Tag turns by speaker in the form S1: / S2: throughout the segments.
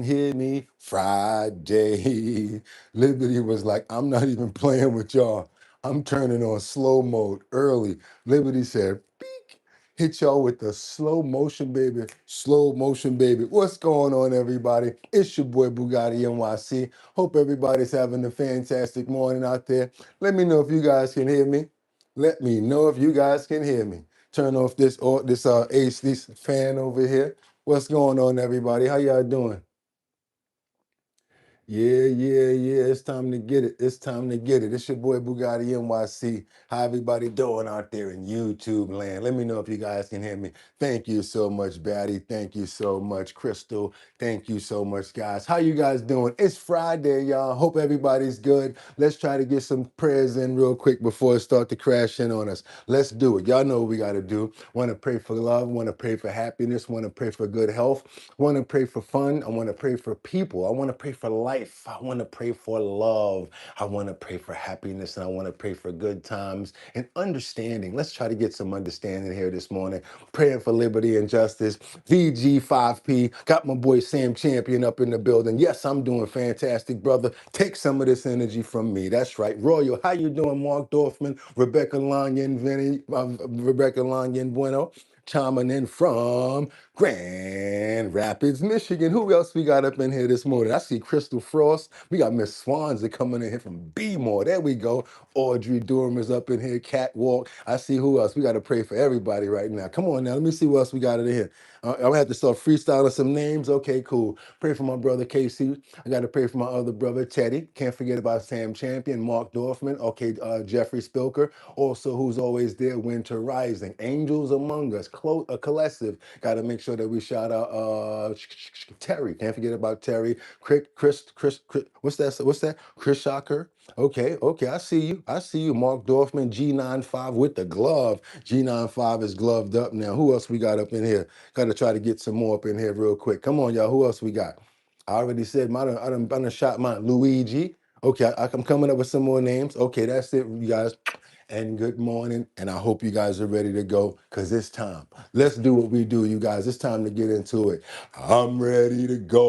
S1: Hear me Friday. Liberty was like, I'm not even playing with y'all. I'm turning on slow mode early. Liberty said, beep, hit y'all with the slow motion, baby. Slow motion, baby. What's going on, everybody? It's your boy Boogotti NYC. Hope everybody's having a fantastic morning out there. Let me know if you guys can hear me. Let me know if you guys can hear me. Turn off this this fan over here. What's going on, everybody? How y'all doing? Yeah. It's time to get it. It's time to get it. It's your boy Boogotti NYC. How everybody doing out there in YouTube land? Let me know if you guys can hear me. Thank you so much, Batty. Thank you so much, Crystal. Thank you so much, guys. How you guys doing? It's Friday, y'all. Hope everybody's good. Let's try to get some prayers in real quick before it start to crash in on us. Let's do it. Y'all know what we got to do. Want to pray for love. Want to pray for happiness. Want to pray for good health. Want to pray for fun. I want to pray for people. I want to pray for life. I want to pray for love. I want to pray for happiness, and I want to pray for good times and understanding. Let's try to get some understanding here this morning. Praying for liberty and justice. VG5P. Got my boy Sam Champion up in the building. Yes, I'm doing fantastic, brother. Take some of this energy from me. That's right. Royal, how you doing, Mark Dorfman, Rebecca Lanyan, Rebecca Lanyan Bueno, chiming in from Grand Rapids, Michigan. Who else we got up in here this morning? I see Crystal Frost. We got Miss Swanza coming in here from B-More. There we go. Audrey Durham is up in here. Catwalk. I see who else. We got to pray for everybody right now. Come on now. Let me see what else we got in here. I'm going to have to start freestyling some names. Okay, cool. Pray for my brother Casey. I got to pray for my other brother Teddy. Can't forget about Sam Champion, Mark Dorfman. Okay, Jeffrey Spilker. Also, who's always there, Winter Rising. Angels Among Us. A collective. Got to make sure that we shout out Terry. Can't forget about Terry. Chris, what's that? What's that? Chris Shocker. Okay, I see you. I see you. Mark Dorfman, G95 with the glove. G95 is gloved up now. Who else we got up in here? Got to try to get some more up in here real quick. Come on, y'all. Who else we got? I already said I done shot mine. Luigi. Okay, I'm coming up with some more names. Okay, that's it, you guys. And good morning. And I hope you guys are ready to go because it's time. Let's do what we do, you guys. It's time to get into it. I'm ready to go.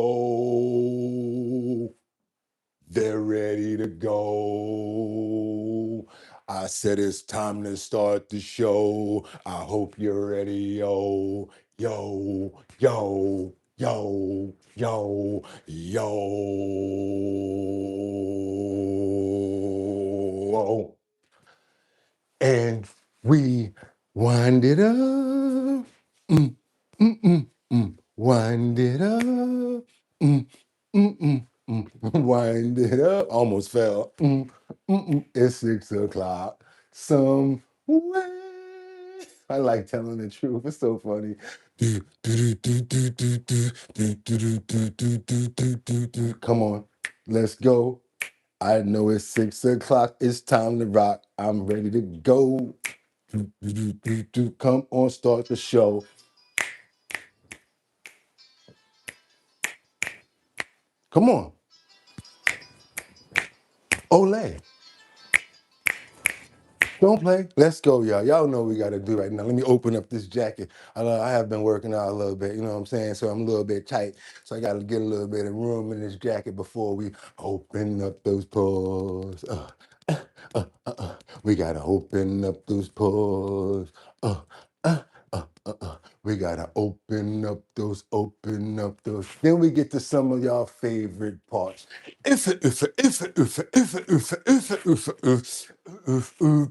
S1: They're ready to go. I said it's time to start the show. I hope you're ready, yo, yo, yo, yo, yo, yo. And we wind it up. Wind it up. Mm, Wind it up. Almost fell. It's 6 o'clock. Some way. I like telling the truth. It's so funny. Come on, let's go. I know it's 6 o'clock. It's time to rock. I'm ready to go. Come on, start the show. Come on. Olay. Don't play. Let's go, y'all. Y'all know what we got to do right now. Let me open up this jacket. I have been working out a little bit, you know what I'm saying? So I'm a little bit tight. So I got to get a little bit of room in this jacket before we open up those pores. We got to open up those pores. Uh, uh, we gotta open up those. Then we get to some of y'all favorite parts.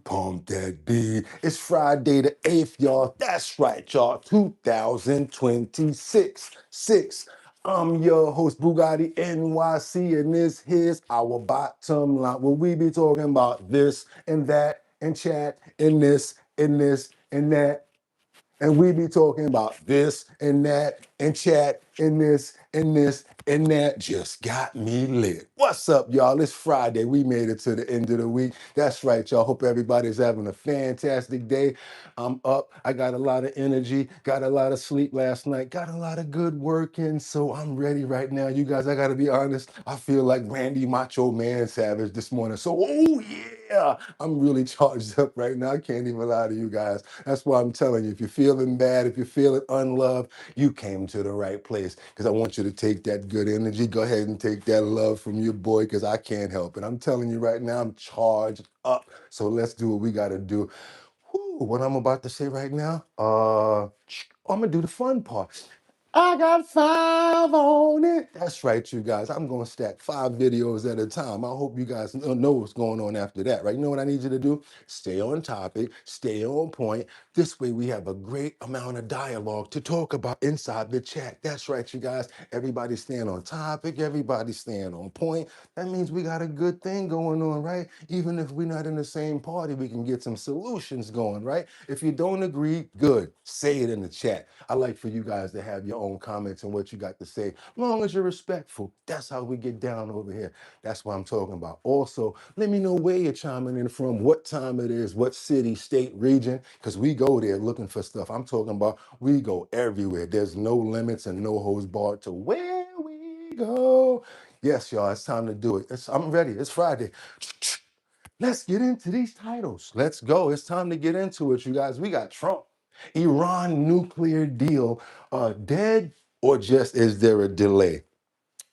S1: Pump that beat. It's Friday the 8th, y'all. That's right, y'all. 2026. I'm your host, Boogotti NYC, and this here's our bottom line. Where we be talking about this and that and chat and this and this and that. And we be talking about this and that and chat and this and this and that. Just got me lit. What's up, y'all? It's Friday. We made it to the end of the week. That's right, y'all. Hope everybody's having a fantastic day. I'm up. I got a lot of energy. Got a lot of sleep last night. Got a lot of good work in. So I'm ready right now. You guys, I got to be honest. I feel like Randy Macho Man Savage this morning. So, oh yeah. Yeah, I'm really charged up right now. I can't even lie to you guys. That's why I'm telling you, if you're feeling bad, if you're feeling unloved, you came to the right place because I want you to take that good energy. Go ahead and take that love from your boy because I can't help it. I'm telling you right now, I'm charged up. So let's do what we got to do. Whew, what I'm about to say right now, I'm going to do the fun part. I got 5 on it. That's right, you guys. I'm going to stack 5 videos at a time. I hope you guys know what's going on after that, right? You know what I need you to do? Stay on topic, stay on point. This way we have a great amount of dialogue to talk about inside the chat. That's right, you guys. Everybody staying on topic, everybody staying on point. That means we got a good thing going on, right? Even if we're not in the same party, we can get some solutions going, right? If you don't agree, good. Say it in the chat. I like for you guys to have your own comments and what you got to say. As long as you're respectful, that's how we get down over here. That's what I'm talking about. Also, let me know where you're chiming in from, what time it is, what city, state, region, because we go there looking for stuff. I'm talking about we go everywhere. There's no limits and no holds barred to where we go. Yes, y'all, it's time to do it. I'm ready. It's Friday. Let's get into these titles. Let's go. It's time to get into it, you guys. We got Trump, Iran nuclear deal, dead, or just is there a delay?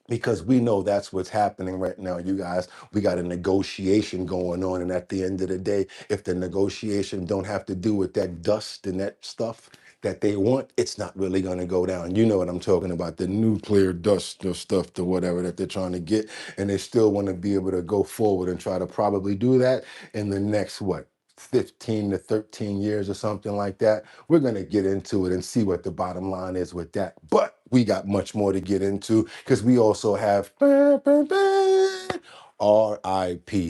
S1: Because we know that's what's happening right now, you guys. We got a negotiation going on, and at the end of the day, if the negotiation don't have to do with that dust and that stuff that they want, it's not really going to go down. You know what I'm talking about, the nuclear dust or stuff, the whatever that they're trying to get, and they still want to be able to go forward and try to probably do that in the next, what, 15 to 13 years or something like that. We're going to get into it and see what the bottom line is with that. But we got much more to get into because we also have RIP.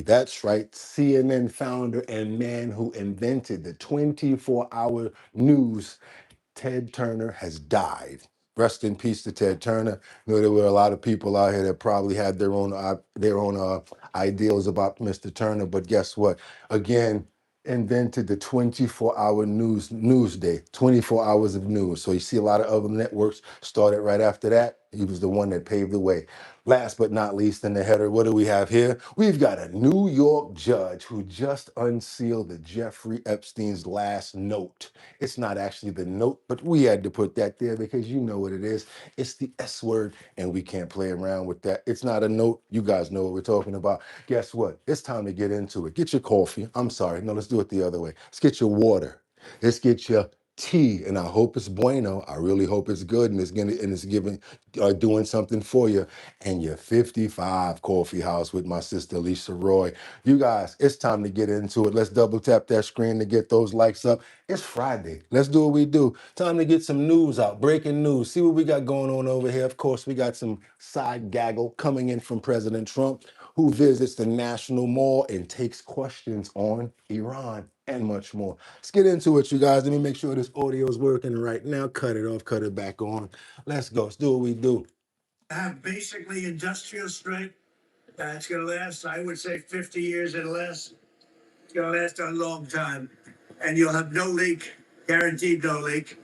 S1: That's right. CNN founder and man who invented the 24-hour news, Ted Turner, has died. Rest in peace to Ted Turner. You know, there were a lot of people out here that probably had their own ideals about Mr. Turner, but guess what? Again, invented the 24-hour news day, 24 hours of news. So you see a lot of other networks started right after that. He was the one that paved the way. Last but not least in the header, what do we have here? We've got a New York judge who just unsealed the Jeffrey Epstein's last note. It's not actually the note, but we had to put that there because you know what it is. It's the S word, and we can't play around with that. It's not a note. You guys know what we're talking about. Guess what? It's time to get into it. Get your coffee. I'm sorry. No, let's do it the other way. Let's get your water. Let's get your tea, and I hope it's bueno. I really hope it's good, and it's giving, doing something for you. And your 55 coffee house with my sister Lisa Roy. You guys, it's time to get into it. Let's double tap that screen to get those likes up. It's Friday. Let's do what we do. Time to get some news out. Breaking news. See what we got going on over here. Of course, we got some side gaggle coming in from President Trump, who visits the National Mall and takes questions on Iran and much more. Let's get into it, you guys. Let me make sure this audio is working right now. Cut it off, cut it back on. Let's go. Let's do what we do. Have basically industrial strength. It's going to last, I would say, 50 years or less. It's going to last a long time. And you'll have no leak, guaranteed no leak.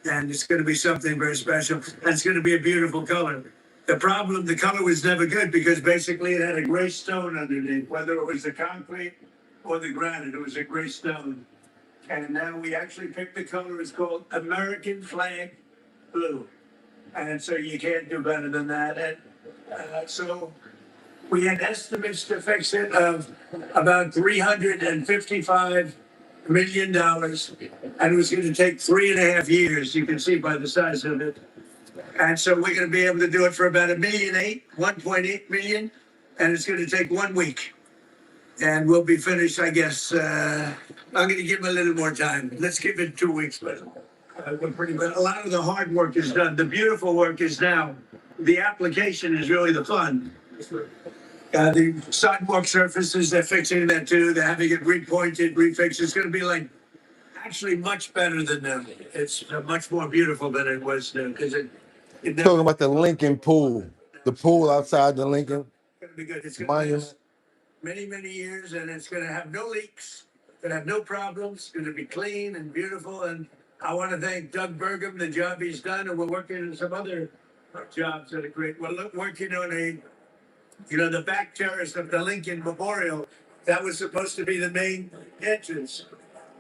S1: And it's going to be something very special. And it's going to be a beautiful color. The problem, the color was never good because basically it had a gray stone underneath, whether it was the concrete or the granite, it was a gray stone. And now we actually picked the color. It's called American Flag Blue. And so you can't do better than that. And so we had estimates to fix it of about $355 million. And it was going to take 3.5 years. You can see by the size of it. And so we're going to be able to do it for about 1.8 million. And it's going to take 1 week. And we'll be finished, I guess. I'm going to give him a little more time. Let's give it 2 weeks, but we're pretty good. A lot of the hard work is done. The beautiful work is now. The application is really the fun. The sidewalk surfaces, they're fixing that too. They're having it repointed, refixed. It's going to be like actually much better than them. It's much more beautiful than it was new because it never. Talking about the Lincoln pool, the pool outside the Lincoln. It's going to be good. It's going to last many, many years, and it's going to have no leaks. It's going to have no problems. It's going to be clean and beautiful. And I want to thank Doug Burgum, the job he's done, and we're working on some other jobs that are great. We're working on the back terrace of the Lincoln Memorial
S2: That was supposed to be the main entrance,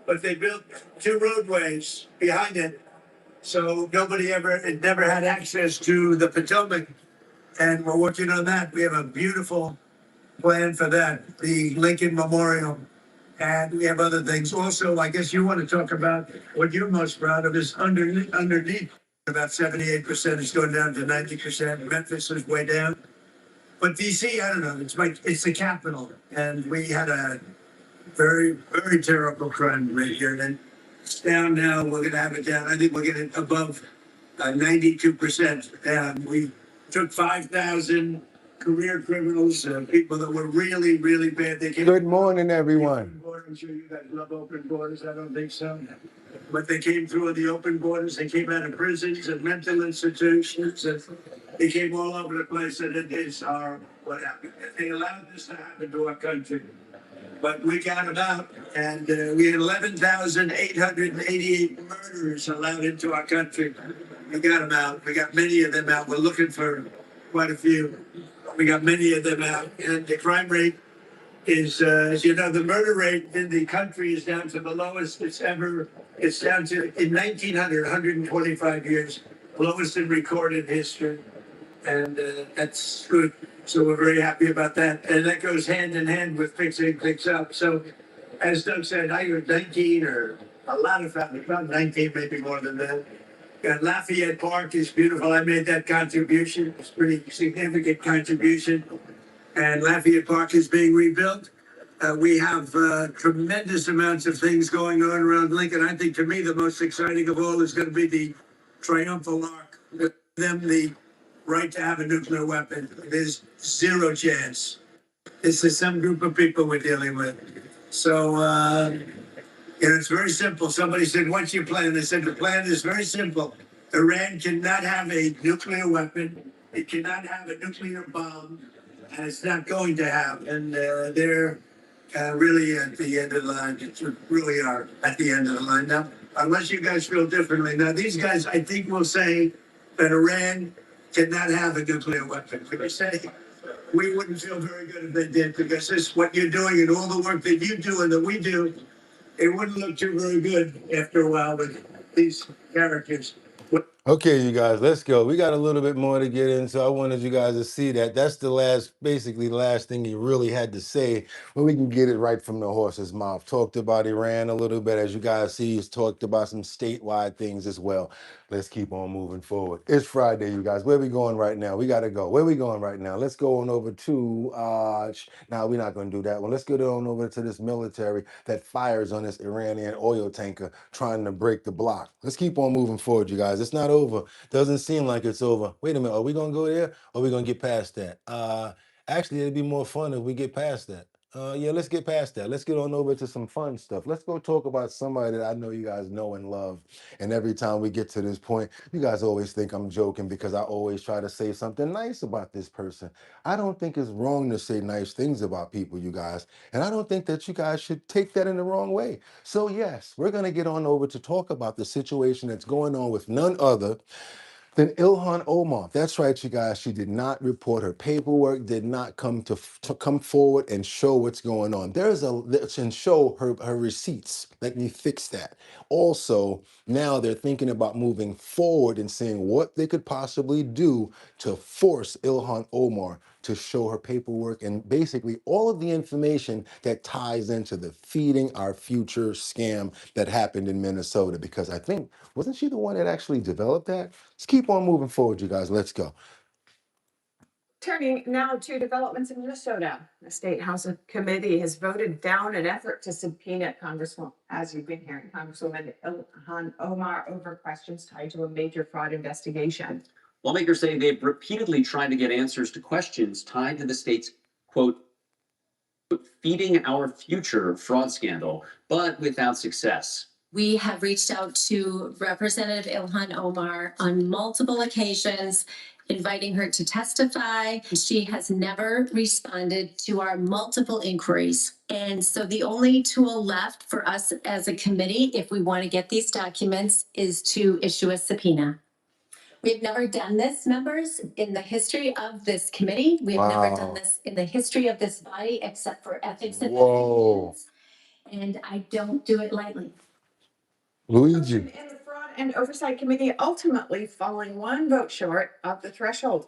S2: but they built two roadways behind it, so it never had access to the Potomac. And we're working on that. We have a beautiful plan for that, the Lincoln Memorial. And we have other things. Also, I guess you want to talk about what you're most proud of is underneath. About 78% is going down to 90%. Memphis is way down. But DC, I don't know. It's the capital. And we had a very, very terrible crime rate here. And it's down now. We're going to have it down. I think we're getting above 92% down. We took 5,000 career criminals, people that were really, really bad. They came.
S1: Good morning, everyone.
S2: I'm sure you guys love open borders. I don't think so. But they came through the open borders. They came out of prisons and mental institutions. And they came all over the place. And it is horrible what happened. They allowed this to happen to our country. But we got them out, and we had 11,888 murderers allowed into our country. We got them out. We got many of them out. We're looking for quite a few. We got many of them out, and the crime rate is, as you know, the murder rate in the country is down to the lowest it's ever. It's down to in 1900, 125 years, lowest in recorded history, and that's good. So we're very happy about that, and that goes hand in hand with fixing things up. So, as Doug said, I heard 19 or a lot of families, about 19, maybe more than that. And Lafayette Park is beautiful. I made that contribution. It's a pretty significant contribution. And Lafayette Park is being rebuilt. We have tremendous amounts of things going on around Lincoln. I think, to me, the most exciting of all is going to be the Triumphal Arch. With them, the right to have a nuclear weapon. There's zero chance. This is some group of people we're dealing with. So, it's very simple. Somebody said, what's your plan? They said, the plan is very simple. Iran cannot have a nuclear weapon. It cannot have a nuclear bomb. And it's not going to have. And they're really at the end of the line. Really are at the end of the line. Now, unless you guys feel differently. Now, these guys, I think, will say that Iran cannot have a nuclear weapon. But they say we wouldn't feel very good if they did, because this is what you're doing and all the work that you do and that we do. It wouldn't look too very good after a while with these characters.
S1: Okay, you guys, let's go. We got a little bit more to get into. I wanted you guys to see that. That's the basically the last thing he really had to say, but we can get it right from the horse's mouth. Talked about Iran a little bit. As you guys see, he's talked about some statewide things as well. Let's keep on moving forward. It's Friday, you guys. Where we going right now? We got to go. Where we going right now? Let's go on over to, no, we're not going to do that one. Let's go on over to this military that fires on this Iranian oil tanker trying to break the block. Let's keep on moving forward, you guys. It's not over. Doesn't seem like it's over. Wait a minute. Are we going to go there or are we going to get past that? Actually, it'd be more fun if we get past that. Yeah, let's get past that. Let's get on over to some fun stuff. Let's go talk about somebody that I know you guys know and love. And every time we get to this point, you guys always think I'm joking because I always try to say something nice about this person. I don't think it's wrong to say nice things about people, you guys. And I don't think that you guys should take that in the wrong way. So yes, we're going to get on over to talk about the situation that's going on with none other then Ilhan Omar, that's right, you guys. She did not report her paperwork, did not come to come forward and show what's going on. And show her receipts. Let me fix that. Also, now they're thinking about moving forward and seeing what they could possibly do to force Ilhan Omar to show her paperwork and basically all of the information that ties into the Feeding Our Future scam that happened in Minnesota. Because I think, wasn't she the one that actually developed that? Let's keep on moving forward, you guys. Let's go.
S3: Turning now to developments in Minnesota. The State House Committee has voted down an effort to subpoena Congresswoman, as you've been hearing, Congresswoman Ilhan Omar over questions tied to a major fraud investigation.
S4: Lawmakers say they've repeatedly tried to get answers to questions tied to the state's, quote, feeding our future fraud scandal, but without success.
S5: We have reached out to Representative Ilhan Omar on multiple occasions, inviting her to testify. She has never responded to our multiple inquiries. And so the only tool left for us as a committee, if we want to get these documents, is to issue a subpoena. We've never done this, members, in the history of this committee. We've never done
S1: Wow.
S5: this in the history of this body, except for ethics
S1: Whoa.
S5: investigations. And I don't do it lightly.
S1: Luigi.
S3: In the Fraud and Oversight Committee ultimately falling one vote short of the threshold.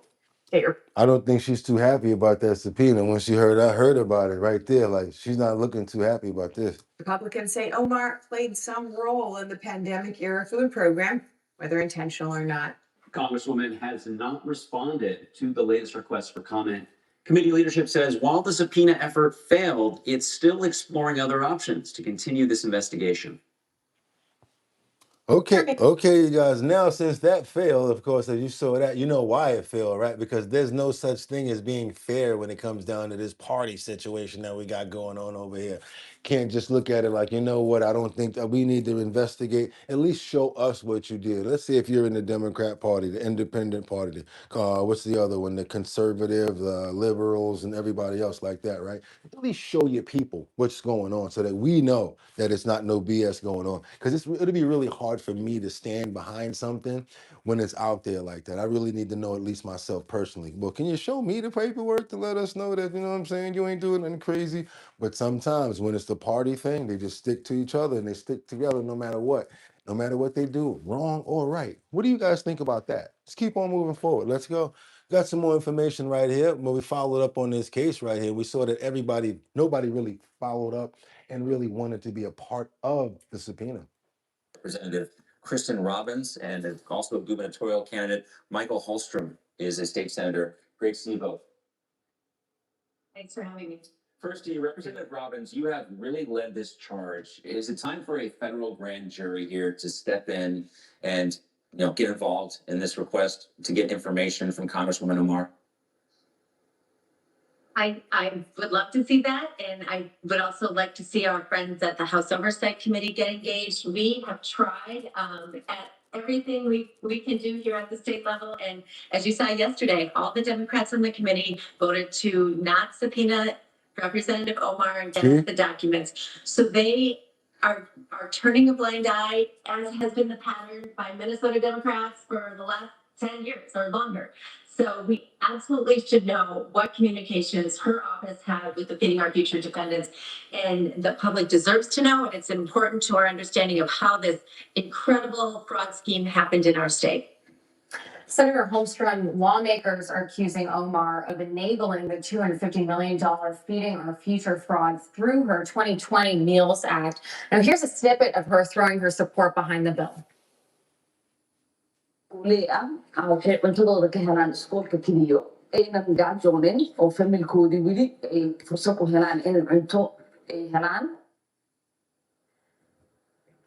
S3: There.
S1: I don't think she's too happy about that subpoena when she heard about it right there. Like, she's not looking too happy about this.
S3: Republicans say Omar played some role in the pandemic era food program, whether intentional or not.
S4: Congresswoman has not responded to the latest request for comment. Committee leadership says while the subpoena effort failed, it's still exploring other options to continue this investigation.
S1: Okay, you guys. Now, since that failed, of course, as you saw that, you know why it failed, right? Because there's no such thing as being fair when it comes down to this party situation that we got going on over here. Can't just look at it like, you know what, I don't think that we need to investigate. At least show us what you did. Let's see if you're in the Democrat Party, the Independent Party, what's the other one, the Conservative, the Liberals, and everybody else like that, right? At least show your people what's going on so that we know that it's not no BS going on. Because it'll be really hard for me to stand behind something when it's out there like that. I really need to know at least myself personally. Well, can you show me the paperwork to let us know that, you know what I'm saying, you ain't doing nothing crazy? But sometimes when it's the party thing, they just stick to each other and they stick together no matter what. No matter what they do, wrong or right. What do you guys think about that? Let's keep on moving forward. Let's go. Got some more information right here. When we followed up on this case right here, we saw that nobody really followed up and really wanted to be a part of the subpoena.
S6: Representative Kristen Robbins and also gubernatorial candidate Michael Holstrom is a state senator. Great to see you both.
S5: Thanks for having me.
S6: First, to you, Representative Robbins, you have really led this charge. Is it time for a federal grand jury here to step in and get involved in this request to get information from Congresswoman Omar?
S5: I would love to see that, and I would also like to see our friends at the House Oversight Committee get engaged. We have tried at everything we can do here at the state level, and as you saw yesterday, all the Democrats on the committee voted to not subpoena Representative Omar and get us the documents. So they are turning a blind eye, as has been the pattern by Minnesota Democrats for the last 10 years or longer. So we absolutely should know what communications her office had with the Feeding Our Future defendants, and the public deserves to know, and it's important to our understanding of how this incredible fraud scheme happened in our state.
S7: Senator Holmstrom, lawmakers are accusing Omar of enabling the $250 million Feeding Our Future fraud through her 2020 Meals Act. Now, here's a snippet of her throwing her support behind the bill.
S8: aynan gacoonin oo familkoodii weli ay fursad u helaan inay cunto ay helaan.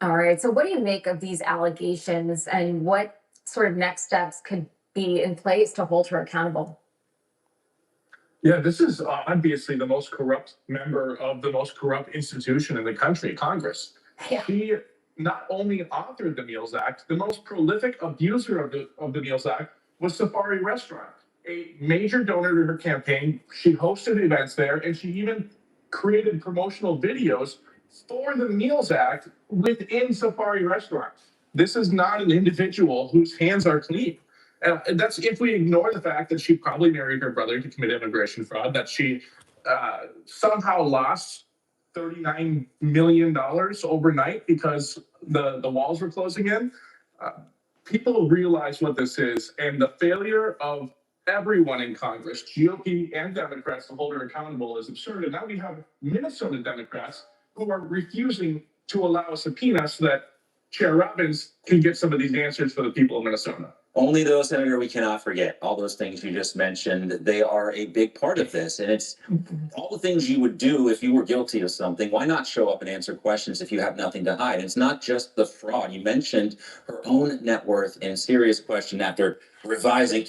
S7: All right, so what do you make of these allegations, and what sort of next steps could be in place to hold her accountable?
S9: Yeah, this is obviously the most corrupt member of the most corrupt institution in the country, Congress.
S7: Yeah.
S9: She not only authored the Meals Act, the most prolific abuser of the Meals Act was Safari Restaurant, a major donor to her campaign. She hosted events there, and she even created promotional videos for the Meals Act within Safari Restaurant. This is not an individual whose hands are clean. And that's if we ignore the fact that she probably married her brother to commit immigration fraud, that she somehow lost $39 million overnight because the walls were closing in. People realize what this is, and the failure of everyone in Congress, GOP and Democrats, to hold her accountable is absurd. And now we have Minnesota Democrats who are refusing to allow a subpoena so that Chair Robbins can get some of these answers for the people of Minnesota.
S6: Only those, Senator, we cannot forget. All those things you just mentioned, they are a big part of this. And it's all the things you would do if you were guilty of something. Why not show up and answer questions if you have nothing to hide? It's not just the fraud. You mentioned her own net worth in serious question after revising.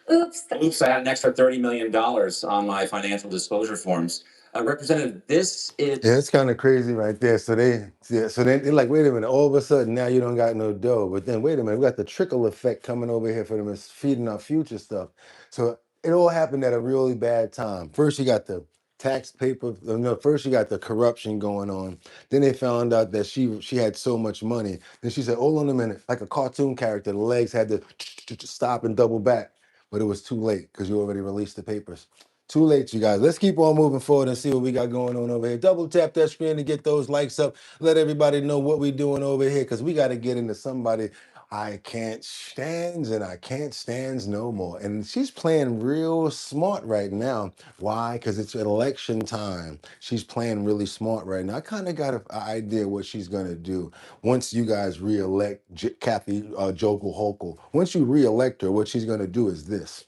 S6: Oops, I had an extra $30 million on my financial disclosure forms. Representative, this is...
S1: Yeah, it's kind of crazy right there. So they're like, wait a minute, all of a sudden now you don't got no dough. But then wait a minute, we got the trickle effect coming over here for them is Feeding Our Future stuff. So it all happened at a really bad time. First you got the first you got the corruption going on. Then they found out that she had so much money. Then she said, hold on a minute, like a cartoon character, the legs had to stop and double back, but it was too late because you already released the papers. Too late, you guys. Let's keep on moving forward and see what we got going on over here. Double tap that screen to get those likes up. Let everybody know what we're doing over here because we got to get into somebody I can't stands and I can't stands no more. And she's playing real smart right now. Why? Because it's election time. She's playing really smart right now. I kind of got an idea what she's going to do once you guys re-elect Kathy Jokel Hochul. Once you re-elect her, what she's going to do is this.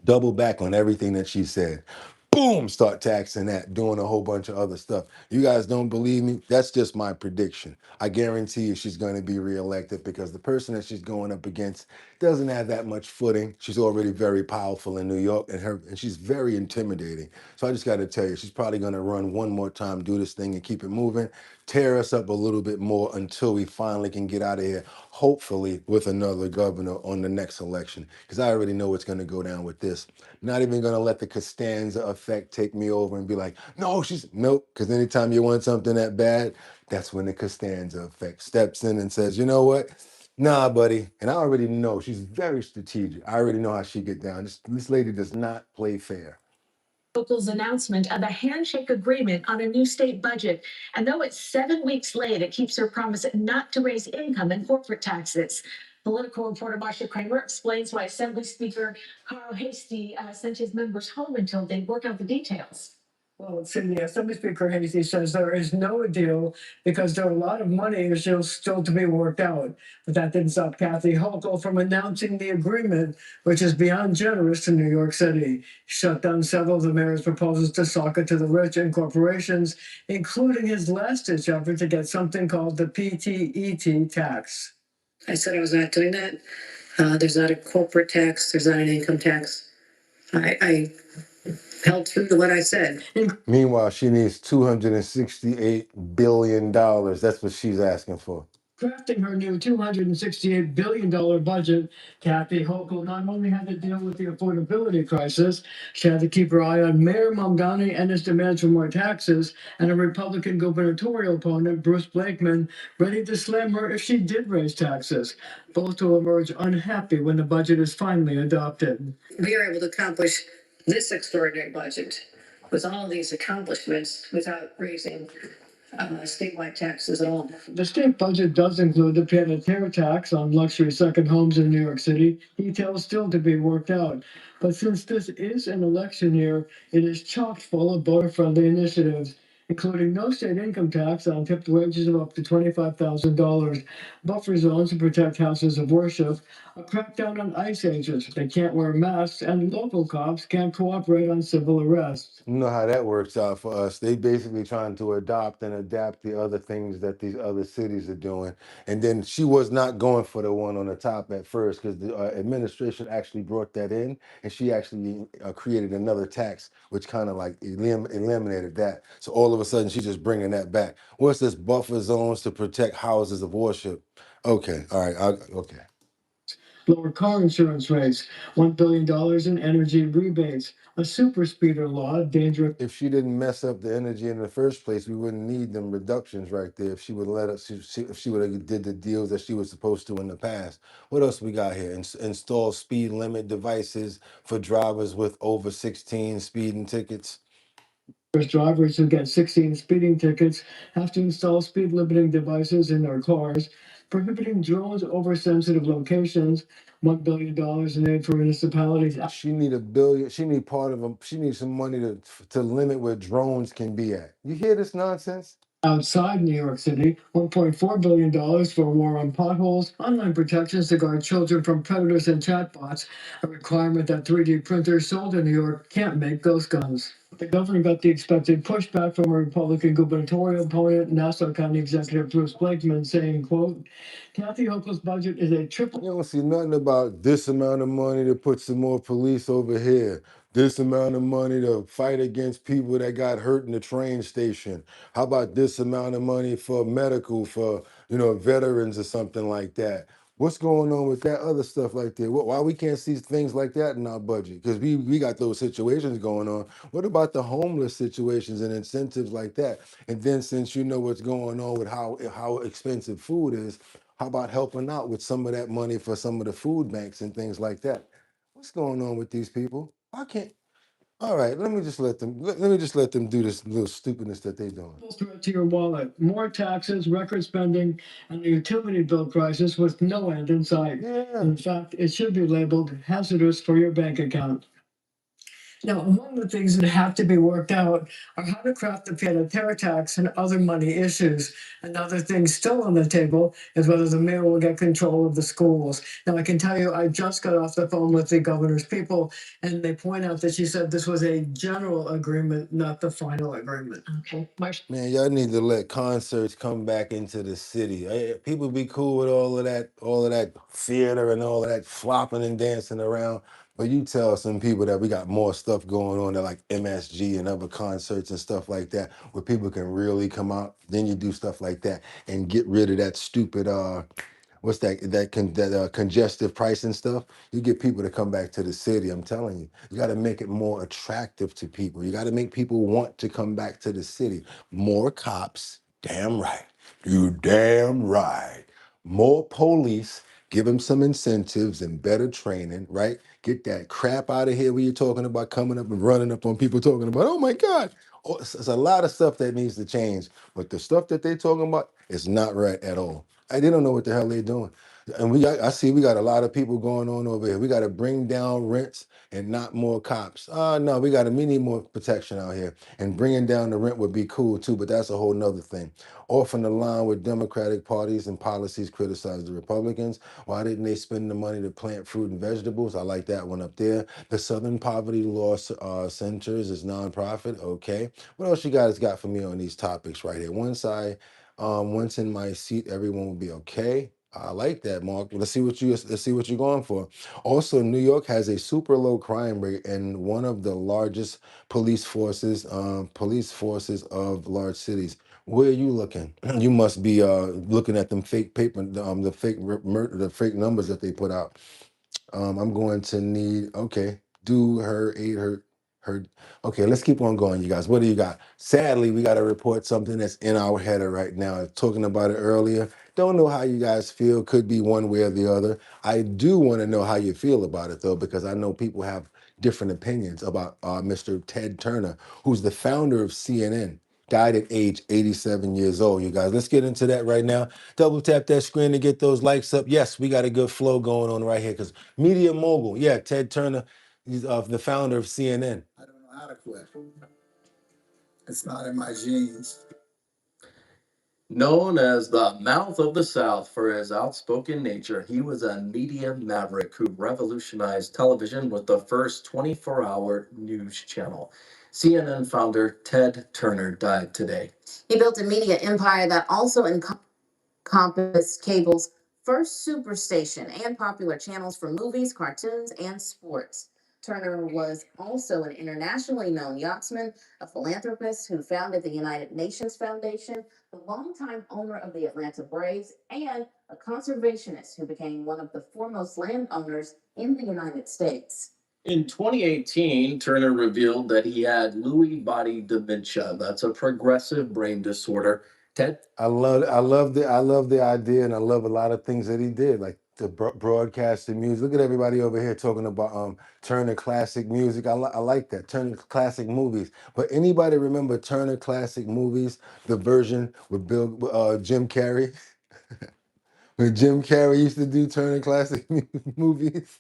S1: Double back on everything that she said. Boom, start taxing that, doing a whole bunch of other stuff. You guys don't believe me? That's just my prediction. I guarantee you she's going to be reelected because the person that she's going up against doesn't have that much footing. She's already very powerful in New York and she's very intimidating. So I just got to tell you, she's probably going to run one more time, do this thing and keep it moving, tear us up a little bit more until we finally can get out of here, hopefully with another governor on the next election. Because I already know what's going to go down with this. Not even going to let the Costanza effect take me over and be like, no, nope. Because anytime you want something that bad, that's when the Costanza effect steps in and says, you know what? Nah, buddy. And I already know she's very strategic. I already know how she get down. This lady does not play fair.
S3: Hochul's announcement of a handshake agreement on a new state budget. And though it's 7 weeks late, it keeps her promise not to raise income and corporate taxes. Political reporter Marcia Kramer explains why Assembly Speaker Carl Hastie sent his members home until they work out the details. Well, Cindy, Assembly Speaker Hastie says there is no deal because there are a lot of money still to be worked out. But that didn't stop Kathy Hochul from announcing the agreement, which is beyond generous to New York City. She shut down several of the mayor's proposals to sock it to the rich and corporations, including his last-ditch effort to get something called the PTET tax. I said I was not doing that. There's not a corporate tax. There's not an income tax. I held true to what I said.
S1: Meanwhile, she needs $268 billion. That's what she's asking for.
S3: Crafting her new $268 billion budget, Kathy Hochul not only had to deal with the affordability crisis, she had to keep her eye on Mayor Mamdani and his demands for more taxes, and a Republican gubernatorial opponent, Bruce Blakeman, ready to slam her if she did raise taxes. Both will emerge unhappy when the budget is finally adopted. We are able to accomplish this extraordinary budget with all of these accomplishments without raising statewide taxes at all. The state budget does include the pied-à-terre tax on luxury second homes in New York City. Details still to be worked out. But since this is an election year, it is chock full of voter-friendly initiatives, including no state income tax on tipped wages of up to $25,000, buffer zones to protect houses of worship, a crackdown on ICE agents. They can't wear masks, and local cops can't cooperate on civil arrests.
S1: You know how that works out for us. They basically trying to adopt and adapt the other things that these other cities are doing. And then she was not going for the one on the top at first because the administration actually brought that in, and she actually created another tax, which kind of like eliminated that. So all of a sudden, she's just bringing that back. What's this buffer zones to protect houses of worship? Okay, all right, okay.
S3: Lower car insurance rates, $1 billion in energy rebates, a super speeder law, dangerous.
S1: If she didn't mess up the energy in the first place, we wouldn't need them reductions right there. If she would let us, if she would have did the deals that she was supposed to in the past. What else we got here? Install speed limit devices for drivers with over 16 speeding tickets.
S3: Drivers who get 16 speeding tickets have to install speed limiting devices in their cars, prohibiting drones over sensitive locations, $1 billion in aid for municipalities.
S1: She need $1 billion. She need part of them. She needs some money to limit where drones can be at. You hear this nonsense?
S3: Outside New York City, $1.4 billion for war on potholes, online protections to guard children from predators and chatbots, a requirement that 3D printers sold in New York can't make ghost guns. The governor got the expected pushback from a Republican gubernatorial opponent, Nassau County Executive Bruce Blakeman, saying, quote, Kathy Hochul's budget is a triple.
S1: You don't see nothing about this amount of money to put some more police over here. This amount of money to fight against people that got hurt in the train station. How about this amount of money for medical, for veterans or something like that? What's going on with that other stuff like that? Why we can't see things like that in our budget? Because we got those situations going on. What about the homeless situations and incentives like that? And then since you know what's going on with how expensive food is, How about helping out with some of that money for some of the food banks and things like that? What's going on with these people? I can't. All right, let me just let them do this little stupidness that they're doing.
S2: Threat to your wallet, more taxes, record spending, and the utility bill crisis with no end in sight.
S1: Yeah.
S2: In fact, it should be labeled hazardous for your bank account. Now, among the things that have to be worked out are how to craft the pied-à-terre tax and other money issues. Another thing still on the table is whether the mayor will get control of the schools. Now, I can tell you, I just got off the phone with the governor's people, and they point out that she said this was a general agreement, not the final agreement.
S3: Okay, Marcia.
S1: Man, y'all need to let concerts come back into the city. People be cool with all of that theater and all of that flopping and dancing around. But you tell some people that we got more stuff going on, that like MSG and other concerts and stuff like that, where people can really come out. Then you do stuff like that and get rid of that stupid what's that congestive pricing stuff. You get people to come back to the city. I'm telling you, you got to make it more attractive to people. You got to make people want to come back to the city. More cops, damn right. You damn right. More police. Give them some incentives and better training, right? Get that crap out of here where you're talking about coming up and running up on people talking about, oh my God. Oh, it's a lot of stuff that needs to change, but the stuff that they're talking about is not right at all. They don't know what the hell they're doing. And I see we got a lot of people going on over here. We got to bring down rents and not more cops. No, we need more protection out here. And bringing down the rent would be cool too, but that's a whole nother thing. Often the line with Democratic parties and policies criticize the Republicans. Why didn't they spend the money to plant fruit and vegetables? I like that one up there. The Southern Poverty Law Centers is nonprofit. Okay. What else you guys got for me on these topics right here? Once in my seat, everyone will be okay. I like that, Mark. Let's see what you're going for. Also, New York has a super low crime rate and one of the largest police forces of large cities. Where are you looking? You must be looking at them fake paper, the fake numbers that they put out. I'm going to need, okay, do her, aid her. Okay, let's keep on going, you guys. What do you got? Sadly, we got to report something that's in our header right now. Talking about it earlier. Don't know how you guys feel. Could be one way or the other. I do want to know how you feel about it, though, because I know people have different opinions about Mr. Ted Turner, who's the founder of CNN. Died at age 87 years old, you guys. Let's get into that right now. Double tap that screen to get those likes up. Yes, we got a good flow going on right here because media mogul. Yeah, Ted Turner, he's the founder of CNN.
S10: I don't know how to quit. It's not in my genes. Known as the mouth of the South for his outspoken nature, he was a media maverick who revolutionized television with the first 24-hour news channel. CNN founder Ted Turner died today. He built a media empire that also encompassed cable's first superstation and popular channels for movies, cartoons, and sports. Turner was also an internationally known yachtsman, a philanthropist who founded the United Nations Foundation, the longtime owner of the Atlanta Braves, and a conservationist who became one of the foremost landowners in the United States. In 2018, Turner revealed that he had Lewy body dementia. That's a progressive brain disorder. Ted?
S1: I love the idea, and I love a lot of things that he did, like the broadcasting music. Look at everybody over here talking about Turner Classic Music. I like that, Turner Classic Movies. But anybody remember Turner Classic Movies, the version with Jim Carrey? When Jim Carrey used to do Turner Classic Movies.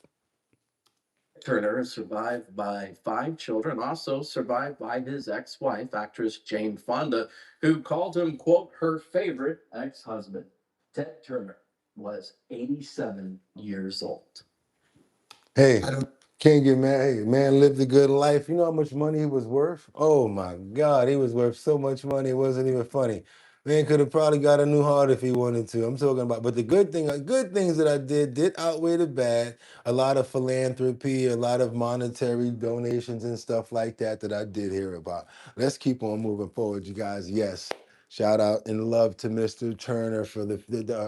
S10: Turner is survived by 5 children, also survived by his ex-wife, actress Jane Fonda, who called him, quote, her favorite ex-husband. Ted Turner was 87 years old.
S1: Hey, can't get mad. Hey, man lived a good life. You know how much money he was worth? Oh my God, he was worth so much money. It wasn't even funny. Man could have probably got a new heart if he wanted to. I'm talking about, but the good things that I did outweigh the bad. A lot of philanthropy, a lot of monetary donations and stuff like that I did hear about. Let's keep on moving forward, you guys. Yes, Shout out and love to Mr. Turner for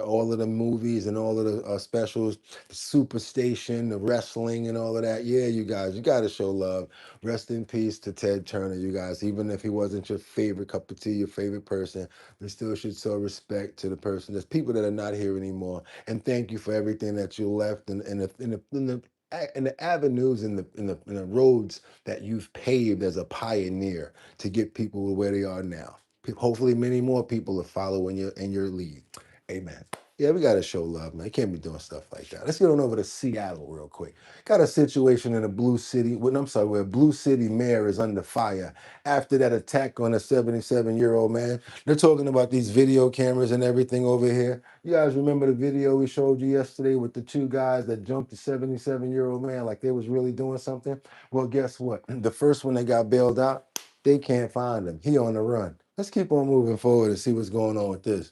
S1: all of the movies and all of the specials, the Superstation, the wrestling, and all of that. Yeah, you guys, you got to show love. Rest in peace to Ted Turner, you guys. Even if he wasn't your favorite cup of tea, your favorite person, we still should show respect to the person. There's people that are not here anymore. And thank you for everything that you left and the avenues and the roads that you've paved as a pioneer to get people to where they are now. Hopefully, many more people are following you in your lead. Amen. Yeah, we got to show love, man. You can't be doing stuff like that. Let's get on over to Seattle real quick. Got a situation in a blue city, where a blue city mayor is under fire after that attack on a 77-year-old man. They're talking about these video cameras and everything over here. You guys remember the video we showed you yesterday with the two guys that jumped the 77-year-old man like they was really doing something? Well, guess what? The first one that got bailed out, they can't find him. He on the run. Let's keep on moving forward and see what's going on with this.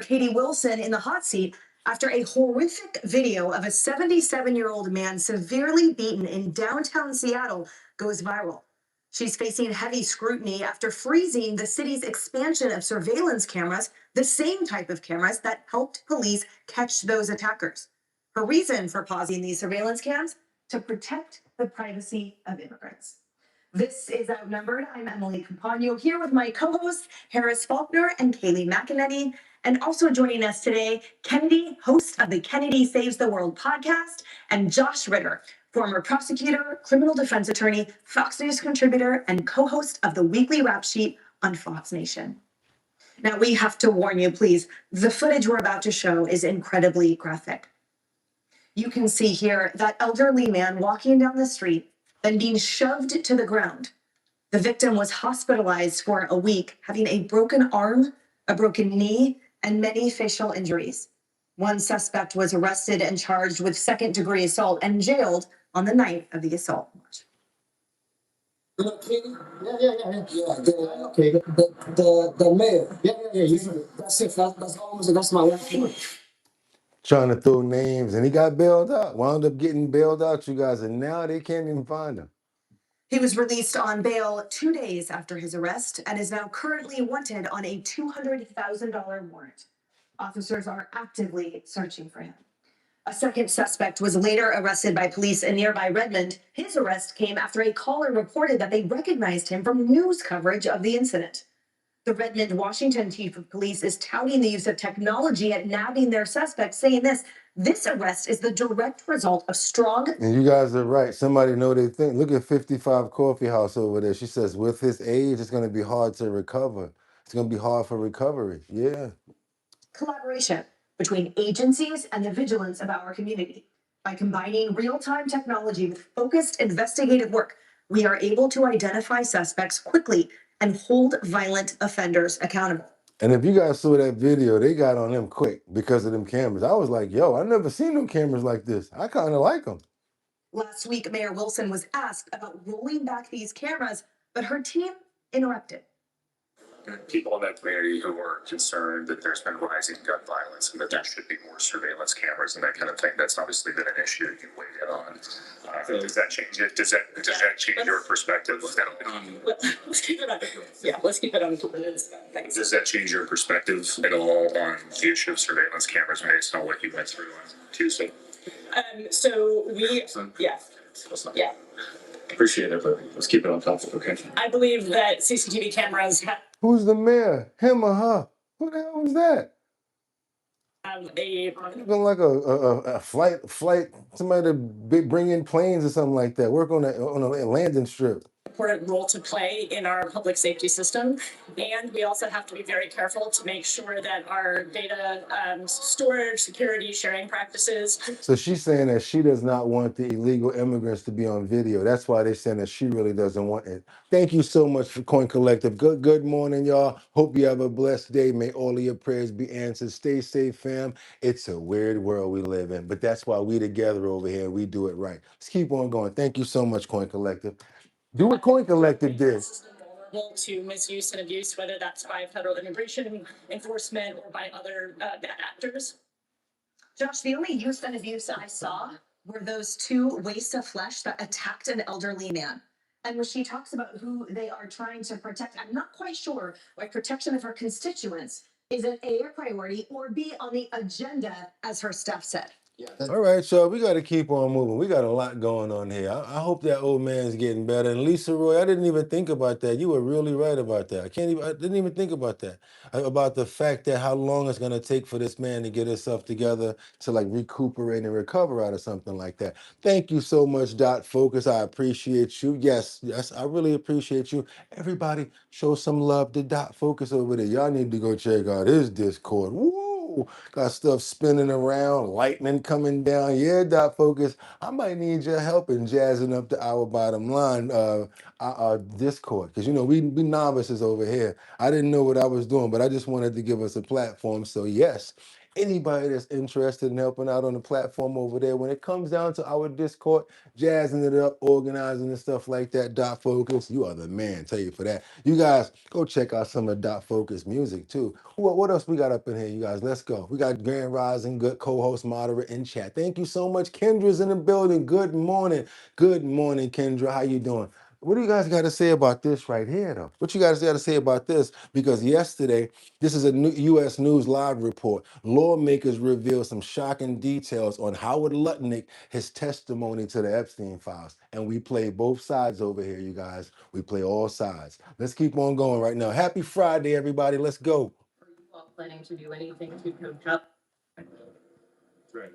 S11: Katie Wilson in the hot seat after a horrific video of a 77-year-old man severely beaten in downtown Seattle goes viral. She's facing heavy scrutiny after freezing the city's expansion of surveillance cameras, the same type of cameras that helped police catch those attackers. Her reason for pausing these surveillance cams? To protect the privacy of immigrants. This is Outnumbered. I'm Emily Campagno here with my co-hosts Harris Faulkner and Kaylee McEnany. And also joining us today, Kennedy, host of the Kennedy Saves the World podcast, and Josh Ritter, former prosecutor, criminal defense attorney, Fox News contributor, and co-host of the weekly rap sheet on Fox Nation. Now, we have to warn you, please, the footage we're about to show is incredibly graphic. You can see here that elderly man walking down the street, then being shoved to the ground. The victim was hospitalized for a week, having a broken arm, a broken knee, and many facial injuries. One suspect was arrested and charged with second-degree assault and jailed on the night of the assault.
S12: Look, Katie? The mayor. That's it. That's my last point.
S1: Trying to throw names, and he got bailed out. Wound up getting bailed out, you guys, and now they can't even find him.
S11: He was released on bail 2 days after his arrest and is now currently wanted on a $200,000 warrant. Officers are actively searching for him. A second suspect was later arrested by police in nearby Redmond. His arrest came after a caller reported that they recognized him from news coverage of the incident. The Redmond, Washington chief of police is touting the use of technology at nabbing their suspects, saying this arrest is the direct result of strong.
S1: And you guys are right. Somebody know they think. Look at 55 Coffee House over there. She says with his age, it's going to be hard to recover. It's going to be hard for recovery. Yeah.
S11: Collaboration between agencies and the vigilance of our community. By combining real-time technology with focused investigative work, we are able to identify suspects quickly and hold violent offenders accountable.
S1: And if you guys saw that video, they got on them quick because of them cameras. I was like, yo, I never seen them cameras like this. I kind of like them.
S11: Last week, Mayor Wilson was asked about rolling back these cameras, but her team interrupted.
S13: People in that community who are concerned that there's been rising gun violence and that there should be more surveillance cameras and that kind of thing. That's obviously been an issue that you weighed in on. Does that change it? Does that change your perspective?
S14: Let's keep it on. Yeah, let's keep it on.
S13: Does that change your perspective at all on the issue of surveillance cameras based on what you went through on Tuesday?
S14: Yeah.
S13: Appreciate it, but let's keep it on topic, okay?
S14: I believe that CCTV cameras have
S1: Who's the mayor? Him or her? Who the hell was that? Looking like a flight, somebody to bring in planes or something like that. Work on a landing strip.
S14: important role to play in our public safety system. And we also have to be very careful to make sure that our data storage, security, sharing practices.
S1: So she's saying that she does not want the illegal immigrants to be on video. That's why they're saying that she really doesn't want it. Thank you so much for Coin Collective. Good morning, y'all. Hope you have a blessed day. May all of your prayers be answered. Stay safe, fam. It's a weird world we live in, but that's why we together over here, we do it right. Let's keep on going. Thank you so much, Coin Collective. Do what Coin Collective did.
S14: Vulnerable to misuse and abuse, whether that's by federal immigration enforcement or by other bad actors.
S11: Josh, the only use and abuse I saw were those two wastes of flesh that attacked an elderly man. And when she talks about who they are trying to protect, I'm not quite sure why protection of her constituents isn't A, a priority, or B, on the agenda, as her staff said.
S1: All right, so we got to keep on moving. We got a lot going on here. I hope that old man's getting better. And Lisa Roy, I didn't even think about that. You were really right about that. I didn't even think about that. About the fact that how long it's going to take for this man to get himself together to like recuperate and recover out of something like that. Thank you so much, Dot Focus. I appreciate you. Yes, I really appreciate you. Everybody, show some love to Dot Focus over there. Y'all need to go check out his Discord. Woo! Got stuff spinning around, lightning coming down. Yeah, Dot Focus. I might need your help in jazzing up the Our Bottom Line Discord. Because, you know, we novices over here. I didn't know what I was doing, but I just wanted to give us a platform. So, yes, anybody that's interested in helping out on the platform over there, when it comes down to our Discord, jazzing it up, organizing and stuff like that, Dot Focus, you are the man. Tell you for that. You guys, go check out some of Dot Focus music, too. What else we got up in here, you guys? Let's go. We got Grand Rising, good co-host, moderate in chat. Thank you so much. Kendra's in the building. Good morning. Good morning, Kendra. How you doing? What do you guys got to say about this right here, though? What you guys got to say about this? Because yesterday, this is a new U.S. News Live report. Lawmakers reveal some shocking details on Howard Lutnick, his testimony to the Epstein files. And we play both sides over here, you guys. We play all sides. Let's keep on going right now. Happy Friday, everybody. Let's go.
S3: Planning to do anything to compel.
S13: Right.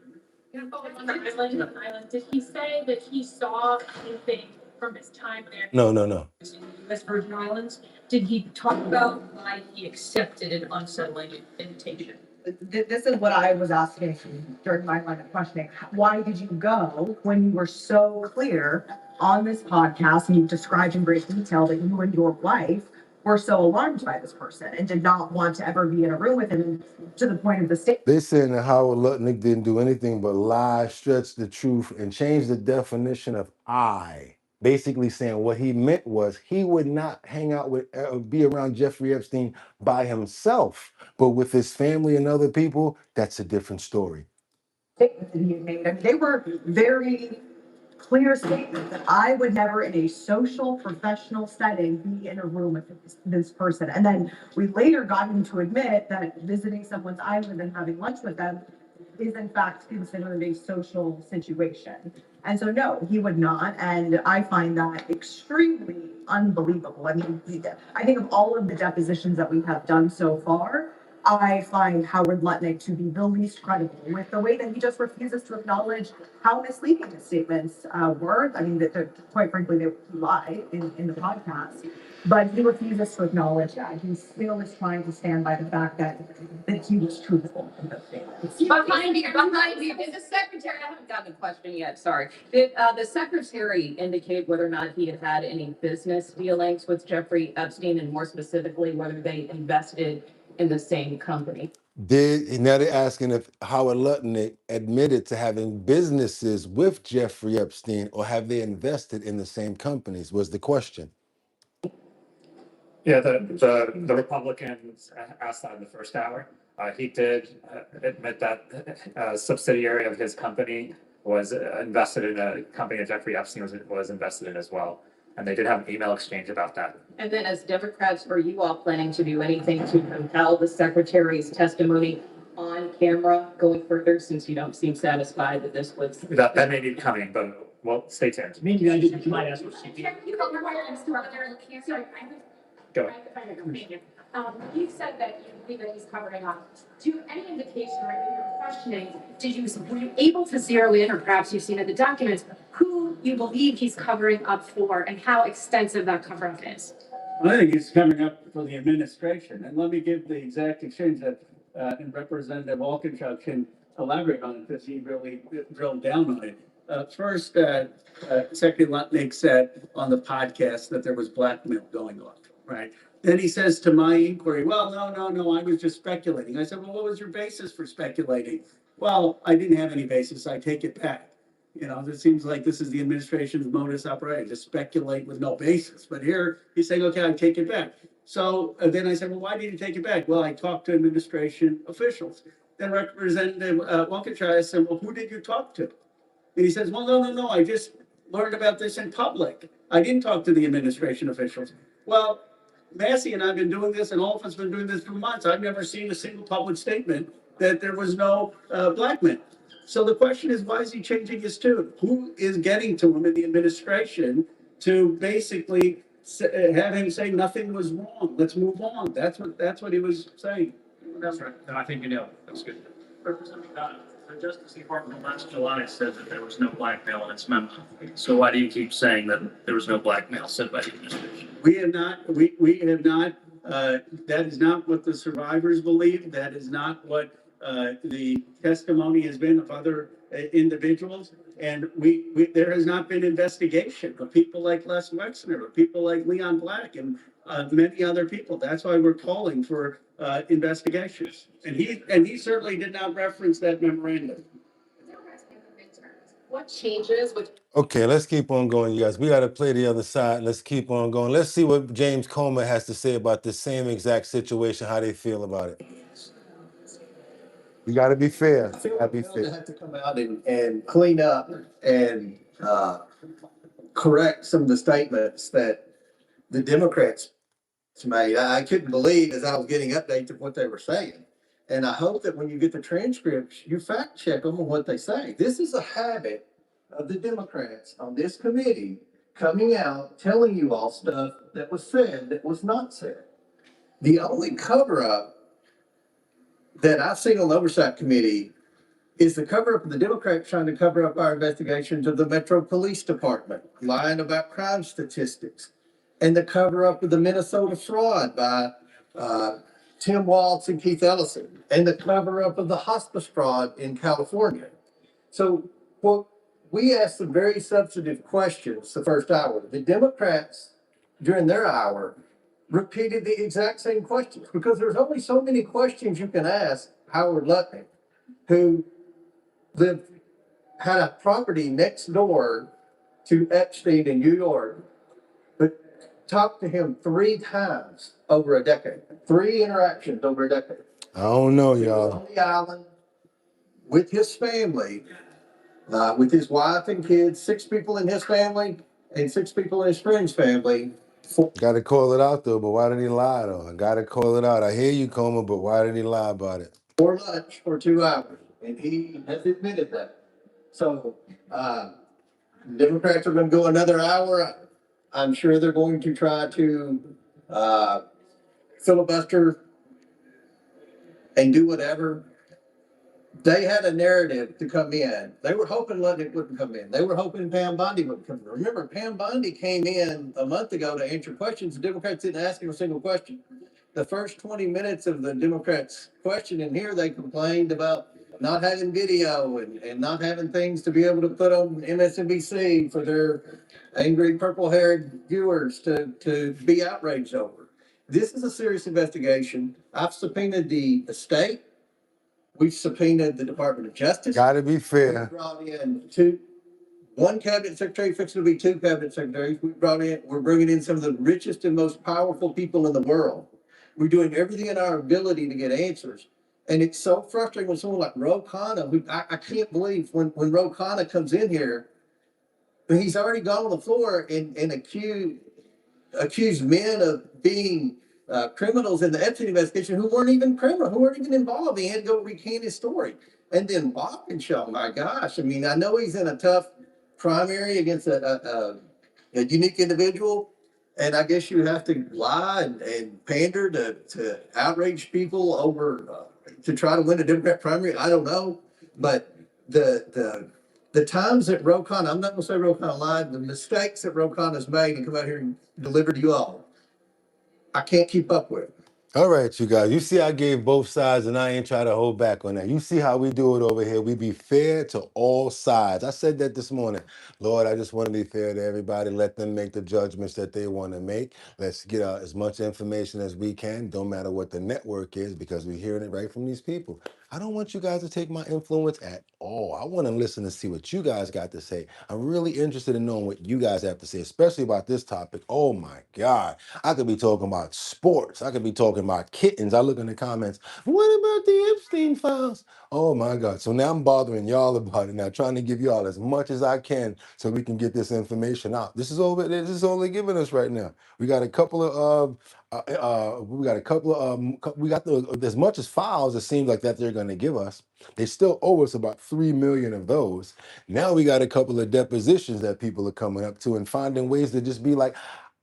S14: On the island, did he say that he saw anything from his time there?
S1: No.
S14: In the U.S. Virgin Islands? Did he talk about why he accepted an unsettling invitation?
S3: This is what I was asking during my line of questioning. Why did you go when you were so clear on this podcast and you described in great detail that you and your wife were so alarmed by this person and did not want to ever be in a room with him to the point of the state?
S1: They saying that Howard Lutnick didn't do anything but lie, stretch the truth, and change the definition of I. Basically saying what he meant was he would not hang out with, be around Jeffrey Epstein by himself, but with his family and other people, that's a different story.
S3: Statements that he had made. I mean, they were very clear statement that I would never in a social professional setting be in a room with this person. And then we later got him to admit that visiting someone's island and having lunch with them is in fact considered a social situation. And so no, he would not. And I find that extremely unbelievable. I mean, I think of all of the depositions that we have done so far, I find Howard Lutnick to be the least credible with the way that he just refuses to acknowledge how misleading his statements were. I mean, that quite frankly, they lied in the podcast, but he refuses to acknowledge that. He still is trying to stand by the fact that he was truthful in those statements.
S15: Behind you, did the secretary, I haven't gotten a question yet, sorry. Did the secretary indicate whether or not he had had any business dealings with Jeffrey Epstein, and more specifically, whether they invested in the same company?
S1: Now they're asking if Howard Lutnick admitted to having businesses with Jeffrey Epstein, or have they invested in the same companies, was the question.
S13: Yeah, the Republicans asked that in the first hour. He did admit that a subsidiary of his company was invested in a company that Jeffrey Epstein was invested in as well. And they did have an email exchange about that.
S15: And then as Democrats, are you all planning to do anything to compel the secretary's testimony on camera going further, since you don't seem satisfied that this was?
S13: That may be coming, but well, stay tuned.
S14: Maybe I just might ask.
S13: Go ahead.
S7: You said that you believe that he's covering up. To any indication or in your questioning, were you able to zero in, or perhaps you've seen in the documents, who you believe he's covering up for and how extensive that cover up is?
S16: I think he's covering up for the administration. And let me give the exact exchange that and Representative Walkinshaw can elaborate on it because he really drilled down on it. First, Secretary Lutnick said on the podcast that there was blackmail going on, right? Then he says to my inquiry, well, no, I was just speculating. I said, well, what was your basis for speculating? Well, I didn't have any basis. I take it back. You know, it seems like this is the administration's modus operandi, to speculate with no basis. But here he's saying, okay, I take it back. So then I said, well, why did you take it back? Well, I talked to administration officials. Then Representative Walkinshaw said, well, who did you talk to? And he says, well, no, I just learned about this in public. I didn't talk to the administration officials. Well, Massey and I have been doing this, and all of us have been doing this for months. I've never seen a single public statement that there was no blackmail. So the question is, why is he changing his tune? Who is getting to him in the administration to basically have him say nothing was wrong? Let's move on. That's what he was saying.
S17: That's right. No, I think you nailed it. That's good. Representative Dodd, the Justice Department last July said that there was no blackmail in its memo. So why do you keep saying that there was no blackmail said by the administration?
S16: We have not, that is not what the survivors believe. That is not what the testimony has been of other individuals. And there has not been investigation of people like Les Wexner, of people like Leon Black, and many other people. That's why we're calling for investigations. And he certainly did not reference that memorandum.
S15: What changes with
S1: Okay, let's keep on going, you guys. We got to play the other side. Let's keep on going. Let's see what James Comer has to say about the same exact situation, how they feel about it. You got to be fair.
S10: I feel
S1: Gotta be
S10: like
S1: fair.
S10: they have to come out and clean up and correct some of the statements that the Democrats made. I couldn't believe as I was getting updates of what they were saying. And I hope that when you get the transcripts, you fact check them on what they say. This is a habit of the Democrats on this committee coming out, telling you all stuff that was said that was not said. The only cover up that I've seen on the Oversight Committee is the cover up of the Democrats trying to cover up our investigations of the Metro Police Department, lying about crime statistics, and the cover up of the Minnesota fraud by Tim Waltz and Keith Ellison, and the cover up of the hospice fraud in California. So, well, we asked some very substantive questions the first hour. The Democrats, during their hour, repeated the exact same questions because there's only so many questions you can ask Howard Lutnick, who had a property next door to Epstein in New York, but talked to him 3 times over a decade, 3 interactions over a decade.
S1: I don't know,
S10: He was
S1: y'all.
S10: on the island with his family, with his wife and kids, 6 people in his family and 6 people in his friend's family.
S1: Got to call it out, though, but why did he lie, though? I got to call it out. I hear you, Comer, but why did he lie about it?
S10: For lunch for 2 hours, and he has admitted that. So, Democrats are going to go another hour. I'm sure they're going to try to filibuster and do whatever. They had a narrative to come in. They were hoping Lutnick wouldn't come in. They were hoping Pam Bondi wouldn't come in. Remember, Pam Bondi came in a month ago to answer questions. The Democrats didn't ask him a single question. The first 20 minutes of the Democrats' question in here, they complained about not having video and not having things to be able to put on MSNBC for their angry purple-haired viewers to be outraged over. This is a serious investigation. I've subpoenaed the estate. We've subpoenaed the Department of Justice.
S1: Got to be
S10: We
S1: fair.
S10: brought in 1 cabinet secretary, fixing to be 2 cabinet secretaries. We're bringing in some of the richest and most powerful people in the world. We're doing everything in our ability to get answers. And it's so frustrating when someone like Ro Khanna, who I can't believe when Ro Khanna comes in here, he's already gone on the floor and accused men of being criminals in the Epstein investigation who weren't even criminal, who weren't even involved. He had to go recant his story. And then Walkinshaw, my gosh, I mean, I know he's in a tough primary against a unique individual, and I guess you have to lie and pander to outrage people over to try to win a Democrat primary. I don't know, but the times that Ro Khanna, I'm not going to say Ro Khanna lied, the mistakes that Ro Khanna has made and come out here and deliver to you all, I can't keep up with.
S1: All right, you guys. You see I gave both sides, and I ain't try to hold back on that. You see how we do it over here. We be fair to all sides. I said that this morning. Lord, I just want to be fair to everybody. Let them make the judgments that they want to make. Let's get out as much information as we can. Don't matter what the network is, because we're hearing it right from these people. I don't want you guys to take my influence at all. I want to listen and see what you guys got to say. I'm really interested in knowing what you guys have to say, especially about this topic. Oh my God. I could be talking about sports. I could be talking about kittens. I look in the comments. What about the Epstein files? Oh my God. So now I'm bothering y'all about it now, trying to give y'all as much as I can so we can get this information out. This is only giving us right now. We got a couple of we got a couple of we got as much as files it seems like that they're going to give us. They still owe us about 3 million of those. Now we got a couple of depositions that people are coming up to and finding ways to just be like,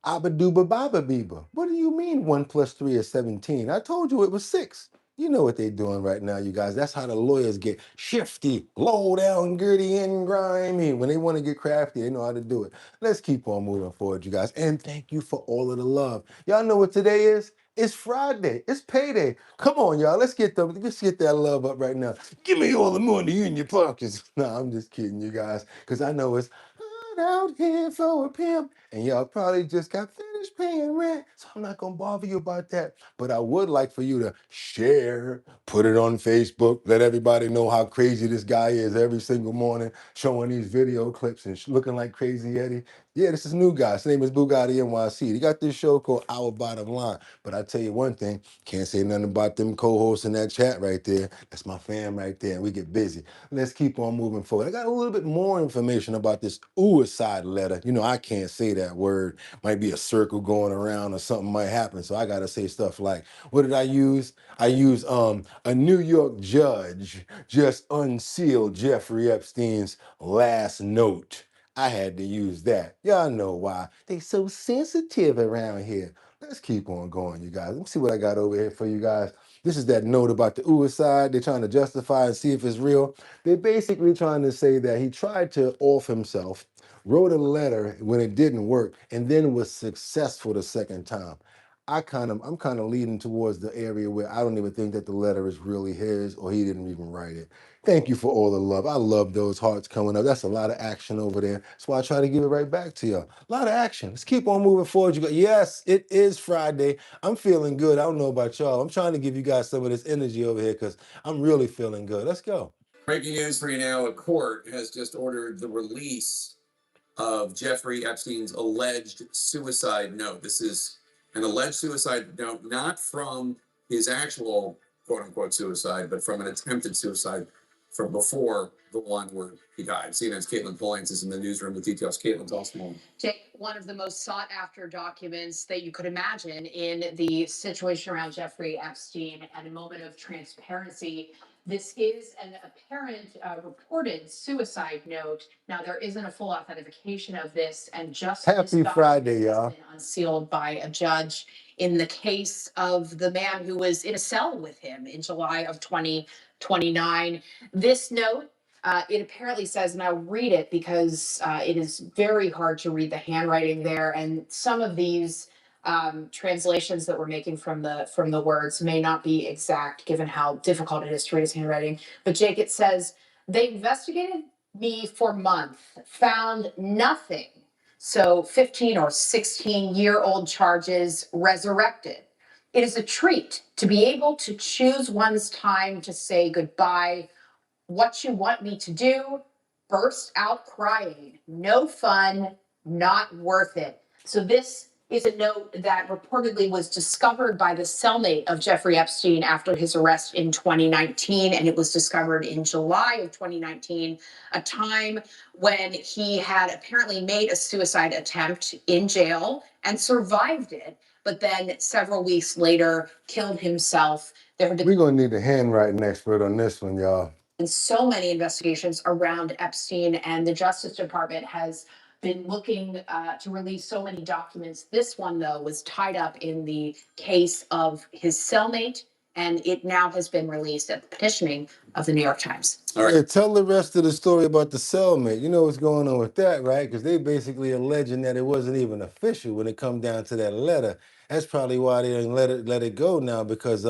S1: Abaduba Baba Biba. What do you mean 1 + 3 is 17? I told you it was 6. You know what they're doing right now, you guys. That's how the lawyers get shifty, low down, gritty, and grimy. When they want to get crafty, they know how to do it. Let's keep on moving forward, you guys. And thank you for all of the love. Y'all know what today is? It's Friday. It's payday. Come on, y'all. Let's get that love up right now. Give me all the money in your pockets. No, I'm just kidding, you guys, because I know it's hot out here for a pimp. And y'all probably just got finished paying rent. So I'm not gonna bother you about that. But I would like for you to share, put it on Facebook, let everybody know how crazy this guy is every single morning, showing these video clips and looking like Crazy Eddie. Yeah, this is a new guy. His name is Boogotti NYC. He got this show called Our Bottom Line. But I tell you one thing, can't say nothing about them co-hosts in that chat right there. That's my fam right there, and we get busy. Let's keep on moving forward. I got a little bit more information about this suicide letter. You know, I can't say that word. Might be a circle going around or something might happen. So I gotta say stuff like, what did I use? I used a New York judge just unsealed Jeffrey Epstein's last note. I had to use that. Y'all know why. They so sensitive around here. Let's keep on going, you guys. Let me see what I got over here for you guys. This is that note about the suicide. They're trying to justify and see if it's real. They're basically trying to say that he tried to off himself, wrote a letter when it didn't work, and then was successful the second time. I'm kind of leading towards the area where I don't even think that the letter is really his or he didn't even write it. Thank you for all the love. I love those hearts coming up. That's a lot of action over there. That's why I try to give it right back to you. A lot of action. Let's keep on moving forward. You go, yes, it is Friday. I'm feeling good. I don't know about y'all. I'm trying to give you guys some of this energy over here because I'm really feeling good. Let's go.
S18: Breaking news for you now. A court has just ordered the release of Jeffrey Epstein's alleged suicide note. This is an alleged suicide note, not from his actual quote unquote suicide, but from an attempted suicide from before the one where he died. CNN's Caitlin Pollins is in the newsroom with details. Caitlin's awesome.
S7: Jake, one of the most sought after documents that you could imagine in the situation around Jeffrey Epstein and a moment of transparency. This is an apparent reported suicide note. Now, there isn't a full authentication of this, and just
S1: Happy Friday, y'all.
S7: been unsealed by a judge in the case of the man who was in a cell with him in July of 2029. This note, it apparently says, and I'll read it because it is very hard to read the handwriting there, and some of these translations that we're making from the words may not be exact given how difficult it is to read his handwriting. But Jake, it says, they investigated me for months, found nothing. So 15 or 16-year-old charges resurrected. It is a treat to be able to choose one's time to say goodbye. What you want me to do? Burst out crying. No fun, not worth it. So this is a note that reportedly was discovered by the cellmate of Jeffrey Epstein after his arrest in 2019, and it was discovered in July of 2019, a time when he had apparently made a suicide attempt in jail and survived it, but then several weeks later killed himself.
S1: We're going to need a handwriting expert on this one, y'all.
S7: And so many investigations around Epstein, and the Justice Department has been looking to release so many documents. This one, though, was tied up in the case of his cellmate, and it now has been released at the petitioning of the New York Times.
S1: All right. Yeah, tell the rest of the story about the cellmate. You know what's going on with that, right? Because they basically alleging that it wasn't even official when it come down to that letter. That's probably why they didn't let it go now, because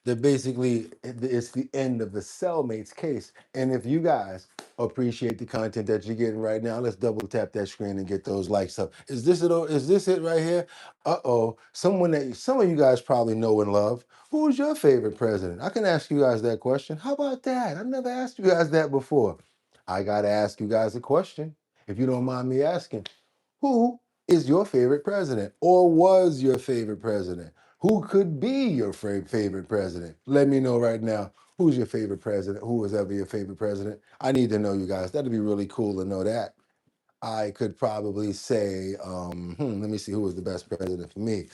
S1: that basically it's the end of the cellmates case. And if you guys appreciate the content that you're getting right now, let's double tap that screen and get those likes up. Is this it? Is this it right here? Someone that some of you guys probably know and love. Who is your favorite president? I can ask you guys that question. How about that? I've never asked you guys that before. I gotta ask you guys a question, if you don't mind me asking. Who is your favorite president or was your favorite president? Who could be your favorite president? Let me know right now. Who's your favorite president? Who was ever your favorite president? I need to know, you guys. That'd be really cool to know that. I could probably say, let me see who was the best president for me.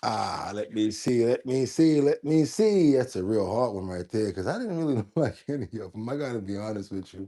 S1: Let me see. That's a real hard one right there because I didn't really like any of them. I gotta be honest with you.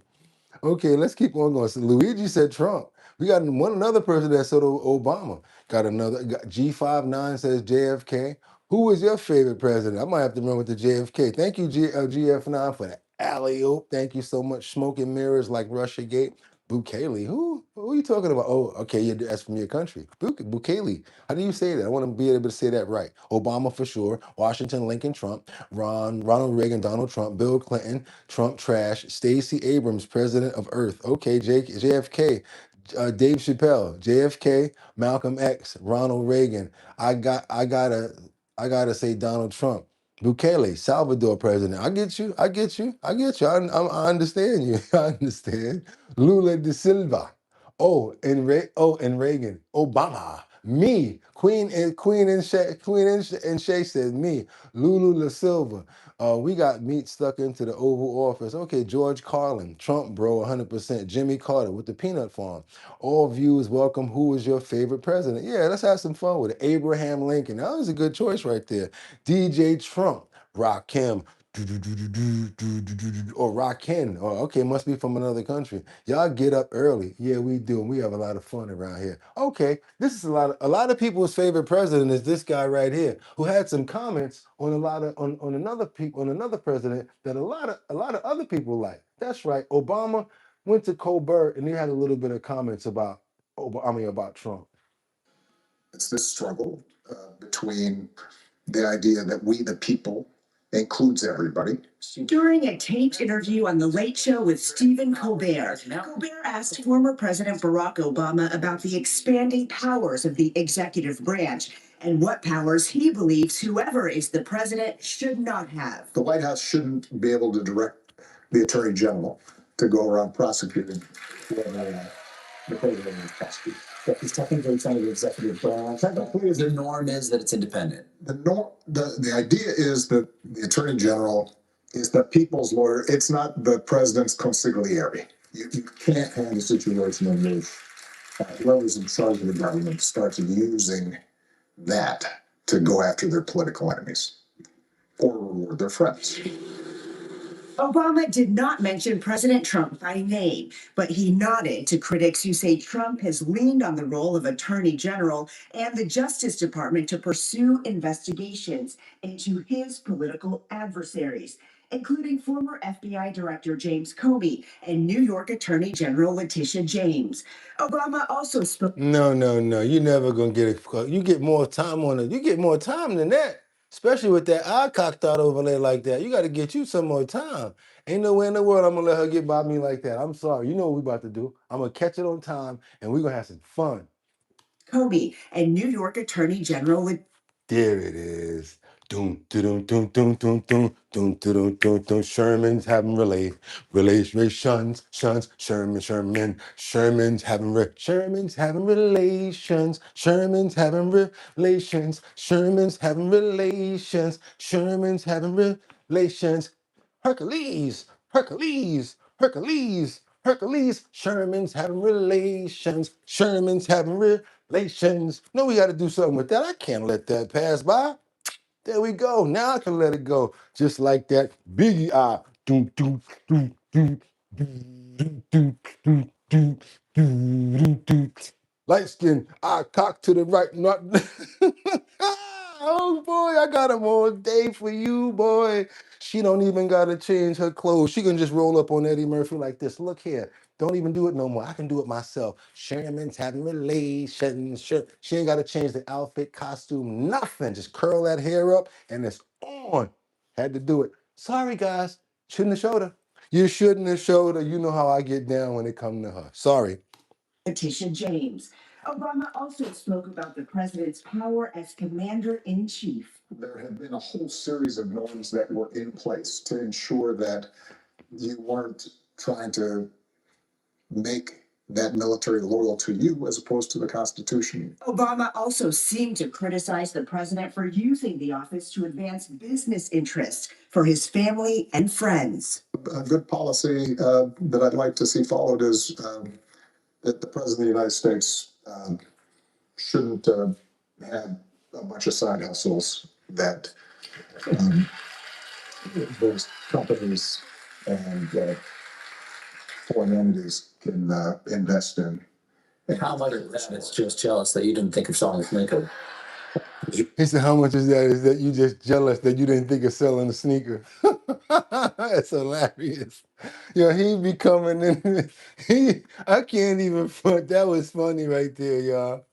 S1: Okay, let's keep on going. So Luigi said Trump. We got another person that said Obama. G59 says JFK. Who is your favorite president? I might have to run with the JFK. Thank you, GF9, for the alley oop. Thank you so much. Smoking mirrors like Russia Gate. Bukele. Who are you talking about? Oh, okay, that's from your country. Bukele. How do you say that? I want to be able to say that right. Obama for sure. Washington, Lincoln, Trump. Ronald Reagan, Donald Trump. Bill Clinton, Trump trash. Stacey Abrams, president of Earth. Okay, JFK. Dave Chappelle, JFK, Malcolm X, Ronald Reagan. I gotta say Donald Trump. Bukele, Salvador president. I understand you. I understand. Lula da Silva. And Reagan. Obama. Me. Queen and Shay said me. Lulu da Silva. We got meat stuck into the Oval Office. Okay, George Carlin. Trump, bro, 100%. Jimmy Carter with the peanut farm. All views welcome. Who is your favorite president? Yeah, let's have some fun with it. Abraham Lincoln. That was a good choice right there. DJ Trump. Rakim. Or Rakim. Oh, okay, must be from another country. Y'all get up early. Yeah, we do. We have a lot of fun around here. Okay, this is a lot of people's favorite president is this guy right here, who had some comments on another president that a lot of other people like. That's right. Obama went to Colbert and he had a little bit of comments about Trump.
S19: It's this struggle between the idea that we, the people, includes everybody.
S2: During a taped interview on The Late Show with Stephen Colbert, Colbert asked former President Barack Obama about the expanding powers of the executive branch and what powers he believes whoever is the president should not have.
S19: The White House shouldn't be able to direct the Attorney General to go around prosecuting the president and prosecute. But he's technically kind of the executive branch. Technically, the norm is that it's independent. The idea is that the Attorney General is the people's lawyer. It's not the president's consigliere. You can't have a situation in which whoever's in charge of the government starts using that to go after their political enemies or reward their friends.
S2: Obama did not mention President Trump by name, but he nodded to critics who say Trump has leaned on the role of Attorney General and the Justice Department to pursue investigations into his political adversaries, including former FBI Director James Comey and New York Attorney General Letitia James. Obama also spoke. No. You're never gonna get it. You get more time on it. You get more time than that. Especially with that eye cocked out overlay like that. You got to get you some more time. Ain't no way in the world I'm going to let her get by me like that. I'm sorry. You know what we about to do. I'm going to catch it on time, and we're going to have some fun. Comey and New York Attorney General with. There it is. Doom, doom, doom, doom, doom, doom, doom, doom, doom, doom. Sherman's having relations. Sherman's having relations. Sherman's having relations. Sherman's having relations. Hercules. Sherman's having relations. No, we got to do something with that. I can't let that pass by. There we go. Now I can let it go. Just like that. Biggie eye. Doom, doom, doom, doom, doom, doom, doom, doom, doom, doom, doom. Light skin, eye cocked to the right. Not. Oh boy, I got him all day for you, boy. She don't even gotta change her clothes. She can just roll up on Eddie Murphy like this. Look here.
S1: Don't even do it no more. I can do it myself. Sherman's having relations. She ain't got to change the outfit, costume, nothing. Just curl that hair up and it's on. Had to do it. Sorry, guys. Shouldn't have showed her. You shouldn't have showed her. You know how I get down when it comes to her. Sorry.
S2: Letitia James. Obama also spoke about the president's power as commander-in-chief.
S19: There have been a whole series of norms that were in place to ensure that you weren't trying to make that military loyal to you as opposed to the Constitution.
S2: Obama also seemed to criticize the president for using the office to advance business interests for his family and friends.
S19: A good policy that I'd like to see followed is that the president of the United States shouldn't have a bunch of side hustles that those companies and foreign entities can invest in.
S10: How much of that is just jealous that you didn't think of selling a sneaker?
S1: He said, how much is that? Is that you just jealous that you didn't think of selling a sneaker? That's hilarious. Yo, he be coming in. I can't even front. That was funny right there, y'all.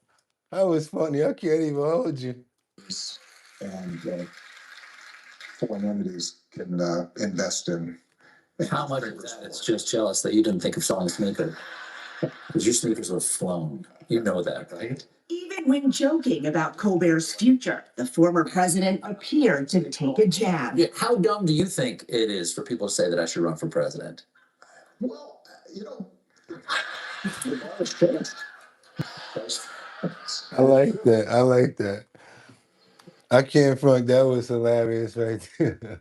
S1: That was funny. I can't even hold you.
S19: And foreign entities can invest in.
S10: How much of that is just jealous that you didn't think of selling a sneaker? Because your sneakers were flown. You know that, right?
S2: Even when joking about Colbert's future, the former president appeared to take a jab.
S10: Yeah, how dumb do you think it is for people to say that I should run for president?
S19: Well, you know, the bar is finished.
S1: I like that. I like that. I can't front. That was hilarious right there.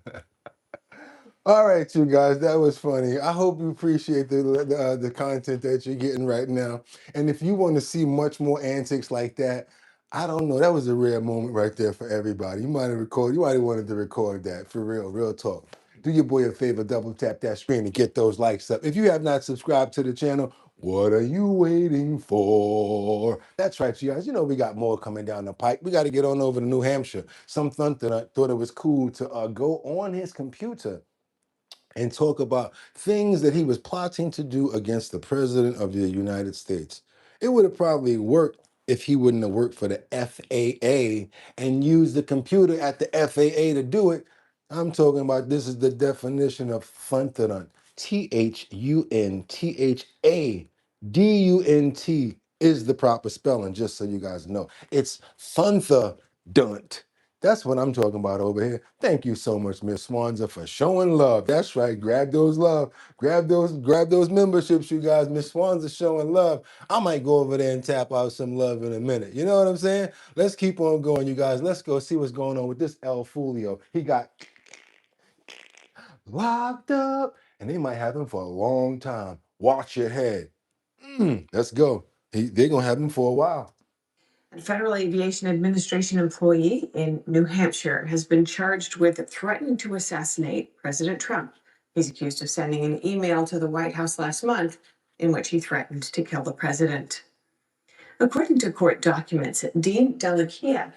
S1: All right, you guys, that was funny. I hope you appreciate the content that you're getting right now. And if you want to see much more antics like that, I don't know. That was a rare moment right there for everybody. You might have recorded. You might have wanted to record that for real talk. Do your boy a favor, double tap that screen to get those likes up. If you have not subscribed to the channel, what are you waiting for? That's right, you guys. You know we got more coming down the pike. We got to get on over to New Hampshire. Some thought it was cool to go on his computer and talk about things that he was plotting to do against the president of the United States. It would have probably worked if he wouldn't have worked for the FAA and used the computer at the FAA to do it. I'm talking about, this is the definition of thunthadunt. THUNTHADUNT is the proper spelling, just so you guys know. It's thunthadunt. That's what I'm talking about over here. Thank you so much, Miss Swanza, for showing love. That's right. Grab those love. Grab those memberships, you guys. Miss Swanza showing love. I might go over there and tap out some love in a minute. You know what I'm saying? Let's keep on going, you guys. Let's go see what's going on with this El Fulio. He got locked up, and they might have him for a long time. Watch your head. Let's go. They're going to have him for a while.
S3: A Federal Aviation Administration employee in New Hampshire has been charged with threatening to assassinate President Trump. He's accused of sending an email to the White House last month in which he threatened to kill the president. According to court documents, Dean Delakia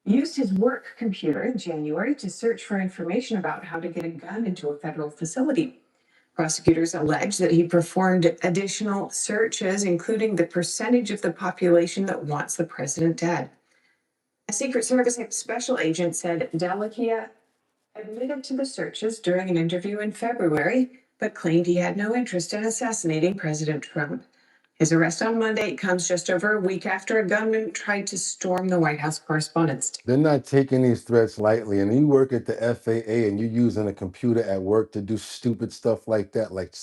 S3: used his work computer in January to search for information about how to get a gun into a federal facility. Prosecutors allege that he performed additional searches, including the percentage of the population that wants the president dead. A Secret Service special agent said Delakia admitted to the searches during an interview in February, but claimed he had no interest in assassinating President Trump. His arrest on Monday comes just over a week after a gunman tried to storm the White House Correspondents' Dinner.
S1: They're not taking these threats lightly. And you work at the FAA and you're using a computer at work to do stupid stuff like that, like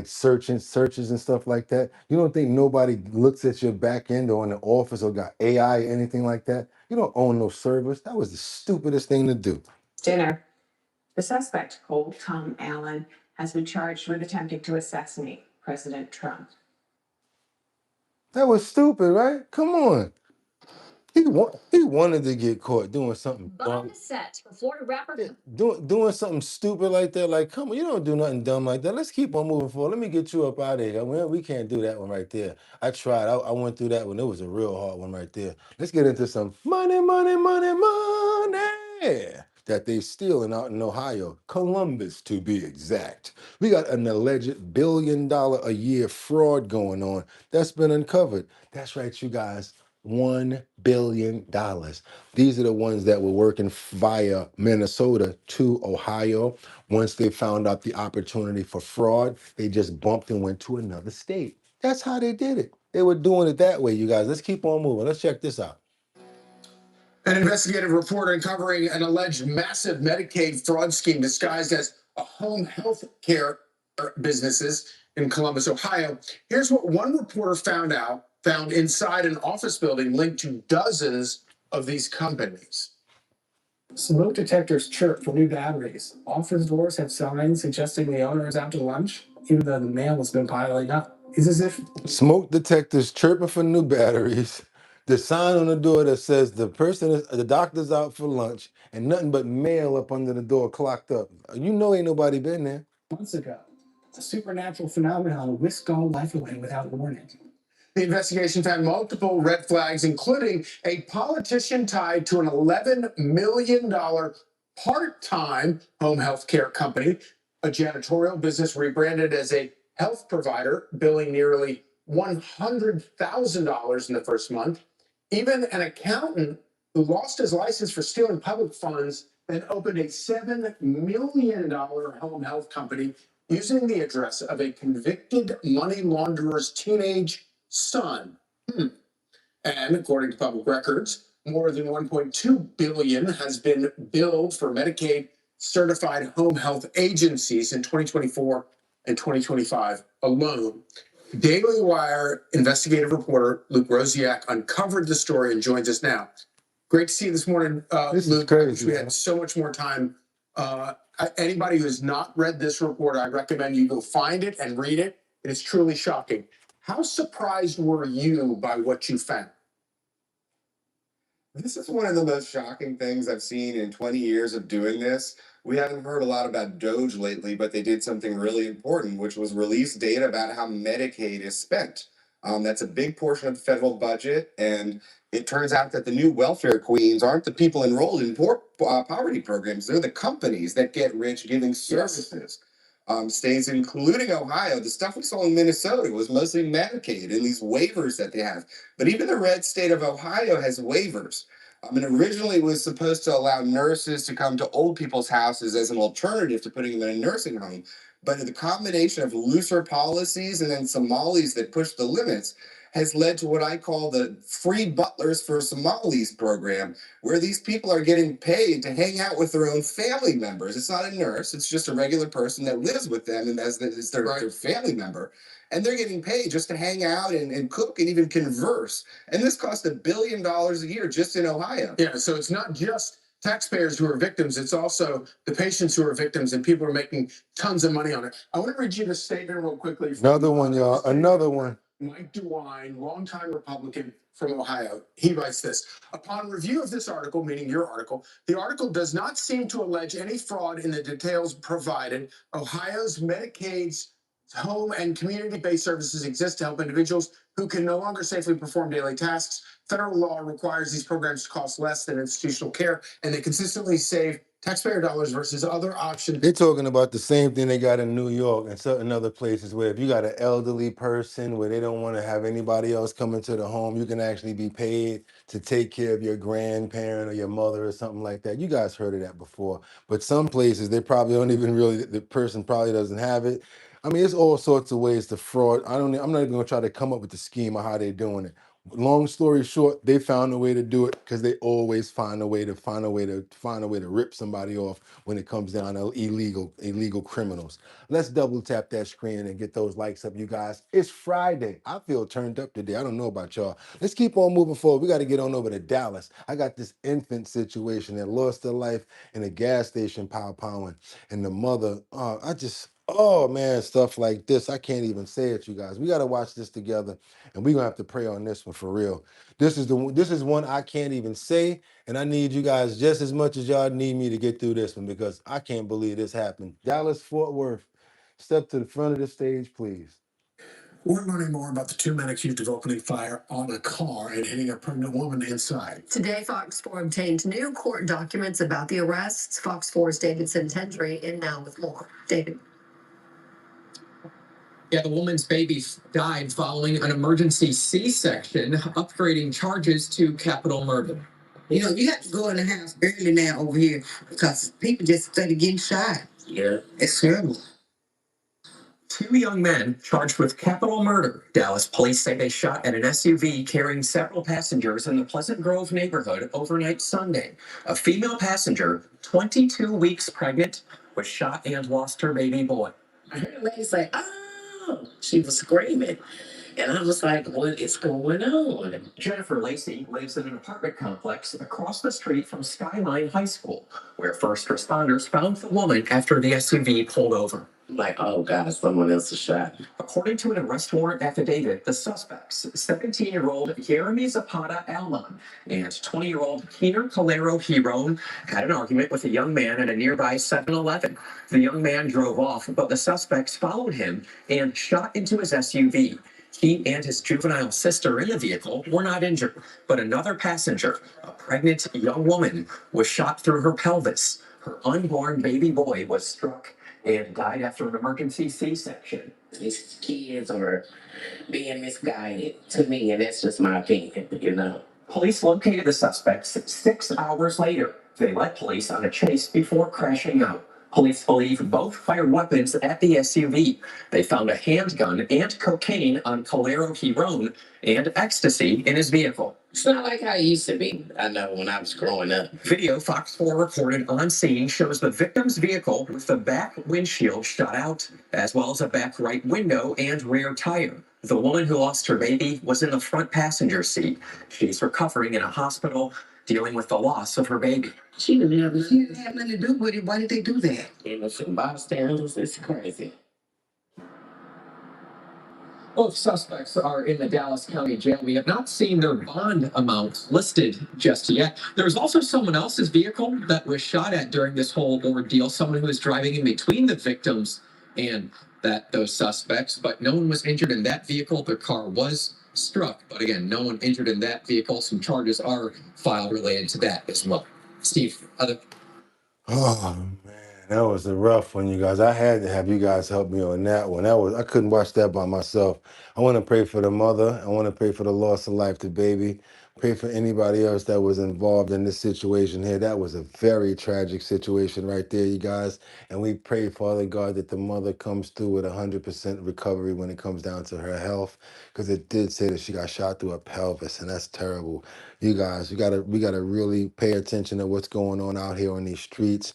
S1: searches and stuff like that. You don't think nobody looks at your back end or in the office or got AI or anything like that? You don't own no servers. That was the stupidest thing to do.
S3: The suspect, Cole Tom Allen, has been charged with attempting to assassinate President Trump.
S1: That was stupid, right? Come on. He wanted to get caught doing something dumb.
S7: Set for Florida rapper.
S1: Doing something stupid like that. Like, come on, you don't do nothing dumb like that. Let's keep on moving forward. Let me get you up out of here. We can't do that one right there. I tried. I went through that one. It was a real hard one right there. Let's get into some money. that they stealing out in Ohio, Columbus to be exact. We got an alleged $1 billion a year fraud going on that's been uncovered. That's right, you guys. $1 billion. These are the ones that were working via Minnesota to Ohio. Once they found out the opportunity for fraud, they just bumped and went to another state. That's how they did it. They were doing it that way, you guys. Let's keep on moving. Let's check this out.
S18: An investigative report uncovering an alleged massive Medicaid fraud scheme disguised as a home health care businesses in Columbus, Ohio. Here's what one reporter found inside an office building linked to dozens of these companies.
S12: Smoke detectors chirp for new batteries. Office doors have signs suggesting the owner is out to lunch, even though the mail has been piling up. It's as if
S1: Smoke detectors chirping for new batteries. The sign on the door that says the doctor's out for lunch, and nothing but mail up under the door clocked up. You know ain't nobody been there.
S12: months ago, a supernatural phenomenon whisked all life away without warning.
S18: The investigation found multiple red flags, including a politician tied to an $11 million part-time home health care company, a janitorial business rebranded as a health provider, billing nearly $100,000 in the first month, even an accountant who lost his license for stealing public funds, then opened a $7 million home health company using the address of a convicted money launderer's teenage son. And according to public records, more than $1.2 billion has been billed for Medicaid certified home health agencies in 2024 and 2025 alone. Daily Wire investigative reporter Luke Rosiak uncovered the story and joins us now. Great to see you this morning,
S1: This
S18: Luke.
S1: is crazy.
S18: We had so much more time. Anybody who has not read this report, I recommend you go find it and read it. It is truly shocking. How surprised were you by what you found?
S20: This is one of the most shocking things I've seen in 20 years of doing this. We haven't heard a lot about Doge lately, but they did something really important, which was release data about how Medicaid is spent. That's a big portion of the federal budget, and it turns out that the new welfare queens aren't the people enrolled in poverty programs. They're the companies that get rich giving services. States, including Ohio, the stuff we saw in Minnesota was mostly Medicaid and these waivers that they have. But even the red state of Ohio has waivers. And originally it was supposed to allow nurses to come to old people's houses as an alternative to putting them in a nursing home. But the combination of looser policies and then Somalis that push the limits has led to what I call the free butlers for Somalis program, where these people are getting paid to hang out with their own family members. It's not a nurse, it's just a regular person that lives with them and as their family member. And they're getting paid just to hang out and cook and even converse. And this costs $1 billion a year just in Ohio.
S18: Yeah, so it's not just taxpayers who are victims, it's also the patients who are victims, and people are making tons of money on it. I want to read you the statement real quickly.
S1: Another one, y'all. Another one.
S18: Mike DeWine, longtime Republican from Ohio. He writes this: upon review of this article, meaning your article, the article does not seem to allege any fraud in the details provided. Ohio's Medicaid's home and community-based services exist to help individuals who can no longer safely perform daily tasks. Federal law requires these programs to cost less than institutional care, and they consistently save taxpayer dollars versus other options.
S1: They're talking about the same thing they got in New York and certain other places where if you got an elderly person where they don't want to have anybody else come into the home, you can actually be paid to take care of your grandparent or your mother or something like that. You guys heard of that before. But some places they probably don't even really, the person probably doesn't have it. I mean, it's all sorts of ways to fraud. I'm not even gonna try to come up with the scheme of how they're doing it. Long story short, they found a way to do it because they always find a way to rip somebody off when it comes down to illegal criminals. Let's double tap that screen and get those likes up, you guys. It's Friday. I feel turned up today. I don't know about y'all. Let's keep on moving forward. We got to get on over to Dallas. I got this infant situation that lost their life in a gas station powering, and the mother, oh man, stuff like this. I can't even say it, you guys. We got to watch this together, and we're gonna have to pray on this one for real. This is one I can't even say, and I need you guys just as much as y'all need me to get through this one because I can't believe this happened. Dallas, Fort Worth, step to the front of the stage, please.
S2: We're learning more about the two men accused of opening fire on a car and hitting a pregnant woman inside.
S11: Today, Fox 4 obtained new court documents about the arrests. Fox 4's David Sentendry in now with more. David.
S2: Yeah, the woman's baby died following an emergency C-section, upgrading charges to capital murder.
S8: You know, you have to go in the house early now over here because people just started getting shot. Yeah. It's terrible.
S2: Two young men charged with capital murder. Dallas police say they shot at an SUV carrying several passengers in the Pleasant Grove neighborhood overnight Sunday. A female passenger, 22 weeks pregnant, was shot and lost her baby boy.
S8: I heard a lady say, oh, she was screaming. And I was like, what is going on?
S2: Jennifer Lacey lives in an apartment complex across the street from Skyline High School, where first responders found the woman after the SUV pulled over.
S8: I'm like, oh God, someone else is shot.
S2: According to an arrest warrant affidavit, the suspects, 17-year-old Jeremy Zapata Alman and 20-year-old Keener Calero Hiron, had an argument with a young man at a nearby 7-Eleven. The young man drove off, but the suspects followed him and shot into his SUV. He and his juvenile sister in the vehicle were not injured, but another passenger, a pregnant young woman, was shot through her pelvis. Her unborn baby boy was struck and died after an emergency C-section.
S8: These kids are being misguided to me, and that's just my opinion, you know.
S2: Police located the suspects 6 hours later. They led police on a chase before crashing out. Police believe both fired weapons at the SUV. They found a handgun and cocaine on Calero Hiron and ecstasy in his vehicle.
S8: It's not like how it used to be, I know, when I was growing up.
S2: Video Fox 4 reported on scene shows the victim's vehicle with the back windshield shot out, as well as a back right window and rear tire. The woman who lost her baby was in the front passenger seat. She's recovering in a hospital, dealing with the loss of her baby.
S8: She didn't have nothing to do with it. Why did they do that? Innocent bystanders, it's crazy.
S2: Both suspects are in the Dallas County Jail. We have not seen their bond amount listed just yet. There's also someone else's vehicle that was shot at during this whole ordeal, someone who was driving in between the victims and those suspects, but no one was injured in that vehicle. The car was struck, but again, no one injured in that vehicle. Some charges are filed related to that as well. Steve, other... Oh, man, that was a rough one, you guys. I had to have you guys help me on that one. I couldn't watch that by myself. I want to pray for the mother. I want to pray for the loss of life to baby. Pray for anybody else that was involved in this situation here. That was a very tragic situation right there, you guys. And we pray, Father God, that the mother comes through with 100% recovery when it comes down to her health, because it did say that she got shot through her pelvis, and that's terrible. You guys, we gotta really pay attention to what's going on out here on these streets.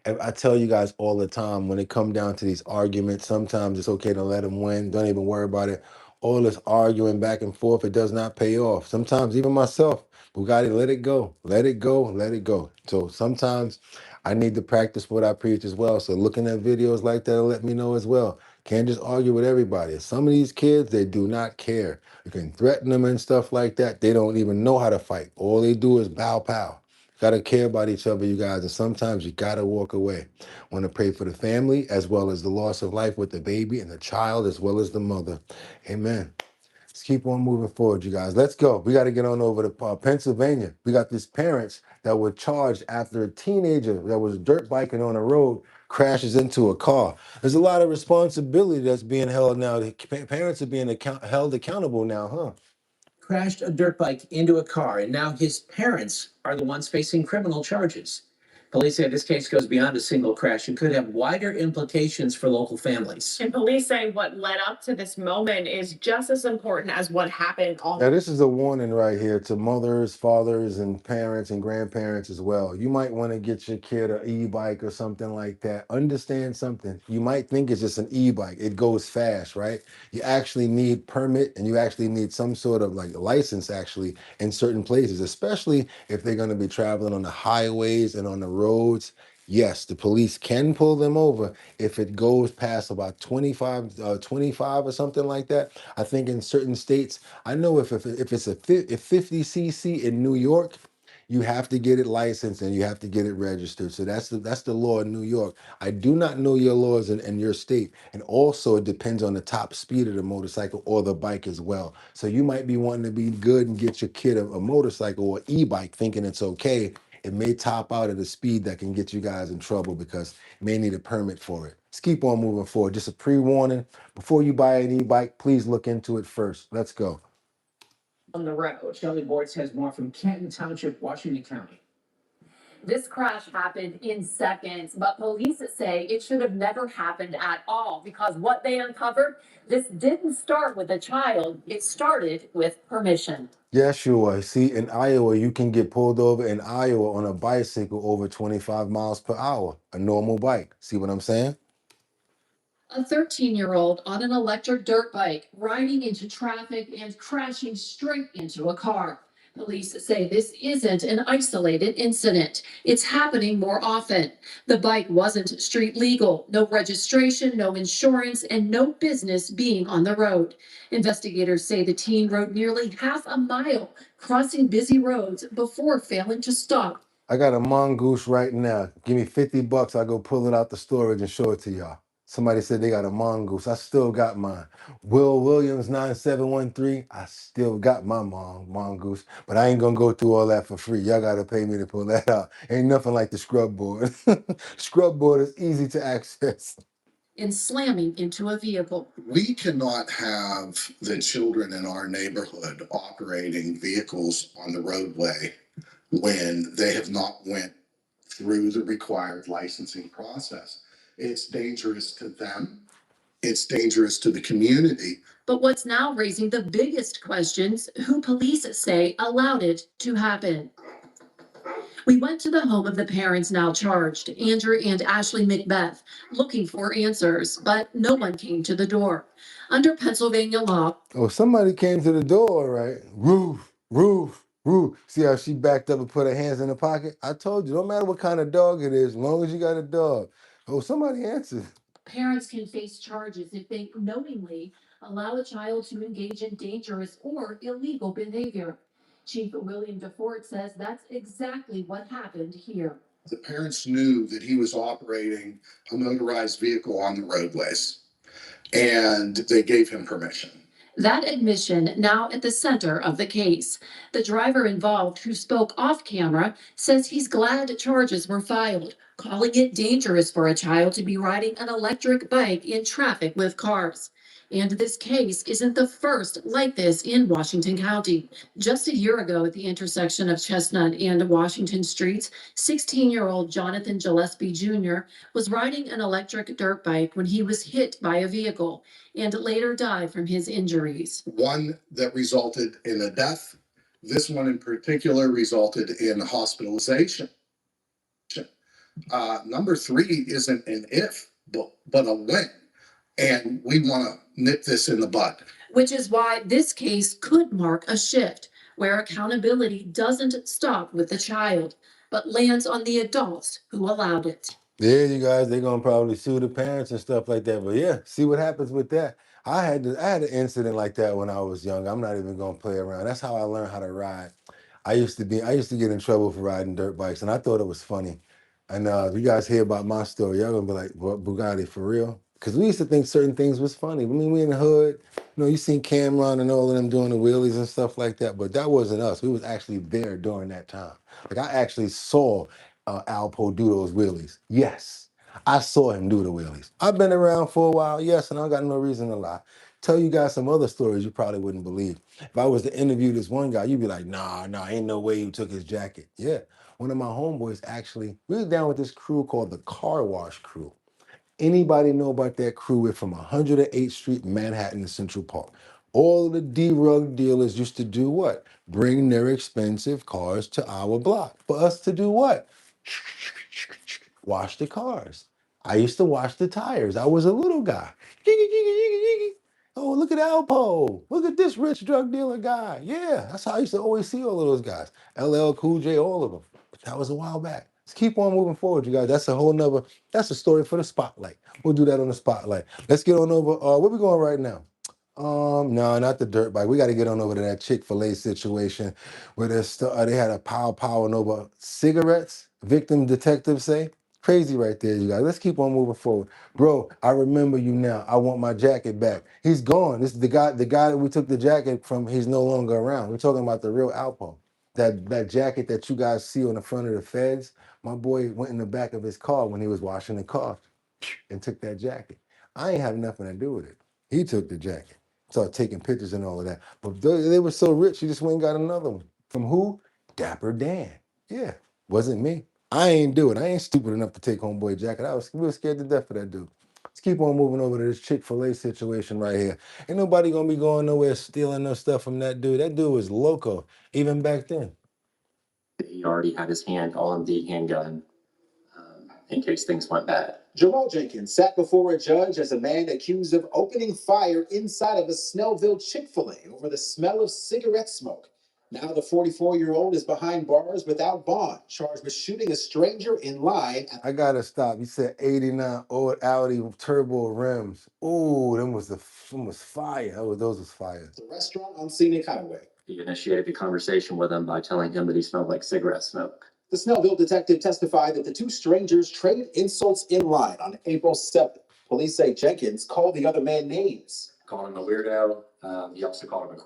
S2: And I tell you guys all the time, when it come down to these arguments, sometimes it's okay to let them win. Don't even worry about it. All this arguing back and forth, it does not pay off. Sometimes even myself, Boogotti, let it go. Let it go. Let it go. So sometimes I need to practice what I preach as well. So looking at videos like that will let me know as well. Can't just argue with everybody. Some of these kids, they do not care. You can threaten them and stuff like that. They don't even know how to fight. All they do is bow pow. Gotta care about each other, you guys, and sometimes you gotta walk away. Want to pray for the family as well as the loss of life with the baby and the child as well as the mother. Amen. Let's keep on moving forward, you guys. Let's go. We got to get on over to Pennsylvania. We got these parents that were charged after a teenager that was dirt biking on a road crashes into a car. There's a lot of responsibility that's being held now. The parents are being held accountable now, huh? Crashed a dirt bike into a car, and now his parents are the ones facing criminal charges. Police say this case goes beyond a single crash and could have wider implications for local families.
S3: And police say what led up to this moment is just as important as what happened on.
S1: Now, this is a warning right here to mothers, fathers, and parents and grandparents as well. You might want to get your kid an e-bike or something like that. Understand something. You might think it's just an e-bike. It goes fast, right? You actually need permit, and you actually need some sort of like license actually in certain places, especially if they're going to be traveling on the highways and on the roads. Yes, the police can pull them over if it goes past about 25 or something like that. I think in certain states, I know if it's a 50 cc in New York, You have to get it licensed and you have to get it registered. So that's the law in New York. I do not know your laws in your state. And also it depends on the top speed of the motorcycle or the bike as well. So you might be wanting to be good and get your kid a motorcycle or e-bike thinking it's okay. It may top out at a speed that can get you guys in trouble because you may need a permit for it. Let's keep on moving forward. Just a pre-warning. Before you buy an e-bike, please look into it first. Let's go.
S15: On the road. Shelly Boards has more from Canton Township, Washington County. This crash happened in seconds, but police say it should have never happened at all because what they uncovered, this didn't start with a child, it started with permission.
S1: Yeah, sure. See, in Iowa, you can get pulled over in Iowa on a bicycle over 25 miles per hour, a normal bike. See what I'm saying?
S15: A 13-year-old on an electric dirt bike riding into traffic and crashing straight into a car. Police say this isn't an isolated incident. It's happening more often. The bike wasn't street legal, no registration, no insurance, and no business being on the road. Investigators say the teen rode nearly half a mile, crossing busy roads before failing to stop.
S1: I got a mongoose right now. Give me $50. I'll go pull it out the storage and show it to y'all. Somebody said they got a mongoose. I still got mine. Will Williams 9713. I still got my mongoose, but I ain't gonna go through all that for free. Y'all gotta pay me to pull that out. Ain't nothing like the scrub board. Scrub board is easy to access.
S15: And slamming into a vehicle.
S19: We cannot have the children in our neighborhood operating vehicles on the roadway when they have not went through the required licensing process. It's dangerous to them. It's dangerous to the community.
S15: But what's now raising the biggest questions, who police say allowed it to happen. We went to the home of the parents now charged, Andrew and Ashley Macbeth, looking for answers, but no one came to the door. Under Pennsylvania law,
S1: Oh, somebody came to the door, right? Roof, roof, roof. See how she backed up and put her hands in her pocket? I told you, no matter what kind of dog it is, as long as you got a dog. Oh, somebody answered.
S15: parents can face charges if they knowingly allow a child to engage in dangerous or illegal behavior. Chief William DeFort says that's exactly what happened here.
S19: The parents knew that he was operating a motorized vehicle on the roadways, and they gave him permission.
S15: That admission now at the center of the case. The driver involved, who spoke off camera, says he's glad charges were filed, calling it dangerous for a child to be riding an electric bike in traffic with cars. And this case isn't the first like this in Washington County. Just a year ago at the intersection of Chestnut and Washington Streets, 16-year-old Jonathan Gillespie Jr. was riding an electric dirt bike when he was hit by a vehicle and later died from his injuries.
S19: One that resulted in a death. This one in particular resulted in hospitalization. Number three isn't an if, but a when. And we want to nip this in the bud.
S15: Which is why this case could mark a shift where accountability doesn't stop with the child, but lands on the adults who allowed it.
S1: Yeah, you guys, they're gonna probably sue the parents and stuff like that. But yeah, see what happens with that. I had an incident like that when I was young. I'm not even gonna play around. That's how I learned how to ride. I used to get in trouble for riding dirt bikes, and I thought it was funny. And if you guys hear about my story, y'all gonna be like, "What, Bugatti for real?" Because we used to think certain things was funny. I mean, we in the hood, you know, you seen Cameron and all of them doing the wheelies and stuff like that, but that wasn't us. We was actually there during that time. Like I actually saw Alpo do those wheelies. Yes, I saw him do the wheelies. I've been around for a while, yes, and I got no reason to lie. Tell you guys some other stories you probably wouldn't believe. If I was to interview this one guy, you'd be like, nah, ain't no way you took his jacket. Yeah, one of my homeboys actually, we was down with this crew called the Car Wash Crew. Anybody know about that crew? We're from 108th Street, Manhattan, to Central Park. All of the D-Rug dealers used to do what? Bring their expensive cars to our block. For us to do what? Wash the cars. I used to wash the tires. I was a little guy. Oh, look at Alpo. Look at this rich drug dealer guy. Yeah, that's how I used to always see all of those guys. LL Cool J, all of them. But that was a while back. Let's keep on moving forward, you guys. That's a story for the spotlight. We'll do that on the spotlight. Let's get on over. Where we going right now? No, not the dirt bike. We got to get on over to that Chick-fil-A situation where they had a powering over cigarettes. Victim detectives say crazy right there, you guys. Let's keep on moving forward, bro. I remember you now. I want my jacket back. He's gone. This is the guy. The guy that we took the jacket from. He's no longer around. We're talking about the real Alpo. That jacket that you guys see on the front of the feds. My boy went in the back of his car when he was washing the car and took that jacket. I ain't have nothing to do with it. He took the jacket. Started taking pictures and all of that. But they were so rich, he just went and got another one. From who? Dapper Dan. Yeah, wasn't me. I ain't do it. I ain't stupid enough to take homeboy jacket. We was scared to death of that dude. Let's keep on moving over to this Chick-fil-A situation right here. Ain't nobody gonna be going nowhere stealing no stuff from that dude. That dude was loco, even back then.
S6: He already had his hand on the handgun in case things went bad.
S21: Jamal Jenkins sat before a judge as a man accused of opening fire inside of a Snellville Chick-fil-A over the smell of cigarette smoke. Now the 44-year-old is behind bars without bond, charged with shooting a stranger in line.
S1: I gotta stop. You said 89 old Audi turbo rims. Ooh, them was fire. Those was fire.
S21: The restaurant on Scenic Highway.
S6: He initiated the conversation with him by telling him that he smelled like cigarette smoke.
S21: The Snellville detective testified that the two strangers traded insults in line on April 7th. Police say Jenkins called the other man names.
S6: Called him a weirdo. He also called him a...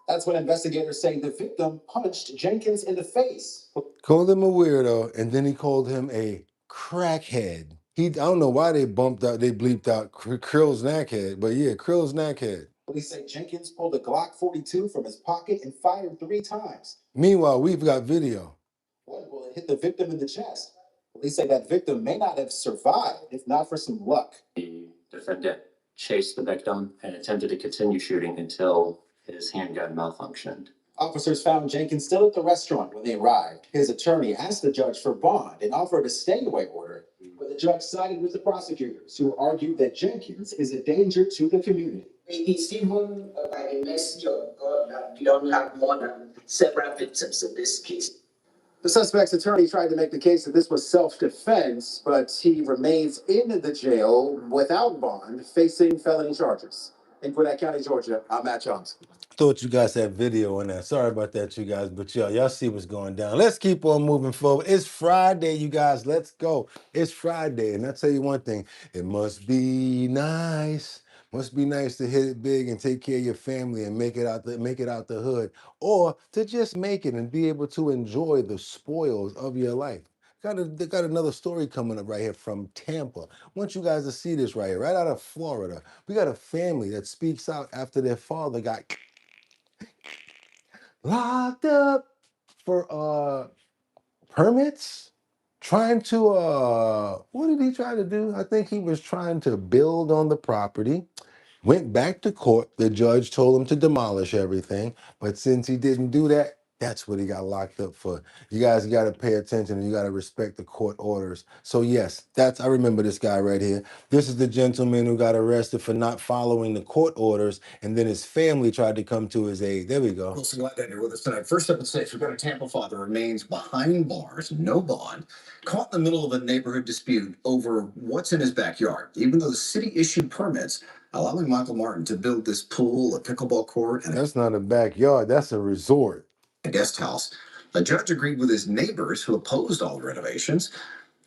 S21: That's when investigators say the victim punched Jenkins in the face.
S1: Called him a weirdo, and then he called him a crackhead. I don't know why they bleeped out Krill's knackhead, but yeah, Krill's knackhead.
S21: Police say Jenkins pulled a Glock 42 from his pocket and fired 3 times.
S1: Meanwhile, we've got video.
S21: One bullet hit the victim in the chest. Police say that victim may not have survived if not for some luck.
S6: The defendant chased the victim and attempted to continue shooting until his handgun malfunctioned.
S21: Officers found Jenkins still at the restaurant when they arrived. His attorney asked the judge for bond and offered a stay-away order, but the judge sided with the prosecutors, who argued that Jenkins is a danger to the community.
S22: It is even by the mercy of God that we don't have more than several victims in this case.
S21: The suspect's attorney tried to make the case that this was self-defense, but he remains in the jail without bond, facing felony charges. In Gwinnett County, Georgia, I'm Matt Jones.
S1: Thought you guys had video on that. Sorry about that, you guys, but y'all see what's going down. Let's keep on moving forward. It's Friday, you guys. Let's go. It's Friday, and I'll tell you one thing. It must be nice. Must be nice to hit it big and take care of your family and make it out the hood, or to just make it and be able to enjoy the spoils of your life. They got another story coming up right here from Tampa. I want you guys to see this right here, right out of Florida. We got a family that speaks out after their father got locked up for permits, trying to what did he try to do? I think he was trying to build on the property. Went back to court. The judge told him to demolish everything, but since he didn't do that, that's what he got locked up for. You guys got to pay attention and you got to respect the court orders. So yes, I remember this guy right here. This is the gentleman who got arrested for not following the court orders, and then his family tried to come to his aid. There we go.
S23: Wilson, glad that you're with us tonight. First up at 6, we've got a Tampa father remains behind bars, no bond, caught in the middle of a neighborhood dispute over what's in his backyard, even though the city issued permits allowing Michael Martin to build this pool, a pickleball court, and
S1: that's not a backyard, that's a resort.
S23: A guest house. The judge agreed with his neighbors who opposed all the renovations.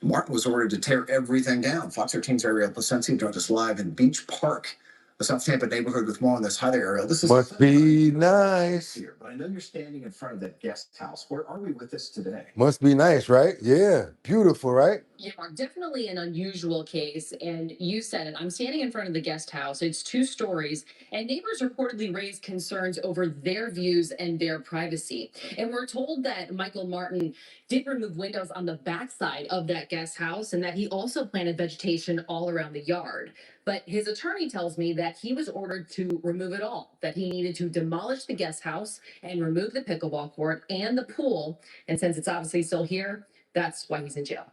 S23: Martin was ordered to tear everything down. Fox 13's Ariel Placencia joined us live in Beach Park, a South Tampa neighborhood with more on this. Hi there, Ariel. This is
S1: must be nice.
S23: Here, but I know you're standing in front of that guest house. Where are we with this today?
S1: Must be nice, right? Yeah, beautiful, right?
S24: Yeah, definitely an unusual case. And you said it. I'm standing in front of the guest house. It's 2 stories, and neighbors reportedly raised concerns over their views and their privacy. And we're told that Michael Martin did remove windows on the backside of that guest house, and that he also planted vegetation all around the yard. But his attorney tells me that he was ordered to remove it all, that he needed to demolish the guest house and remove the pickleball court and the pool. And since it's obviously still here, that's why he's in jail.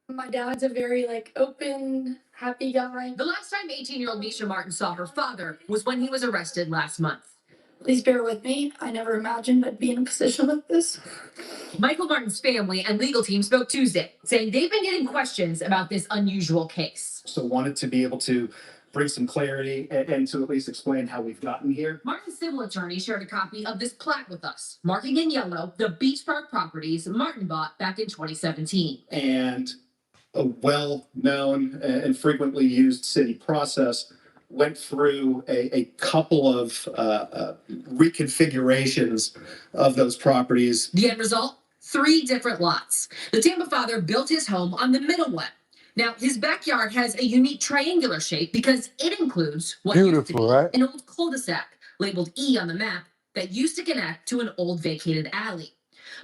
S25: My dad's a very open, happy guy.
S24: The last time 18-year-old Misha Martin saw her father was when he was arrested last month.
S25: Please bear with me. I never imagined I'd be in a position like this.
S24: Michael Martin's family and legal team spoke Tuesday, saying they've been getting questions about this unusual case.
S23: So wanted to be able to
S12: bring some clarity and to at least explain how we've gotten here.
S24: Martin's civil attorney shared a copy of this plat with us, marking in yellow the beachfront properties Martin bought back in 2017.
S12: And a well-known and frequently used city process went through a couple of reconfigurations of those properties.
S24: The end result? 3 different lots. The Tampa father built his home on the middle one. Now, his backyard has a unique triangular shape because it includes what used to be
S1: Right?
S24: an old cul-de-sac labeled E on the map that used to connect to an old vacated alley.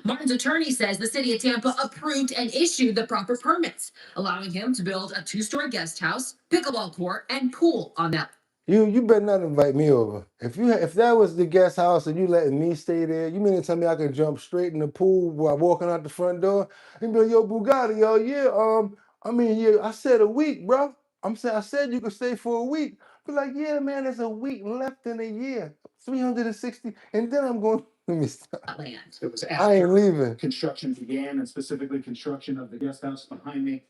S24: Martin's attorney says the city of Tampa approved and issued the proper permits, allowing him to build a 2-story guest house, pickleball court, and pool on that.
S1: You better not invite me over. If that was the guest house and you letting me stay there, you mean to tell me I can jump straight in the pool while walking out the front door and be like, yo, Boogotti, yo, yeah, I mean, yeah, I said a week, bro. I said you could stay for a week. Be like, yeah, man, there's a week left in a year, 360, and then I'm going. Let me stop.
S12: It was
S1: I
S12: after
S1: ain't leaving.
S12: construction began, and specifically construction of the guest house behind me,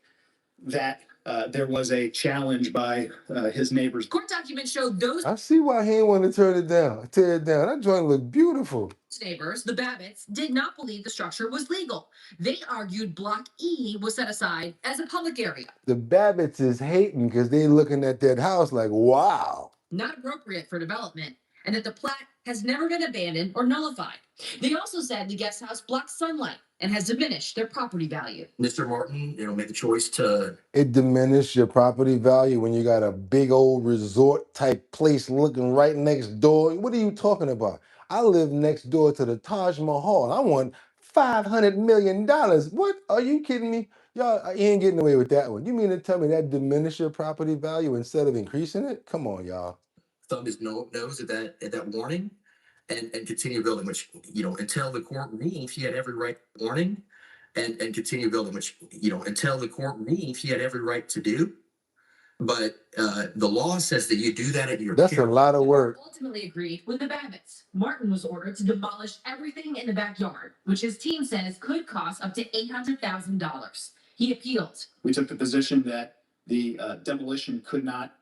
S12: that there was a challenge by his neighbors.
S24: Court documents show those
S1: I see why he ain't want to tear it down. That joint look beautiful.
S24: neighbors, the Babbitts, did not believe the structure was legal. They argued Block E was set aside as a public area,
S1: The Babbitts is hating because they looking at that house like, wow.
S24: not appropriate for development, and that the plat has never been abandoned or nullified. They also said the guest house blocks sunlight and has diminished their property value.
S10: Mr. Martin, made the choice to.
S1: It diminished your property value when you got a big old resort type place looking right next door. What are you talking about? I live next door to the Taj Mahal. I want $500 million. What? Are you kidding me? Y'all, you ain't getting away with that one. You mean to tell me that diminished your property value instead of increasing it? Come on, y'all.
S10: Thumb his nose at that warning and continue building, which, until the court ruled he had every right warning and continue building, which, until the court ruled he had every right to do. But the law says that you do that at your
S1: That's
S10: peril.
S1: a lot of work.
S24: Ultimately agreed with the Babbitts. Martin was ordered to demolish everything in the backyard, which his team says could cost up to $800,000. He appealed.
S12: We took the position that the demolition could not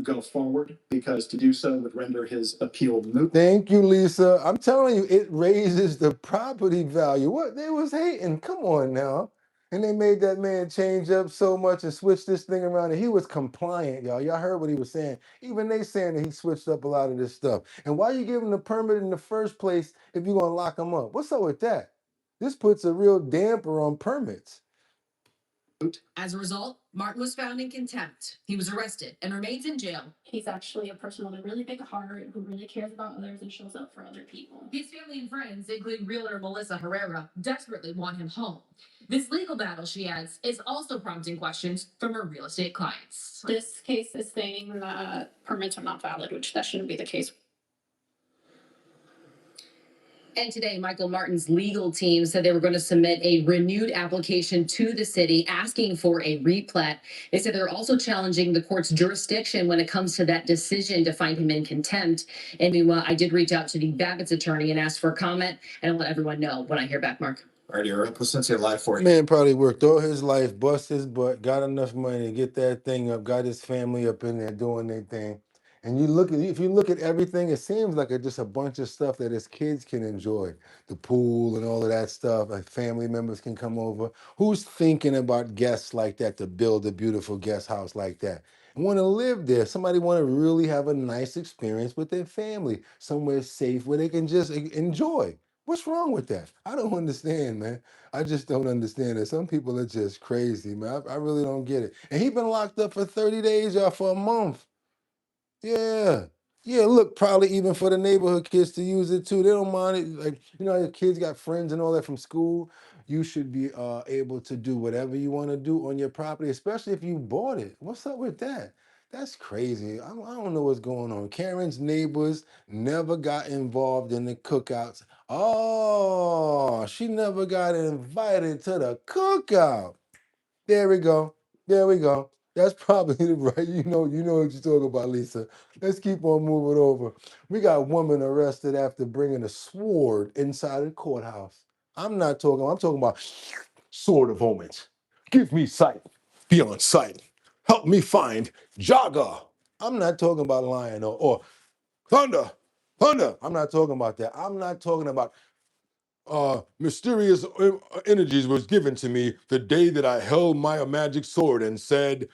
S12: go forward because to do so would render his appeal moot.
S1: Thank you, Lisa. I'm telling you, it raises the property value. What? They was hating. Come on now. And they made that man change up so much and switch this thing around. And he was compliant, y'all. Y'all heard what he was saying. Even they saying that he switched up a lot of this stuff. And why you give him the permit in the first place if you're going to lock him up? What's up with that? This puts a real damper on permits.
S24: As a result, Martin was found in contempt. He was arrested and remains in jail.
S25: He's actually a person with a really big heart who really cares about others and shows up for other people.
S24: His family and friends, including realtor Melissa Herrera, desperately want him home. This legal battle, she adds, is also prompting questions from her real estate clients.
S25: This case is saying that permits are not valid, which that shouldn't be the case.
S24: And today, Michael Martin's legal team said they were going to submit a renewed application to the city asking for a replat. They said they're also challenging the court's jurisdiction when it comes to that decision to find him in contempt. And meanwhile, I did reach out to the Babbitt's attorney and asked for a comment, and I'll let everyone know when I hear back, Mark.
S23: All right, you're Placencia live for you.
S1: Man probably worked all his life, bust his butt, got enough money to get that thing up, got his family up in there doing their thing. And if you look at everything, it seems like it's just a bunch of stuff that his kids can enjoy. The pool and all of that stuff, like family members can come over. Who's thinking about guests like that to build a beautiful guest house like that? And want to live there. Somebody want to really have a nice experience with their family, somewhere safe where they can just enjoy. What's wrong with that? I don't understand, man. I just don't understand it. Some people are just crazy, man. I really don't get it. And he been locked up for 30 days, y'all, for a month. Yeah. Yeah, look, probably even for the neighborhood kids to use it too. They don't mind it. Like, your kids got friends and all that from school. You should be able to do whatever you want to do on your property, especially if you bought it. What's up with that? That's crazy. I don't know what's going on. Karen's neighbors never got involved in the cookouts. Oh, she never got invited to the cookout. There we go. There we go. That's probably the right. You know what you're talking about, Lisa. Let's keep on moving over. We got a woman arrested after bringing a sword inside the courthouse. I'm talking about sword of omens. Give me sight, beyond sight. Help me find Jaga. I'm not talking about lying or thunder, thunder. I'm not talking about that. I'm not talking about mysterious energies was given to me the day that I held my magic sword and said,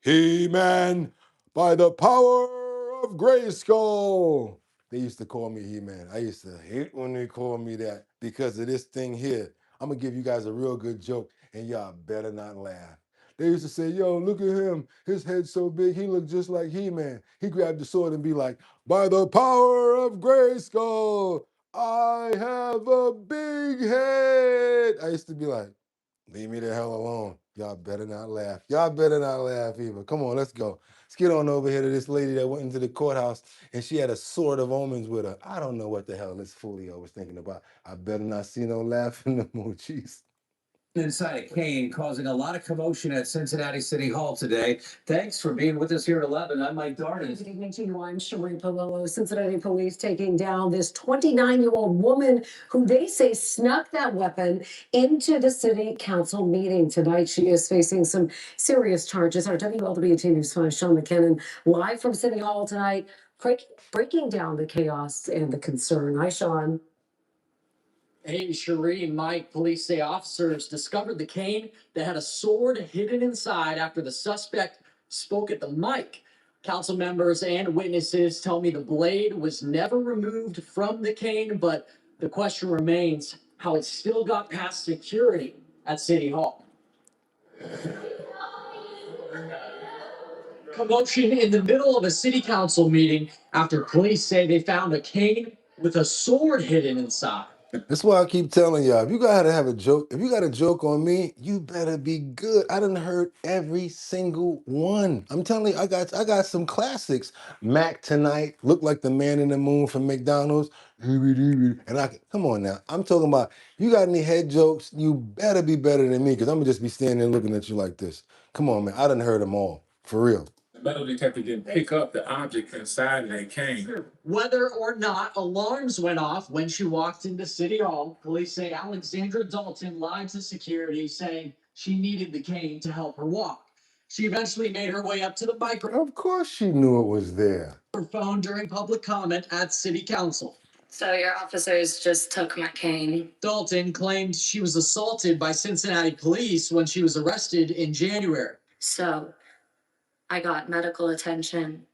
S1: He-Man, by the power of Grayskull. They used to call me He-Man. I used to hate when they called me that because of this thing here. I'm gonna give you guys a real good joke and y'all better not laugh. They used to say, yo, look at him. His head's so big, he looked just like He-Man. He grabbed the sword and be like, by the power of Grayskull, I have a big head. I used to be like, leave me the hell alone. Y'all better not laugh. Y'all better not laugh either. Come on, let's go. Let's get on over here to this lady that went into the courthouse and she had a sword of omens with her. I don't know what the hell this folio was thinking about. I better not see no laughing emojis.
S23: Inside a cane causing a lot of commotion at Cincinnati City Hall today. Thanks for being with us here at 11. I'm Mike Darden.
S4: Good evening to you. I'm Cherie Palillo. Cincinnati police taking down this 29-year-old woman who they say snuck that weapon into the city council meeting. Tonight, she is facing some serious charges. Our WLWT News 5 Sean McKinnon live from City Hall tonight, breaking down the chaos and the concern. Hi, Sean.
S10: Hey, Cherie and Mike, police say officers discovered the cane that had a sword hidden inside after the suspect spoke at the mic. Council members and witnesses tell me the blade was never removed from the cane, but the question remains how it still got past security at City Hall. Commotion in the middle of a city council meeting after police say they found a cane with a sword hidden inside.
S1: That's why I keep telling y'all, if you gotta have a joke, if you got a joke on me, you better be good. I done heard every single one. I'm telling you, I got some classics. Mac Tonight, look like the man in the moon from McDonald's. And come on now. I'm talking about you got any head jokes, you better be better than me, because I'm gonna just be standing there looking at you like this. Come on, man. I done heard them all. For real.
S5: The metal detector didn't pick up the object inside and it came.
S10: Whether or not alarms went off when she walked into City Hall, police say Alexandra Dalton lied to security saying she needed the cane to help her walk. She eventually made her way up to the
S1: Of course she knew it was there.
S10: microphone during public comment at City Council.
S25: So your officers just took my cane.
S10: Dalton claimed she was assaulted by Cincinnati police when she was arrested in January.
S25: So I got medical attention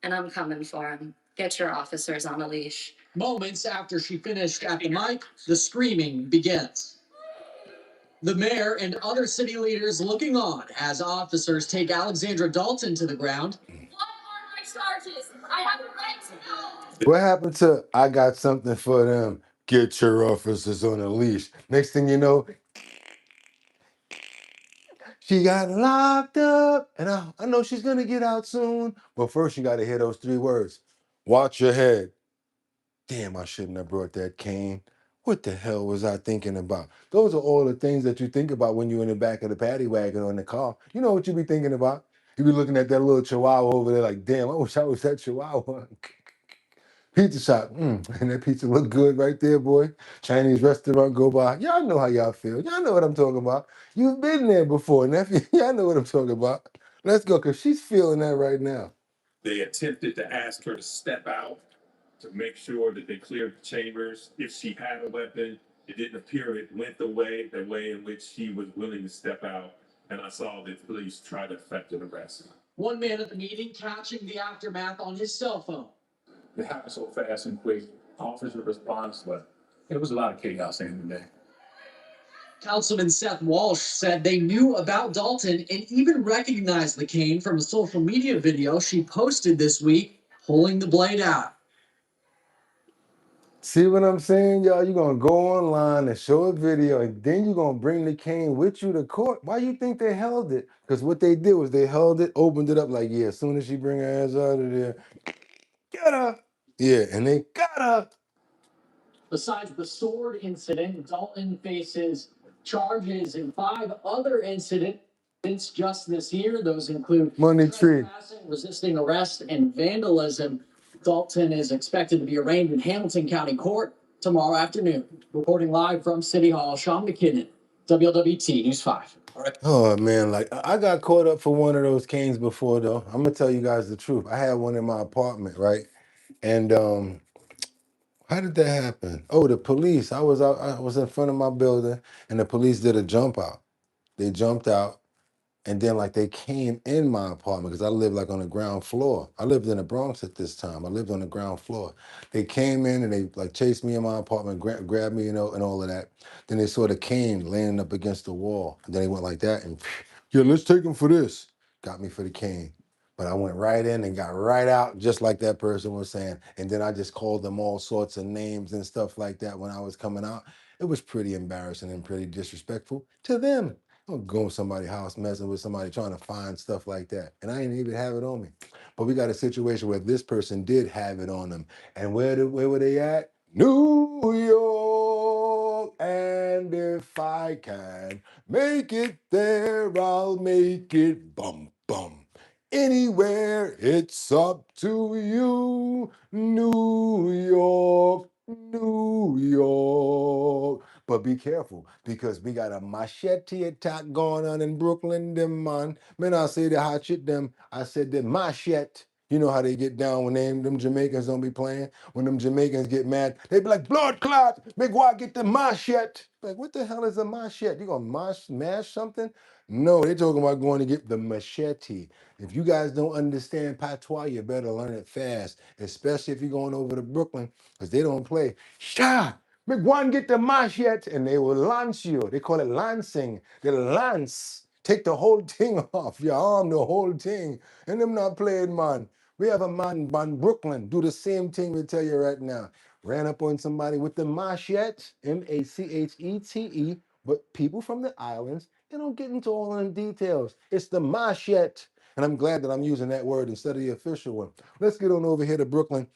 S25: and I'm coming for him. Get your officers on a leash.
S10: Moments after she finished at the mic, the screaming begins. The mayor and other city leaders looking on as officers take Alexandra Dalton to the ground.
S25: What are my charges? I have a right to know.
S1: What happened to I got something for them? Get your officers on a leash. Next thing you know, she got locked up. And I know she's gonna get out soon. But first you gotta hear those 3 words. Watch your head. Damn, I shouldn't have brought that cane. What the hell was I thinking about? Those are all the things that you think about when you're in the back of the paddy wagon or in the car. You know what you be thinking about. You be looking at that little chihuahua over there like, damn, I wish I was that chihuahua. Pizza shop, and that pizza look good right there, boy. Chinese restaurant go by. Y'all know how y'all feel. Y'all know what I'm talking about. You've been there before, nephew. Y'all know what I'm talking about. Let's go, because she's feeling that right now.
S5: They attempted to ask her to step out to make sure that they cleared the chambers. If she had a weapon, it didn't appear it went the way in which she was willing to step out. And I saw the police try to effect an arrest.
S10: One man at the meeting catching the aftermath on his cell phone.
S5: It happened so fast and quick. Officer response, but it was a lot of chaos in the day.
S10: Councilman Seth Walsh said they knew about Dalton and even recognized the cane from a social media video she posted this week, pulling the blade out.
S1: See what I'm saying, y'all? You're going to go online and show a video, and then you're going to bring the cane with you to court. Why you think they held it? Because what they did was they held it, opened it up like, yeah, as soon as she bring her ass out of there, get her. Yeah, and they got her.
S10: Besides the sword incident, Dalton faces charges in 5 other incidents just this year. Those include
S1: Money tree,
S10: resisting arrest, and vandalism. Dalton is expected to be arraigned in Hamilton County Court tomorrow afternoon. Reporting live from City Hall, Sean McKinnon, WLWT News 5.
S1: Oh man, like I got caught up for one of those canes before though. I'm gonna tell you guys the truth. I had one in my apartment, right? And how did that happen? Oh, the police. I was in front of my building and the police did a jump out. They jumped out. And then like they came in my apartment because I lived like on the ground floor. I lived in the Bronx at this time. I lived on the ground floor. They came in and they like chased me in my apartment, grabbed me, and all of that. Then they saw the cane laying up against the wall. And then they went like that and yeah, let's take him for this. Got me for the cane. But I went right in and got right out, just like that person was saying. And then I just called them all sorts of names and stuff like that when I was coming out. It was pretty embarrassing and pretty disrespectful to them. Don't go in somebody's house messing with somebody trying to find stuff like that. And I didn't even have it on me. But we got a situation where this person did have it on them. And where were they at? New York. And if I can make it there, I'll make it bum bum. Anywhere, it's up to you. New York, New York. But be careful because we got a machete attack going on in Brooklyn, them man. Man, I say the hot shit them. I said the machete. You know how they get down when them Jamaicans don't be playing. When them Jamaicans get mad, they be like, blood clot, make why get the machete. Like, what the hell is a machete? You gonna mash something? No, they talking about going to get the machete. If you guys don't understand patois, you better learn it fast, especially if you're going over to Brooklyn, because they don't play. Sha! Make one get the machete, and they will lance you. They call it lancing. They lance. Take the whole thing off your arm, the whole thing. And them not playing, man. We have a man in Brooklyn do the same thing we tell you right now. Ran up on somebody with the machete, machete, but people from the islands, they don't get into all of the details. It's the machete. And I'm glad that I'm using that word instead of the official one. Let's get on over here to Brooklyn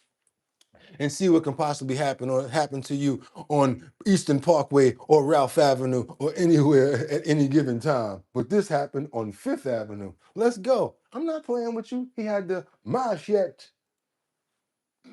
S1: and see what can possibly happen to you on Eastern Parkway or Ralph Avenue or anywhere at any given time. But this happened on Fifth Avenue. Let's go. I'm not playing with you. He had the machete.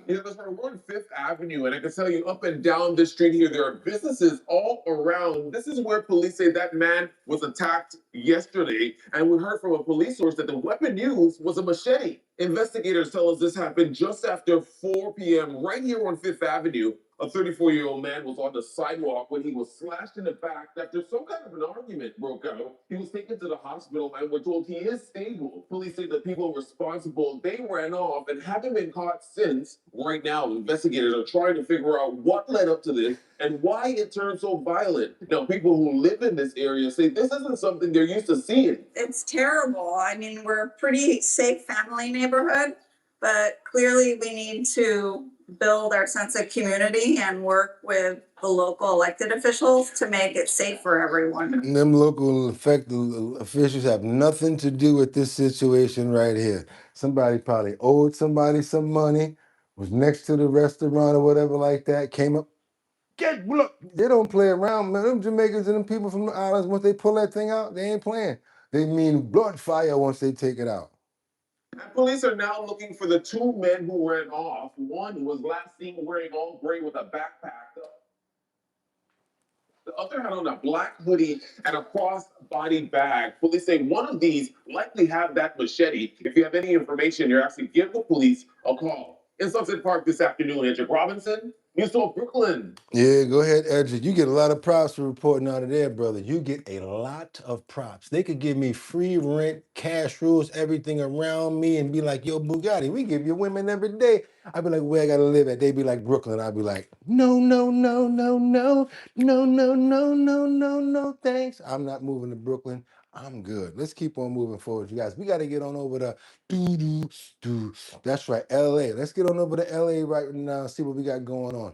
S18: Yeah, that's right. We're on Fifth Avenue, and I can tell you up and down this street here, there are businesses all around. This is where police say that man was attacked yesterday, and we heard from a police source that the weapon used was a machete. Investigators tell us this happened just after 4 p.m. right here on Fifth Avenue. A 34-year-old man was on the sidewalk when he was slashed in the back after some kind of an argument broke out. He was taken to the hospital and we're told he is stable. Police say the people responsible, they ran off and haven't been caught since. Right now, investigators are trying to figure out what led up to this and why it turned so violent. Now, people who live in this area say this isn't something they're used to seeing.
S9: It's terrible. I mean, we're a pretty safe family neighborhood, but clearly we need to build our sense of community and work with the local elected officials to make it safe for everyone.
S1: Them local officials have nothing to do with this situation right here. Somebody probably owed somebody some money, was next to the restaurant or whatever like that, came up. Look, they don't play around, man. Them Jamaicans and them people from the islands, once they pull that thing out, they ain't playing. They mean blood fire once they take it out.
S18: And police are now looking for the two men who ran off. One was last seen wearing all gray with a backpack. The other had on a black hoodie and a cross-body bag. Police say one of these likely have that machete. If you have any information, you're actually give the police a call. In Sunset Park this afternoon, Edric Robinson, News 12 Brooklyn.
S1: Yeah, go ahead, Edric. You get a lot of props for reporting out of there, brother. You get a lot of props. They could give me free rent, cash rules, everything around me, and be like, yo, Boogotti, we give you women every day. I'd be like, where I gotta live at? They'd be like, Brooklyn. I'd be like, no, no, no, no, no, no, no, no, no, no, no, thanks. I'm not moving to Brooklyn. I'm good. Let's keep on moving forward, you guys. We got to get on over to do. That's right, LA. Let's get on over to LA right now, see what we got going on.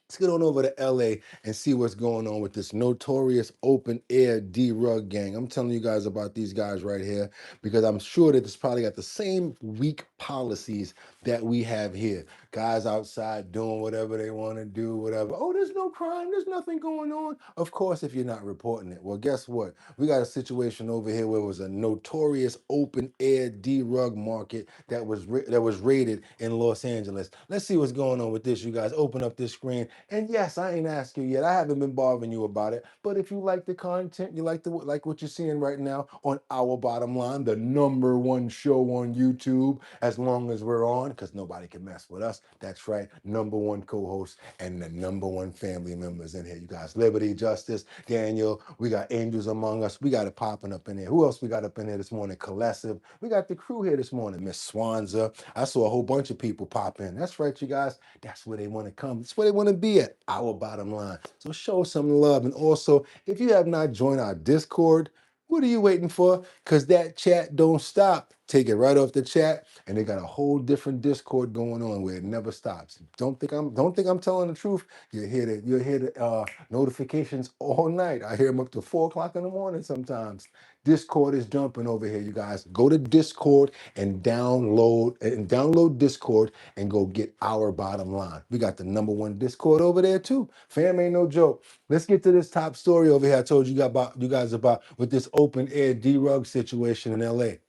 S1: Let's get on over to LA and see what's going on with this notorious open air D-Rug gang. I'm telling you guys about these guys right here because I'm sure that it's probably got the same weak policies that we have here. Guys outside doing whatever they want to do, whatever. Oh, there's no crime. There's nothing going on. Of course, if you're not reporting it. Well, guess what? We got a situation over here where it was a notorious open air D-rug market that was raided in Los Angeles. Let's see what's going on with this, you guys. Open up this screen. And yes, I ain't asked you yet. I haven't been bothering you about it. But if you like the content, you like what you're seeing right now on Our Bottom Line, the #1 show on YouTube, as long as we're on, because nobody can mess with us. That's right, #1 co-host and the #1 family members in here. You guys, Liberty, Justice, Daniel. We got Angels Among Us. We got it popping up in here. Who else we got up in here this morning? Colessive. We got the crew here this morning. Miss Swanza. I saw a whole bunch of people pop in. That's right, you guys. That's where they want to come. That's where they want to be at. Our Bottom Line. So show some love. And also, if you have not joined our Discord, what are you waiting for? Because that chat don't stop. Take it right off the chat, and they got a whole different Discord going on where it never stops. Don't think I'm telling the truth. You hear the notifications all night. I hear them up to 4 o'clock in the morning sometimes. Discord is jumping over here, you guys. Go to Discord and download Discord and go get Our Bottom Line. We got the #1 Discord over there too. Fam ain't no joke. Let's get to this top story over here. I told you guys about with this open air D-rug situation in LA.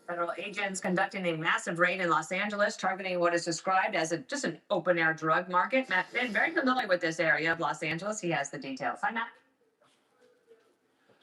S3: Federal agents conducting a massive raid in Los Angeles, targeting what is described as just an open air drug market. Matt Finn, very familiar with this area of Los Angeles. He has the details. Hi, Matt.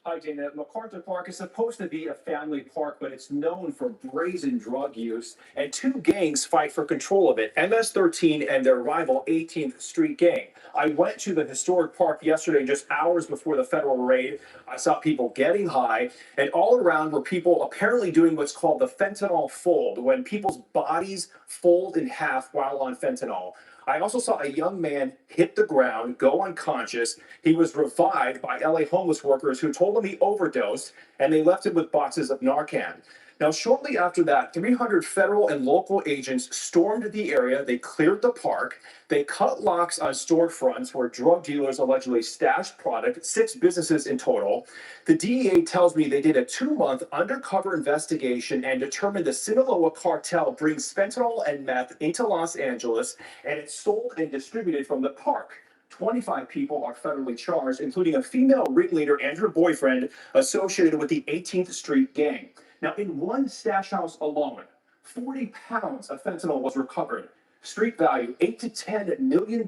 S7: Hi, Dana. MacArthur Park is supposed to be a family park, but it's known for brazen drug use, and two gangs fight for control of it, MS-13 and their rival 18th Street Gang. I went to the historic park yesterday, just hours before the federal raid. I saw people getting high, and all around were people apparently doing what's called the fentanyl fold, when people's bodies fold in half while on fentanyl. I also saw a young man hit the ground, go unconscious. He was revived by LA homeless workers who told him he overdosed, and they left him with boxes of Narcan. Now, shortly after that, 300 federal and local agents stormed the area. They cleared the park. They cut locks on storefronts where drug dealers allegedly stashed product, 6 businesses in total. The DEA tells me they did a 2-month undercover investigation and determined the Sinaloa cartel brings fentanyl and meth into Los Angeles, and it's sold and distributed from the park. 25 people are federally charged, including a female ringleader and her boyfriend associated with the 18th Street Gang. Now, in one stash house alone, 40 pounds of fentanyl was recovered. Street value $8 to $10 million,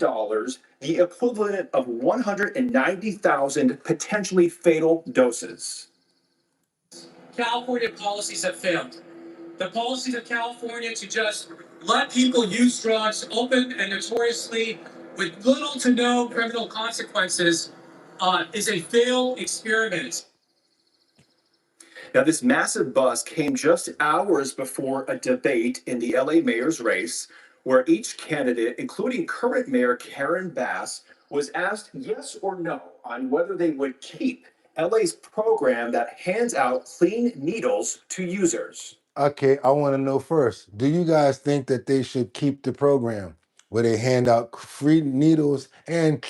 S7: the equivalent of 190,000 potentially fatal doses.
S13: California policies have failed. The policies of California to just let people use drugs open and notoriously with little to no criminal consequences is a failed experiment.
S7: Now, this massive bust came just hours before a debate in the LA mayor's race, where each candidate, including current mayor Karen Bass, was asked yes or no on whether they would keep LA's program that hands out clean needles to users.
S1: Okay, I want to know first, do you guys think that they should keep the program where they hand out free needles and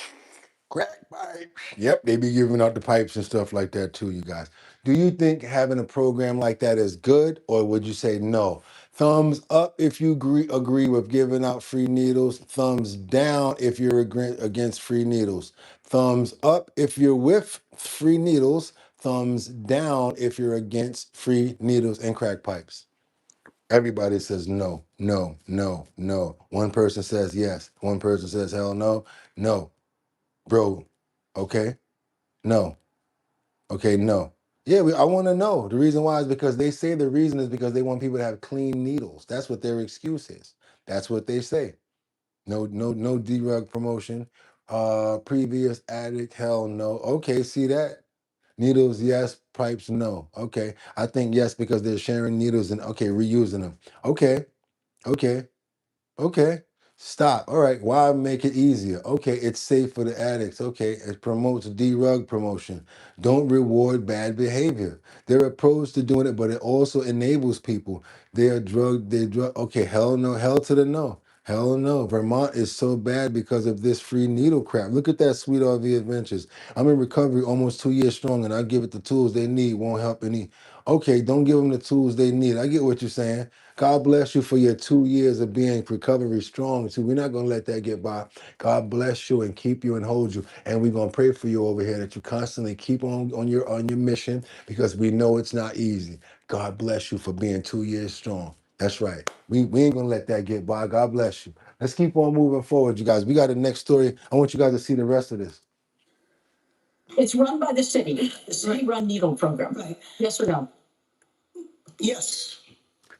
S1: crack pipes? Yep, they be giving out the pipes and stuff like that too, you guys. Do you think having a program like that is good, or would you say no? Thumbs up if you agree with giving out free needles. Thumbs down if you're against free needles. Thumbs up if you're with free needles. Thumbs down if you're against free needles and crack pipes. Everybody says no, no, no, no. One person says yes. One person says hell no. No. Bro, okay? No. Okay, no. Yeah, I want to know. The reason why is because they say the reason is because they want people to have clean needles. That's what their excuse is. That's what they say. No D-rug promotion. Previous addict, hell no. Okay, see that? Needles, yes. Pipes, no. Okay. I think yes because they're sharing needles and okay, reusing them. Okay. Okay. Okay. Stop. All right. Why make it easier? Okay. It's safe for the addicts. Okay. It promotes D-rug promotion. Don't reward bad behavior. There are pros to doing it, but it also enables people. They drug. Okay. Hell no. Hell to the no. Hell no. Vermont is so bad because of this free needle crap. Look at that Sweet RV Adventures. I'm in recovery almost 2 years strong, and I give it the tools they need. Won't help any. Okay, don't give them the tools they need. I get what you're saying. God bless you for your 2 years of being recovery strong. So we're not going to let that get by. God bless you and keep you and hold you. And we're going to pray for you over here that you constantly keep on your mission, because we know it's not easy. God bless you for being 2 years strong. That's right. We ain't gonna let that get by. God bless you. Let's keep on moving forward, you guys. We got the next story. I want you guys to see the rest of this.
S2: It's run by the city run needle program. Right. Yes or no? Yes.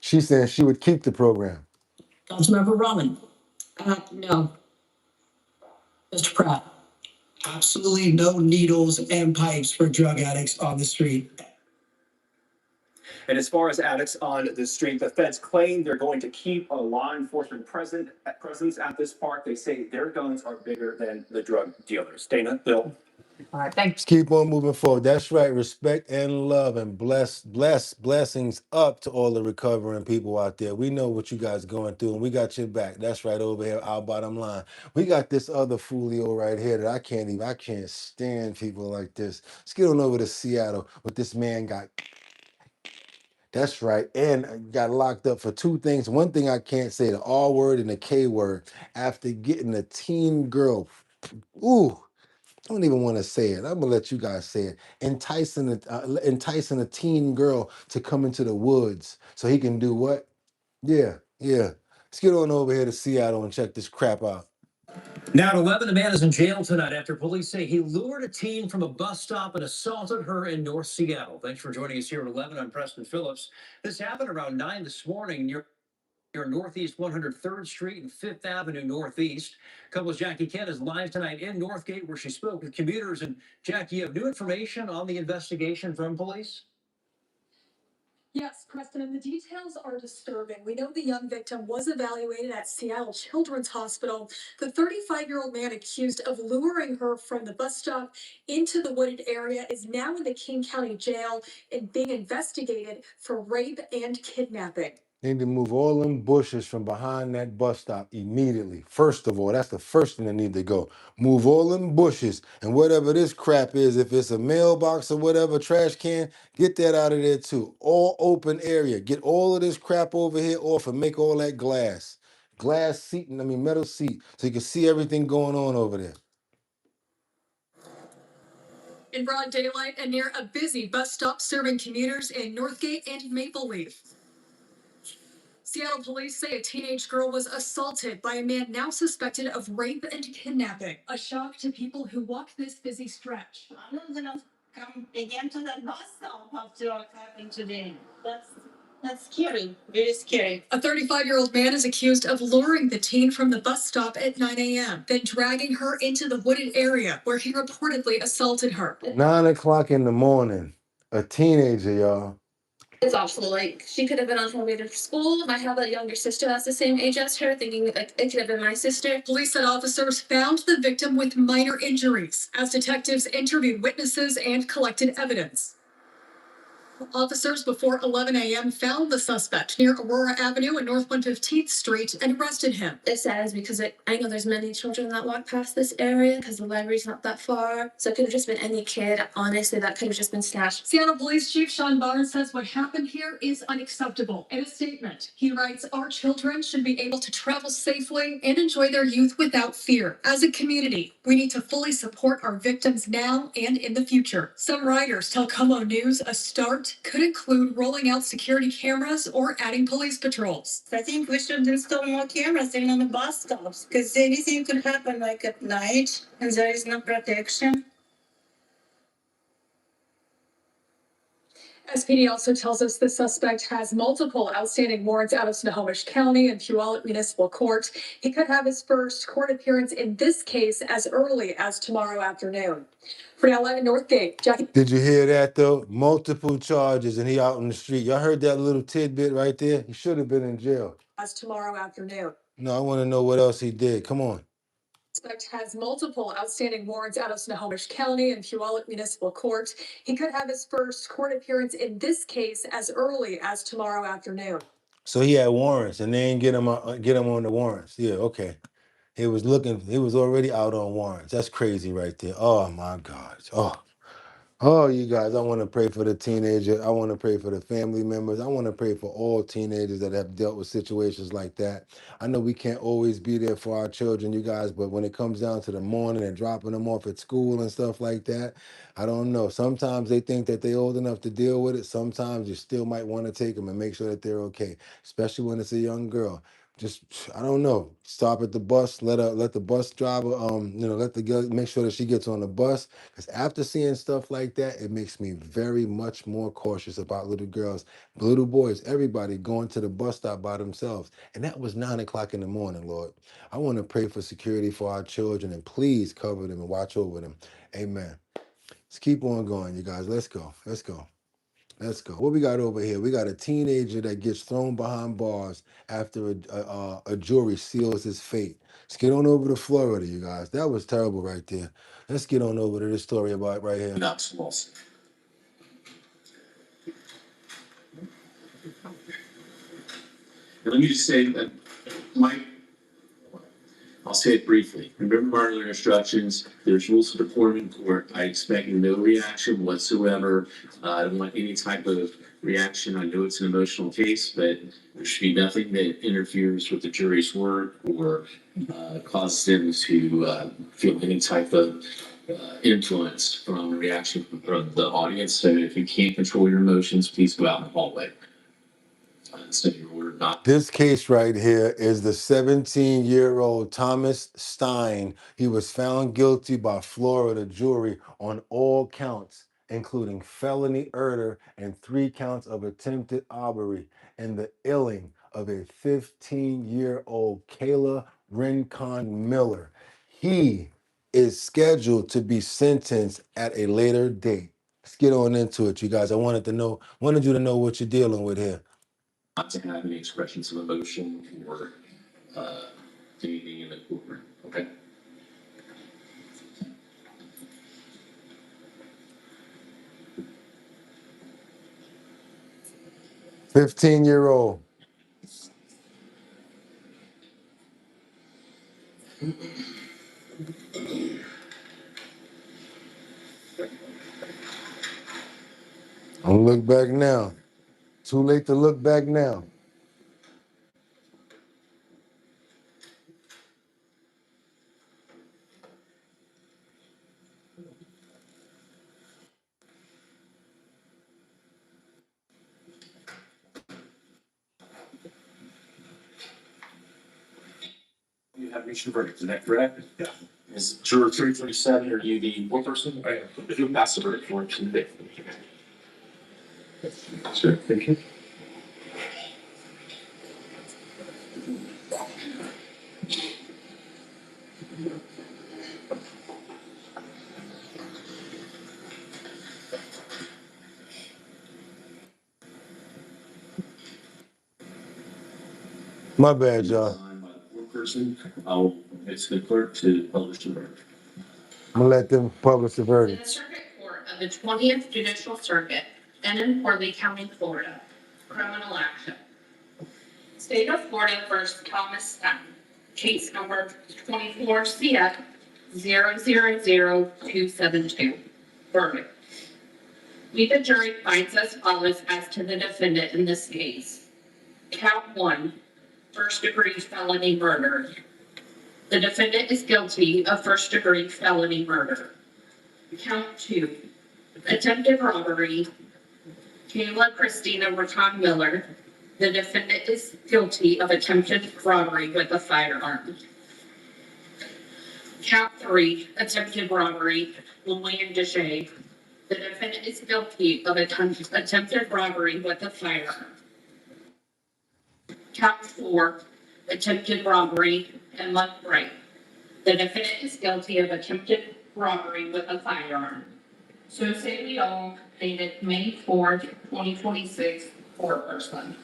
S1: She said she would keep the program.
S2: Councilmember Rahman. No. Mr. Pratt. Absolutely no needles and pipes for drug addicts on the street.
S7: And as far as addicts on the street, the feds claim they're going to keep a law enforcement presence at this park. They say their guns are bigger than the drug dealers. Dana, Bill.
S3: All right, thanks.
S1: Let's keep on moving forward. That's right. Respect and love and blessings up to all the recovering people out there. We know what you guys going through, and we got your back. That's right over here, our bottom line. We got this other folio right here that I can't stand people like this. Let's get on over to Seattle. What this man got. That's right. And got locked up for two things. One thing I can't say, the R word and the K word, after getting a teen girl. Ooh, I don't even want to say it. I'm gonna let you guys say it. Enticing a teen girl to come into the woods so he can do what? Yeah. Let's get on over here to Seattle and check this crap out.
S2: Now at 11, a man is in jail tonight after police say he lured a teen from a bus stop and assaulted her in North Seattle. Thanks for joining us here at 11. I'm Preston Phillips. This happened around 9 this morning near Northeast 103rd Street and 5th Avenue Northeast. Couples Jackie Kent is live tonight in Northgate, where she spoke with commuters. And Jackie, you have new information on the investigation from police?
S11: Yes, Preston, and the details are disturbing. We know the young victim was evaluated at Seattle Children's Hospital. The 35-year-old man accused of luring her from the bus stop into the wooded area is now in the King County Jail and being investigated for rape and kidnapping.
S1: Need to move all them bushes from behind that bus stop immediately. First of all, that's the first thing that need to go. Move all them bushes, and whatever this crap is, if it's a mailbox or whatever, trash can, get that out of there too. All open area. Get all of this crap over here off and make all that glass. Glass seating, metal seat, so you can see everything going on over there.
S11: In broad daylight and near a busy bus stop serving commuters in Northgate and Maple Leaf. Seattle police say a teenage girl was assaulted by a man now suspected of rape and kidnapping. A shock to people who walk this busy stretch.
S14: I'm not gonna come again to that bus stop after what happened today. That's scary, very scary.
S11: A 35-year-old man is accused of luring the teen from the bus stop at 9 a.m., then dragging her into the wooded area where he reportedly assaulted her.
S1: 9 o'clock in the morning, a teenager, y'all.
S25: It's awful. Like, she could have been on her way to school. I have a younger sister that's the same age as her, thinking like it could have been my sister.
S11: Police said officers found the victim with minor injuries as detectives interviewed witnesses and collected evidence. Officers before 11 a.m. found the suspect near Aurora Avenue and North 115th Street and arrested him.
S25: It's sad because I know there's many children that walk past this area because the library's not that far. So it could have just been any kid, honestly, that could have just been snatched.
S11: Seattle Police Chief Sean Barnes says what happened here is unacceptable. In a statement, he writes, our children should be able to travel safely and enjoy their youth without fear. As a community, we need to fully support our victims now and in the future. Some writers tell Como News a start could include rolling out security cameras or adding police patrols.
S14: I think we should install more cameras in on the bus stops because anything could happen like at night and there is no protection.
S11: SPD also tells us the suspect has multiple outstanding warrants out of Snohomish County and Puyallup Municipal Court. He could have his first court appearance in this case as early as tomorrow afternoon. For now, live in Northgate, Jackie.
S1: Did you hear that though? Multiple charges and he out in the street. Y'all heard that little tidbit right there? He should have been in jail.
S11: As tomorrow afternoon.
S1: No, I want to know what else he did. Come on.
S11: Suspect has multiple outstanding warrants out of Snohomish County and Puyallup Municipal Court. He could have his first court appearance in this case as early as tomorrow afternoon.
S1: So he had warrants, and they didn't get him on the warrants. Yeah, okay. He was already out on warrants. That's crazy right there. Oh my God. Oh, you guys, I want to pray for the teenager. I want to pray for the family members. I want to pray for all teenagers that have dealt with situations like that. I know we can't always be there for our children, you guys, but when it comes down to the morning and dropping them off at school and stuff like that, I don't know. Sometimes they think that they're old enough to deal with it. Sometimes you still might want to take them and make sure that they're okay, especially when it's a young girl. Just, I don't know, stop at the bus, let the bus driver let the girl make sure that she gets on the bus, because after seeing stuff like that, it makes me very much more cautious about little girls, little boys, everybody going to the bus stop by themselves. And that was 9 o'clock in the morning, Lord. I want to pray for security for our children, and please cover them and watch over them. Amen. Let's keep on going, you guys. Let's go. Let's go. What we got over here? We got a teenager that gets thrown behind bars after a jury seals his fate. Let's get on over to Florida, you guys. That was terrible right there. Let's get on over to this story about right here.
S6: Not small.
S8: Let me just say that, Mike, I'll say it briefly. Remember our earlier instructions. There's rules of decorum in court. I expect no reaction whatsoever. I don't want any type of reaction. I know it's an emotional case, but there should be nothing that interferes with the jury's work or causes them to feel any type of influence from the reaction from the audience. So if you can't control your emotions, please go out in the hallway. So we're not.
S1: This case right here is the 17-year-old Thomas Stein. He was found guilty by Florida jury on all counts, including felony murder and 3 counts of attempted robbery and the killing of a 15-year-old Kayla Rincon Miller. He is scheduled to be sentenced at a later date. Let's get on into it, you guys. I wanted you to know what you're dealing with here.
S8: Not to have any expressions of emotion or anything in the courtroom. Okay.
S1: $15-year-old. Don't look back now. Too late to look back now.
S8: You have reached a verdict, is that correct? Yeah. Is juror 337, are you the foreperson? I am. If you pass the verdict for today. Sure, thank you.
S1: My bad, y'all.
S8: Foreperson, it's the clerk to publish the verdict.
S1: I'm gonna let them publish the
S24: In
S1: verdict.
S24: the Circuit Court of the 20th Judicial Circuit, and in Portland County, Florida, criminal action. State of Florida versus Thomas Stein, case number 24 CF 000272. Verdict. We, the jury, finds as follows as to the defendant in this case. Count 1, first-degree felony murder. The defendant is guilty of first-degree felony murder. Count 2, attempted robbery. Kayla Christina Rincon Miller. The defendant is guilty of attempted robbery with a firearm. Count 3, attempted robbery. Lillian DeShay. The defendant is guilty of attempted robbery with a firearm. Count 4, attempted robbery. Emma Bright. The defendant is guilty of attempted robbery with a firearm. So say we all, dated May 4th, 2026, foreperson.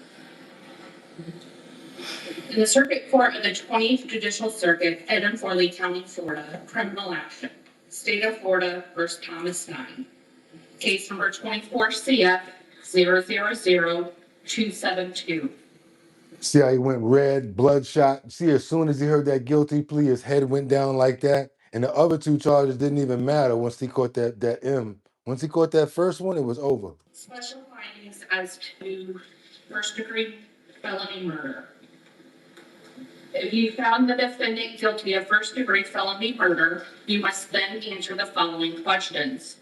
S24: In the Circuit Court of the 20th Judicial Circuit, Ed and Forley County, Florida, criminal action. State of Florida versus Thomas Stein. Case number 24 CF 000272.
S1: See how he went red, bloodshot. See, as soon as he heard that guilty plea, his head went down like that. And the other two charges didn't even matter once he caught that M. Once he caught that first one, it was over.
S15: Special findings as to first-degree felony murder. If you found the defendant guilty of first-degree felony murder, you must then answer the following questions.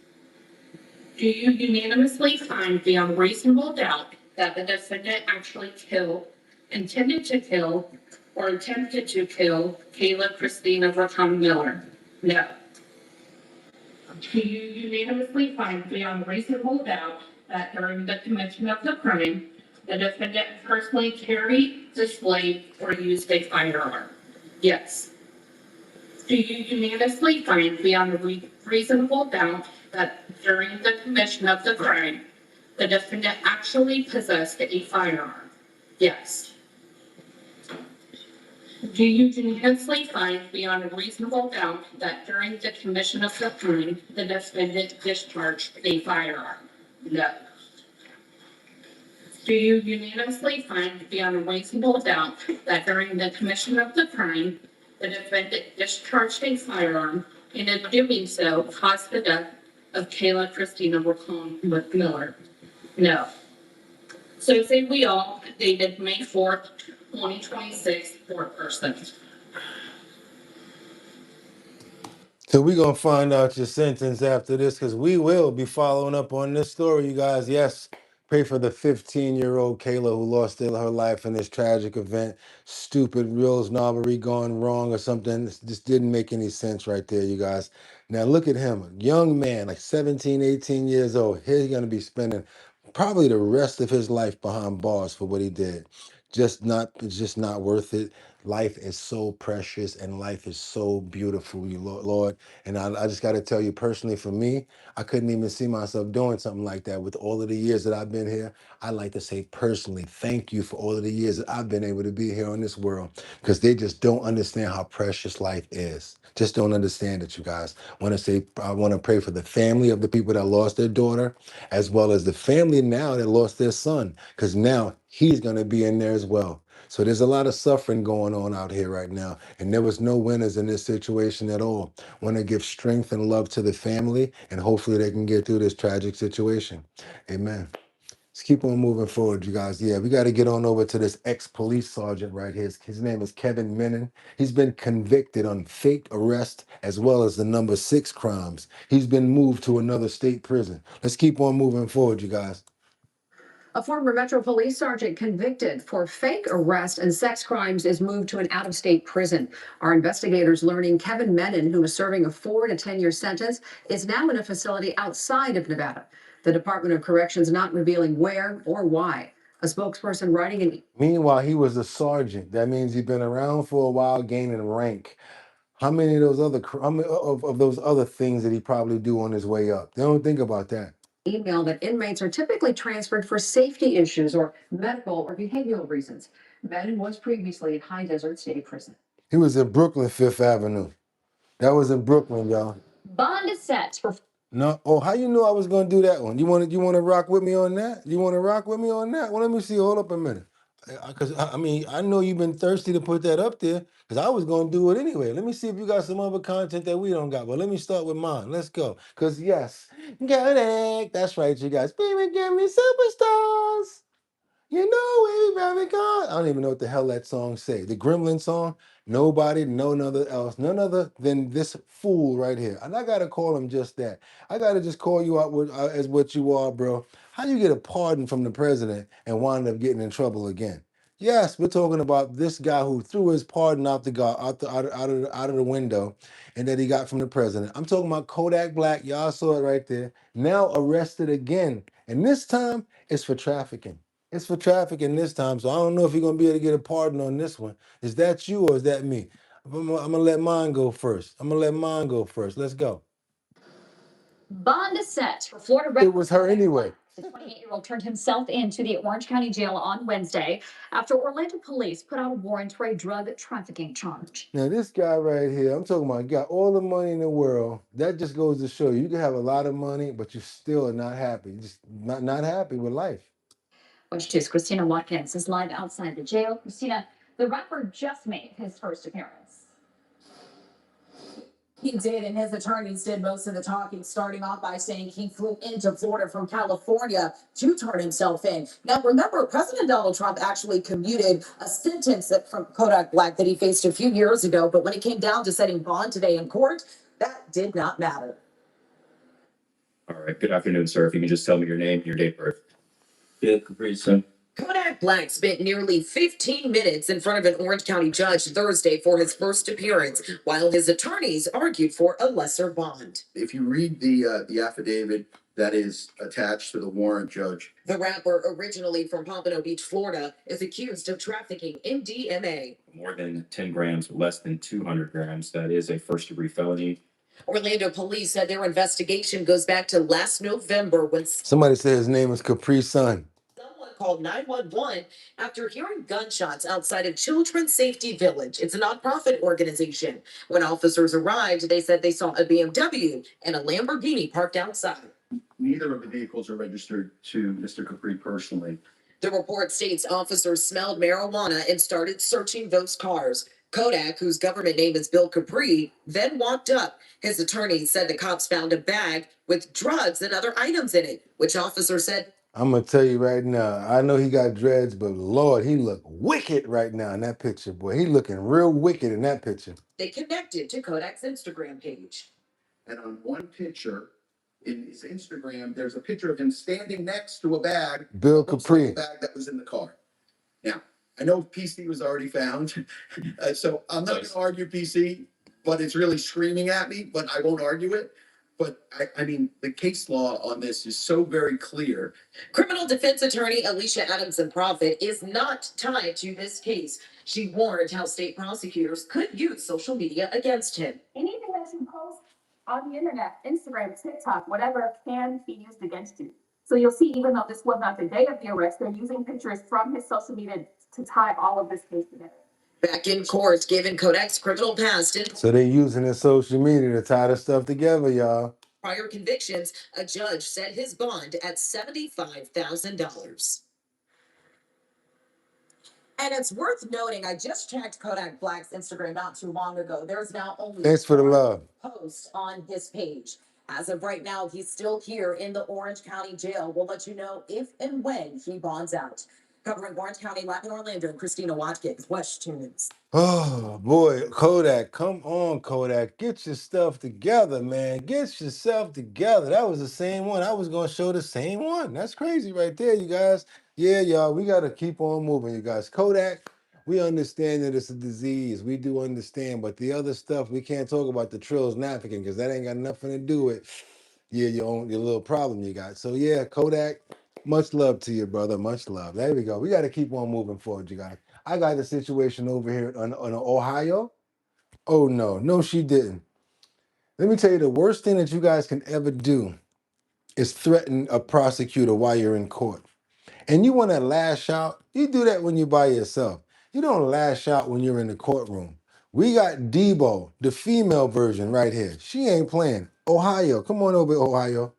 S15: Do you unanimously find beyond reasonable doubt that the defendant actually killed, intended to kill, or attempted to kill Kayla Christina Raton Miller? No. Do you unanimously find beyond reasonable doubt that during the commission of the crime, the defendant personally carried, displayed, or used a firearm? Yes. Do you unanimously find beyond reasonable doubt that during the commission of the crime, the defendant actually possessed a firearm? Yes. Do you unanimously find beyond a reasonable doubt that during the commission of the crime, the defendant discharged a firearm? No. Do you unanimously find beyond a reasonable doubt that during the commission of the crime, the defendant discharged a firearm and in doing so caused the death of Kayla Christina Raton Miller? No. So say we all, dated May 4th, 2026, for person.
S1: So we're gonna find out your sentence after this, because we will be following up on this story, you guys. Yes, pray for the 15-year-old Kayla who lost her life in this tragic event. Stupid reels knobbery gone wrong or something. This just didn't make any sense right there, you guys. Now look at him, a young man, like 17, 18 years old. He's gonna be spending probably the rest of his life behind bars for what he did. It's just not worth it. Life is so precious and life is so beautiful, you Lord. And I just got to tell you personally, for me, I couldn't even see myself doing something like that with all of the years that I've been here. I'd like to say personally, thank you for all of the years that I've been able to be here on this world, because they just don't understand how precious life is. Just don't understand it, you guys. I want to pray for the family of the people that lost their daughter, as well as the family now that lost their son, because now he's going to be in there as well. So there's a lot of suffering going on out here right now, and there was no winners in this situation at all. Want to give strength and love to the family, and hopefully they can get through this tragic situation. Amen. Let's keep on moving forward, you guys. Yeah, we got to get on over to this ex-police sergeant right here. His name is Kevin Menon. He's been convicted on fake arrest as well as the number 6 crimes. He's been moved to another state prison. Let's keep on moving forward, you guys.
S4: A former Metro Police sergeant convicted for fake arrest and sex crimes is moved to an out-of-state prison. Our investigators learning Kevin Menon, who is serving a 4 to 10-year sentence, is now in a facility outside of Nevada. The Department of Corrections not revealing where or why. A spokesperson writing an...
S1: Meanwhile, he was a sergeant. That means he's been around for a while, gaining rank. How many of those of those other things did he probably do on his way up? They don't think about that.
S4: Email that inmates are typically transferred for safety issues or medical or behavioral reasons. Menon was previously at High Desert State Prison.
S1: He was in Brooklyn, Fifth Avenue. That was in Brooklyn, y'all.
S4: Bond is set for...
S1: No. Oh, how you knew I was gonna do that one? You want to rock with me on that? You want to rock with me on that? Well, let me see. Hold up a minute. Because I mean, I know you've been thirsty to put that up there, because I was gonna do it anyway. Let me see if you got some other content that we don't got. But let me start with mine. Let's go. Because yes, Kodak. That's right, you guys. Baby, give me superstars. You know we very gone. I don't even know what the hell that song say. The Gremlin song. Nobody, no other else, none other than this fool right here. And I gotta call him just that. I gotta just call you out as what you are, bro. How you get a pardon from the president and wind up getting in trouble again? Yes, we're talking about this guy who threw his pardon out of the window, and that he got from the president. I'm talking about Kodak Black. Y'all saw it right there. Now arrested again, and this time it's for trafficking. It's for trafficking this time, so I don't know if you're gonna be able to get a pardon on this one. Is that you or is that me? I'm gonna let mine go first. Let's go.
S24: Bond is set for Florida.
S1: It was her anyway.
S24: The 28-year-old turned himself into the Orange County Jail on Wednesday after Orlando police put out a warrant for a drug trafficking charge.
S1: Now this guy right here, I'm talking about, got all the money in the world. That just goes to show you can have a lot of money, but you still are not happy. Just not happy with life.
S24: Watch 2's Christina Watkins is live outside the jail. Christina, the rapper just made his first appearance. He did, and his attorneys did most of the talking, starting off by saying he flew into Florida from California to turn himself in. Now, remember, President Donald Trump actually commuted a sentence from Kodak Black that he faced a few years ago, but when it came down to setting bond today in court, that did not matter.
S6: All right, good afternoon, sir. If you can just tell me your name and your date of birth. Bill Caprison.
S24: Kodak Black spent nearly 15 minutes in front of an Orange County judge Thursday for his first appearance, while his attorneys argued for a lesser bond.
S23: If you read the affidavit that is attached to the warrant, Judge.
S24: The rapper, originally from Pompano Beach, Florida, is accused of trafficking MDMA.
S6: More than 10 grams, less than 200 grams. That is a first-degree felony.
S24: Orlando police said their investigation goes back to last November when
S1: Somebody said his name is Capri Sun.
S24: someone called 911 after hearing gunshots outside of Children's Safety Village. It's a nonprofit organization. When officers arrived, they said they saw a BMW and a Lamborghini parked outside.
S23: Neither of the vehicles are registered to Mr. Capri personally.
S24: The report states officers smelled marijuana and started searching those cars. Kodak, whose government name is Bill Capri, then walked up. His attorney said the cops found a bag with drugs and other items in it, which officers said.
S1: I'm gonna tell you right now, I know he got dreads, but Lord, he look wicked right now in that picture, boy. He looking real wicked in that picture.
S24: They connected to Kodak's Instagram page.
S23: And on one picture in his Instagram, there's a picture of him standing next to a bag.
S1: Bill
S23: Looks
S1: Capri.
S23: like a bag that was in the car. Now, I know PC was already found, so I'm not going to argue PC, but it's really screaming at me, but I won't argue it. But I mean, the case law on this is so very clear.
S24: Criminal defense attorney Alicia Adamson Profit is not tied to this case. She warned how state prosecutors could use social media against him.
S15: Anything that you post on the internet, Instagram, TikTok, whatever, can be used against you. So you'll see, even though this was not the day of the arrest, they're using pictures from his social media to tie all of this case together.
S24: Back in court, given Kodak's criminal past and
S1: So they using his social media to tie this stuff together, y'all.
S24: prior convictions, a judge set his bond at $75,000. And it's worth noting, I just checked Kodak Black's Instagram not too long ago. There's now only
S1: Thanks for the love.
S24: post on his page. As of right now, he's still here in the Orange County Jail. We'll let you know if and when he bonds out. Covering Orange County, Latin Orlando, Christina Watkins, West Tunes.
S1: Oh boy, Kodak, come on, Kodak. Get your stuff together, man. Get yourself together. That was the same one. I was gonna show the same one. That's crazy right there, you guys. Yeah, y'all, we gotta keep on moving, you guys. Kodak, we understand that it's a disease. We do understand, but the other stuff, we can't talk about the trills napkin because that ain't got nothing to do with your little problem you got. So yeah, Kodak, much love to you, brother. Much love. There we go. We got to keep on moving forward, you guys. I got a situation over here on Ohio. Oh no, she didn't. Let me tell you, the worst thing that you guys can ever do is threaten a prosecutor while you're in court. And you want to lash out, you do that when you're by yourself. You don't lash out when you're in the courtroom. We got Debo, the female version right here. She ain't playing. Ohio, come on over, Ohio.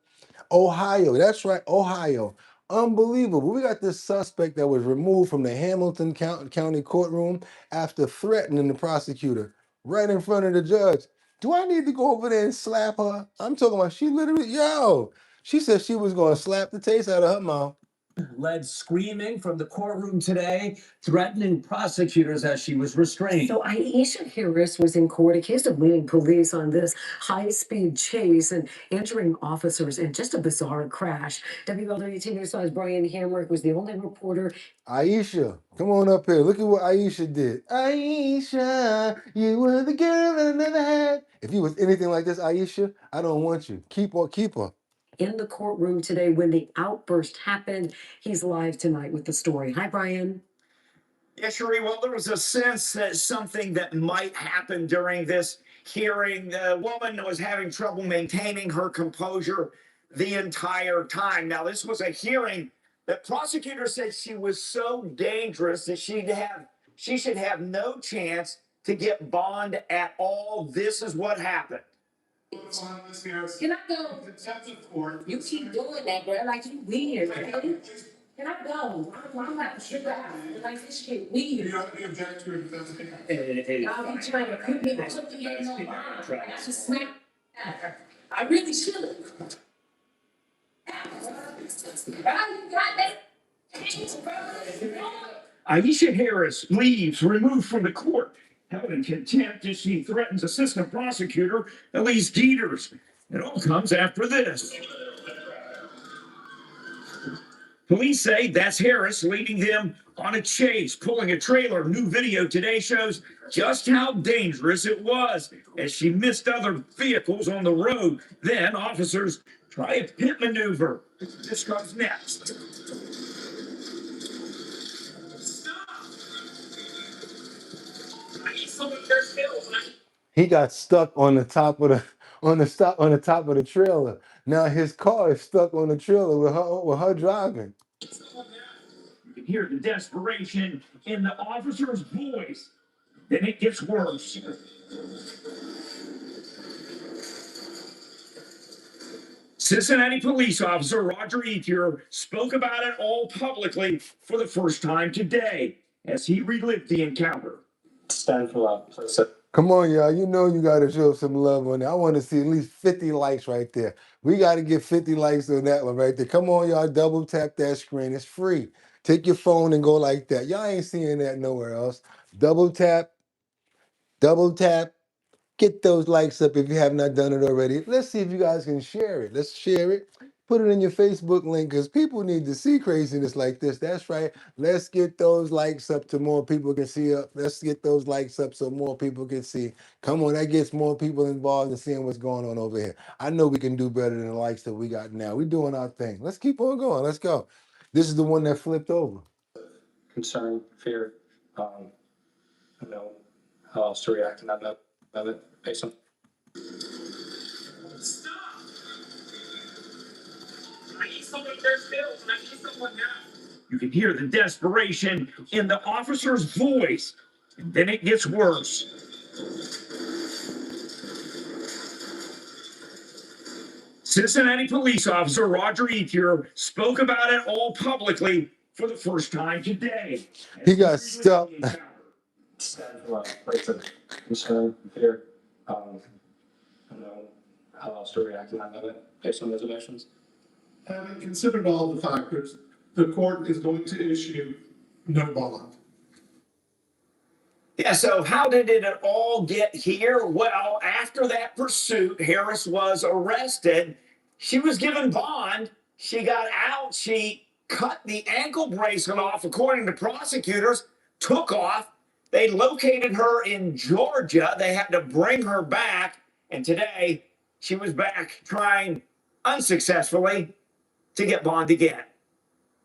S1: Ohio, that's right, Ohio. Unbelievable. We got this suspect that was removed from the Hamilton County courtroom after threatening the prosecutor right in front of the judge. Do I need to go over there and slap her? I'm talking about she literally, she said she was going to slap the taste out of her mouth.
S16: Led screaming from the courtroom today, threatening prosecutors as she was restrained.
S4: So Aisha Harris was in court accused of leading police on this high-speed chase and injuring officers in just a bizarre crash. WLWT News 5's Brian Hamrick was the only reporter.
S1: Aisha, come on up here. Look at what Aisha did. Aisha, you were the girl I never had. If you was anything like this, Aisha, I don't want you. Keep her.
S4: In the courtroom today when the outburst happened. He's live tonight with the story. Hi, Brian.
S7: Yeah, Sheree, well, there was a sense that something that might happen during this hearing. The woman was having trouble maintaining her composure the entire time. Now, this was a hearing that prosecutors said she was so dangerous that she should have no chance to get bond at all. This is what happened.
S24: Can I go? You keep doing that, girl, like you weird.
S4: Can I go? I'm not sure that. Like, this shit weird.
S13: You don't object to it, that's okay.
S4: I'll be trying to put me something in my mind. I should snap at her. I really should.
S7: Aisha Harris leaves, removed from the court, held in contempt as she threatens Assistant Prosecutor Elise Dieters. It all comes after this. Police say that's Harris leading them on a chase, pulling a trailer. New video today shows just how dangerous it was as she missed other vehicles on the road. Then officers try a pit maneuver. This comes next.
S1: He got stuck on the top of the on the top of the trailer. Now his car is stuck on the trailer with her driving.
S7: You can hear the desperation in the officer's voice. Then it gets worse. Cincinnati police officer Roger Ethier spoke about it all publicly for the first time today as he relived the encounter.
S12: Stand for love.
S1: Come on, y'all. You know you got to show some love on that. I want to see at least 50 likes right there. We got to get 50 likes on that one right there. Come on, y'all. Double tap that screen. It's free. Take your phone and go like that. Y'all ain't seeing that nowhere else. Double tap. Double tap. Get those likes up if you have not done it already. Let's see if you guys can share it. Let's share it. Put it in your Facebook link because people need to see craziness like this. That's right. Let's get those likes up to more people can see up. Let's get those likes up so more people can see. Come on, that gets more people involved in seeing what's going on over here. I know we can do better than the likes that we got now. We're doing our thing. Let's keep on going. Let's go. This is the one that flipped over.
S12: Concern, fear, you know, how else to react in that moment based on.
S13: Stop! I need someone to their skills, and I need someone now.
S7: You can hear the desperation in the officer's voice. And then it gets worse. Cincinnati police officer Roger Ethier spoke about it all publicly for the first time today.
S1: He got stuck.
S12: Stand for love. Concern, fear, you know, how else to react in that moment based on those emotions.
S13: Having considered all the factors, the court is going to issue no bond.
S7: Yeah, so how did it all get here? Well, after that pursuit, Harris was arrested. She was given bond. She got out. She cut the ankle bracelet off, according to prosecutors, took off. They located her in Georgia. They had to bring her back. And today, she was back trying unsuccessfully to get bond again.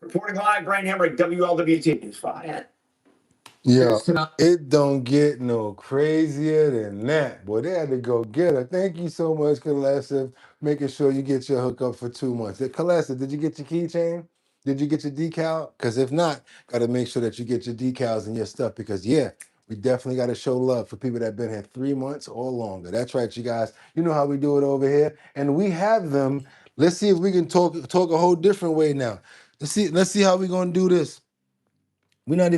S7: Reporting live, Brian Hemrick, WLWT News 5.
S1: Yeah, it don't get no crazier than that. Boy, they had to go get her. Thank you so much, Kalesa, making sure you get your hookup for 2 months. Kalesa, did you get your keychain? Did you get your decal? Because if not, got to make sure that you get your decals and your stuff because, yeah, we definitely got to show love for people that have been here 3 months or longer. That's right, you guys. You know how we do it over here. And we have them. Let's see if we can talk a whole different way now. Let's see how we're going to do this. We're not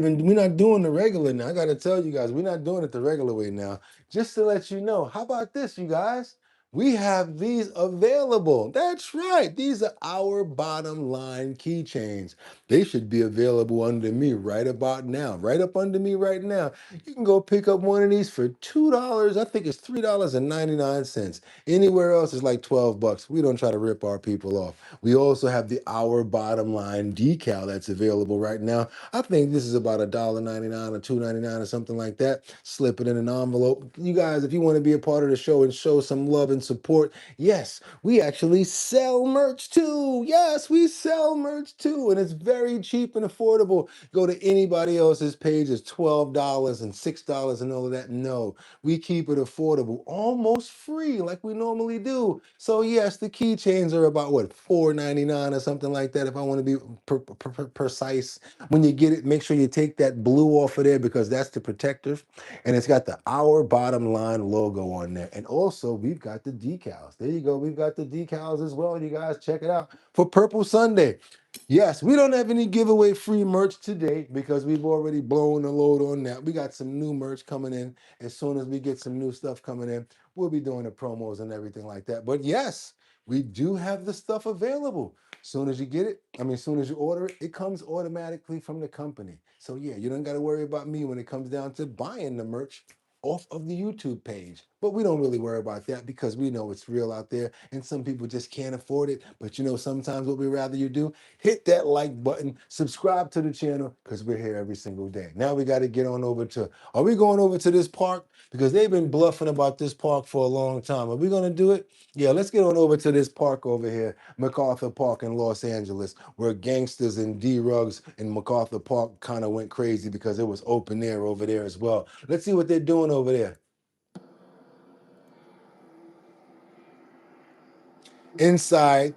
S1: doing the regular now. I gotta tell you guys, we're not doing it the regular way now. Just to let you know, how about this, you guys? We have these available. That's right. These are our bottom line keychains. They should be available under me right about now. Right up under me right now. You can go pick up one of these for $2. I think it's $3.99. Anywhere else is like $12. We don't try to rip our people off. We also have the Our Bottom Line decal that's available right now. I think this is about $1.99 or $2.99 or something like that. Slip it in an envelope. You guys, if you want to be a part of the show and show some love and support, yes, we actually sell merch too. Yes, we sell merch too. And it's very cheap and affordable. Go to anybody else's page, it's $12 and $6 and all of that. No, we keep it affordable, almost free like we normally do. So yes, the keychains are about what, $4.99 or something like that if I want to be precise. When you get it, make sure you take that blue off of there because that's the protector. And it's got the Our Bottom Line logo on there. And also, we've got the decals. There you go. We've got the decals as well. You guys check it out for Purple Sunday. Yes, we don't have any giveaway free merch today because we've already blown the load on that. We got some new merch coming in. As soon as we get some new stuff coming in, we'll be doing the promos and everything like that. But yes, we do have the stuff available. Soon as you get it, soon as you order it, it comes automatically from the company. So yeah, you don't got to worry about me when it comes down to buying the merch off of the YouTube page. But we don't really worry about that because we know it's real out there and some people just can't afford it. But sometimes what we rather you do, hit that like button, subscribe to the channel because we're here every single day. Now we got to get on over to, are we going over to this park? Because they've been bluffing about this park for a long time. Are we going to do it? Yeah, let's get on over to this park over here, MacArthur Park in Los Angeles, where gangsters and D-Rugs in MacArthur Park kind of went crazy because it was open air over there as well. Let's see what they're doing over there. Inside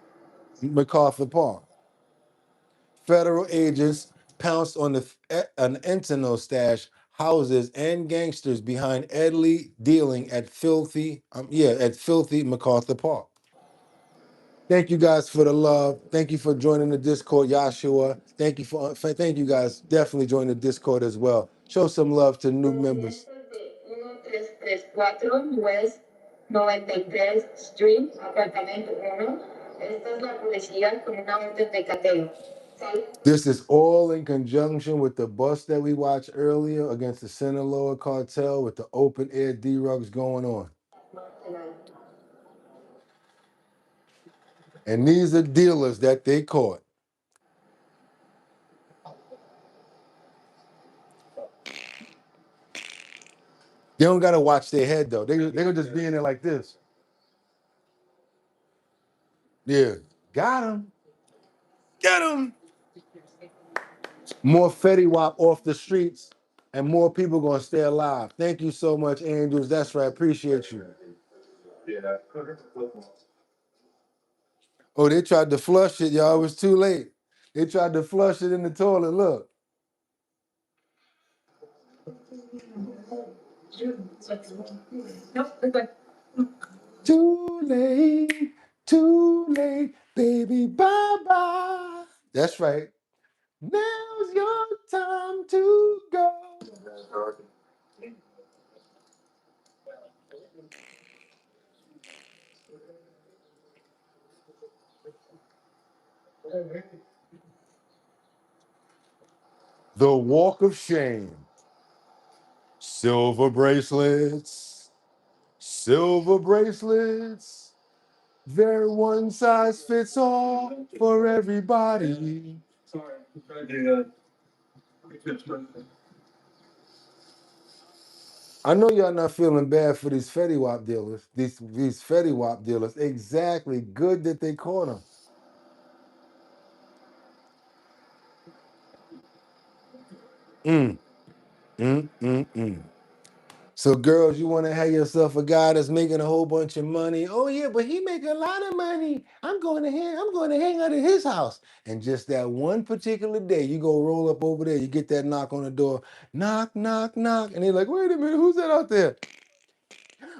S1: MacArthur Park, federal agents pounced on an fentanyl stash, houses, and gangsters behind Lee dealing at filthy MacArthur Park. Thank you guys for the love. Thank you for joining the Discord, Yashua. Thank you guys. Definitely join the Discord as well. Show some love to new members. 1334 West 93 Street, apartamento 1. Esta es la policía con una orden de cateo. This is all in conjunction with the bust that we watched earlier against the Sinaloa cartel with the open air D-Rugs going on. And these are dealers that they caught. They don't got to watch their head, though. They're just being there like this. Yeah. Got him. Get him. More Fetty Wap off the streets and more people going to stay alive. Thank you so much, Angels. That's right. Appreciate you. Oh, they tried to flush it, y'all. It was too late. They tried to flush it in the toilet. Look. Too late, baby, bye-bye. That's right. Now's your time to go. The walk of shame. Silver bracelets. Silver bracelets. They're one size fits all for everybody. I know y'all not feeling bad for these Fetty Wap dealers. These Fetty Wap dealers. Exactly. Good that they caught them. So girls, you want to have yourself a guy that's making a whole bunch of money. Oh yeah, but he make a lot of money. I'm going to hang out at his house. And just that one particular day, you go roll up over there, you get that knock on the door, knock, knock, knock. And they're like, wait a minute, who's that out there?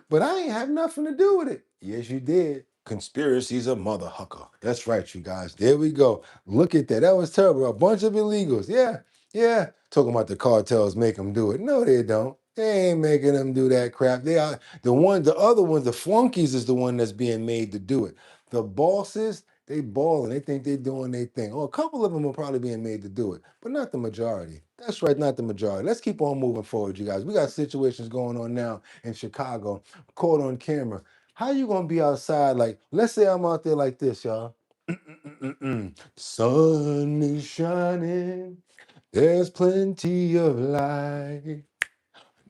S1: But I ain't have nothing to do with it. Yes, you did. Conspiracy's a mother hucker. That's right, you guys. There we go. Look at that. That was terrible. A bunch of illegals. Yeah. Talking about the cartels make them do it. No, they don't. They ain't making them do that crap. They are the other ones, the flunkies is the one that's being made to do it. The bosses, they balling. They think they doing their thing. Oh, a couple of them are probably being made to do it, but not the majority. That's right, not the majority. Let's keep on moving forward, you guys. We got situations going on now in Chicago, caught on camera. How you gonna be outside? Like, let's say I'm out there like this, y'all. Sun is shining. There's plenty of light.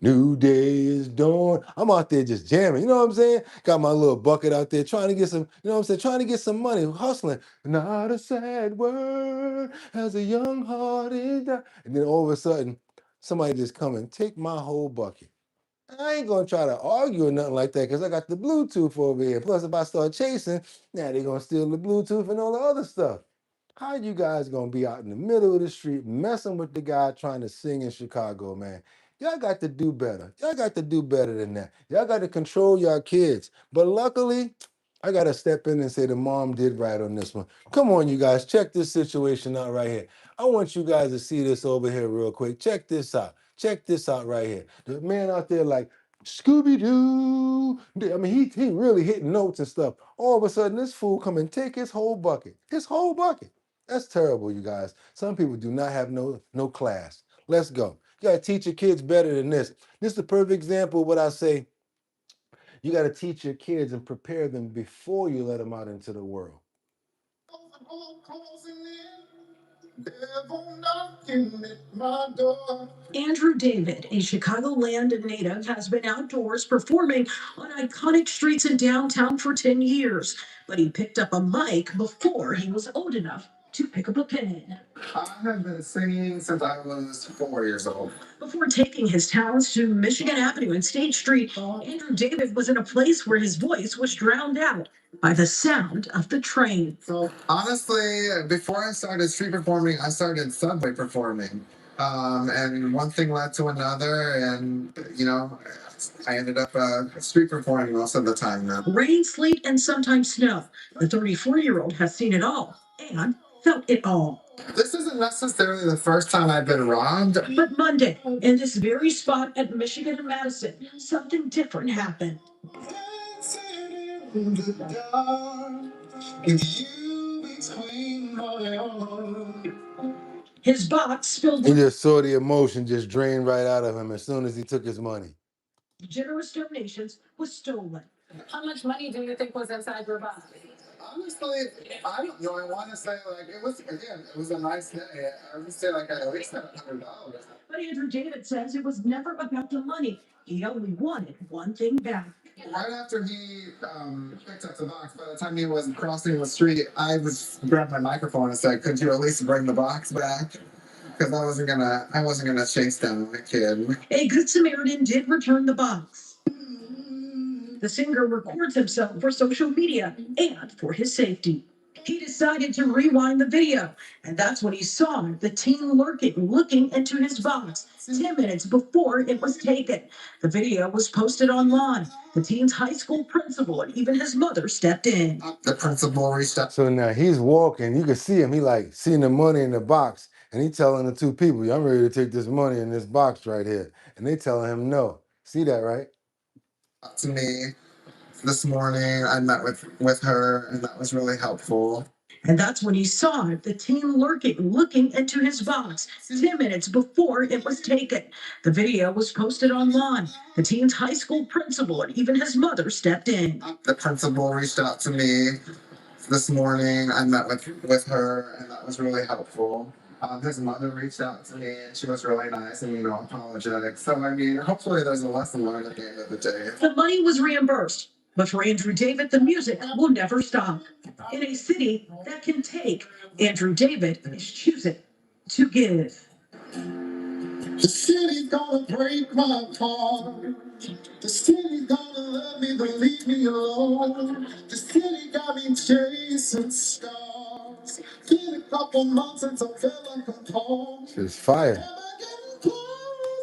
S1: New day is dawn. I'm out there just jamming. You know what I'm saying? Got my little bucket out there trying to get some, you know what I'm saying? Trying to get some money, hustling. Not a sad word as a young heart is die. And then all of a sudden, somebody just come and take my whole bucket. I ain't gonna try to argue or nothing like that because I got the Bluetooth over here. Plus, if I start chasing, now they're gonna steal the Bluetooth and all the other stuff. How you guys gonna be out in the middle of the street messing with the guy trying to sing in Chicago, man? Y'all got to do better. Y'all got to do better than that. Y'all got to control your kids. But luckily, I gotta step in and say the mom did right on this one. Come on, you guys, check this situation out right here. I want you guys to see this over here real quick. Check this out. Check this out right here. The man out there like Scooby Doo. I mean, he really hitting notes and stuff. All of a sudden, this fool come and take his whole bucket. His whole bucket. That's terrible, you guys. Some people do not have no class. Let's go. You gotta teach your kids better than this. This is the perfect example of what I say. You got to teach your kids and prepare them before you let them out into the world.
S4: Andrew David, a Chicagoland native, has been outdoors performing on iconic streets in downtown for 10 years, but he picked up a mic before he was old enough to pick up a pen. I have been singing since I was 4 years old. Before taking his talents to Michigan Avenue and State Street, Andrew David was in a place where his voice was drowned out by the sound of the train. So honestly, before I started street performing, I started subway performing. And one thing led to another, and I ended up street performing most of the time now. Rain, sleet, and sometimes snow. The 34-year-old has seen it all and felt it all. This isn't necessarily the first time I've been robbed. But Monday, in this very spot at Michigan and Madison, something different happened. In the dark, with you between my arms. His box spilled. He just saw the emotion just drain right out of him as soon as he took his money. Generous donations was stolen. How much money do you think was inside your box? Honestly, I don't know. I want to say it was a nice day. I would say at least $100. But Andrew David says it was never about the money. He only wanted one thing back. Right after he picked up the box, by the time he was crossing the street, I grabbed my microphone and said, "Could you at least bring the box back?" Because I wasn't gonna chase down the kid. A good Samaritan did return the box. The singer records himself for social media and for his safety. He decided to rewind the video, and that's when he saw the teen looking into his box 10 minutes before it was taken. The video was posted online. The teen's high school principal and even his mother stepped in. The principal reached out. So now he's walking. You can see him. He seeing the money in the box, and he telling the two people, "I'm ready to take this money in this box right here." And they telling him no. See that, right? To me. This morning, I met with her, and that was really helpful. And that's when he saw the teen looking into his box 10 minutes before it was taken. The video was posted online. The teen's high school principal and even his mother stepped in. The principal reached out to me this morning. I met with her, and that was really helpful. His mother reached out to me, and she was really nice and, apologetic. So, hopefully there's a lesson learned at the end of the day. The money was reimbursed. But for Andrew David, the music will never stop. In a city that can take, Andrew David is choosing to give. The city's gonna break my heart. The city's gonna let me but leave me alone. The city got me chasing stars. Been a couple months since I felt like I'm home. It's fire.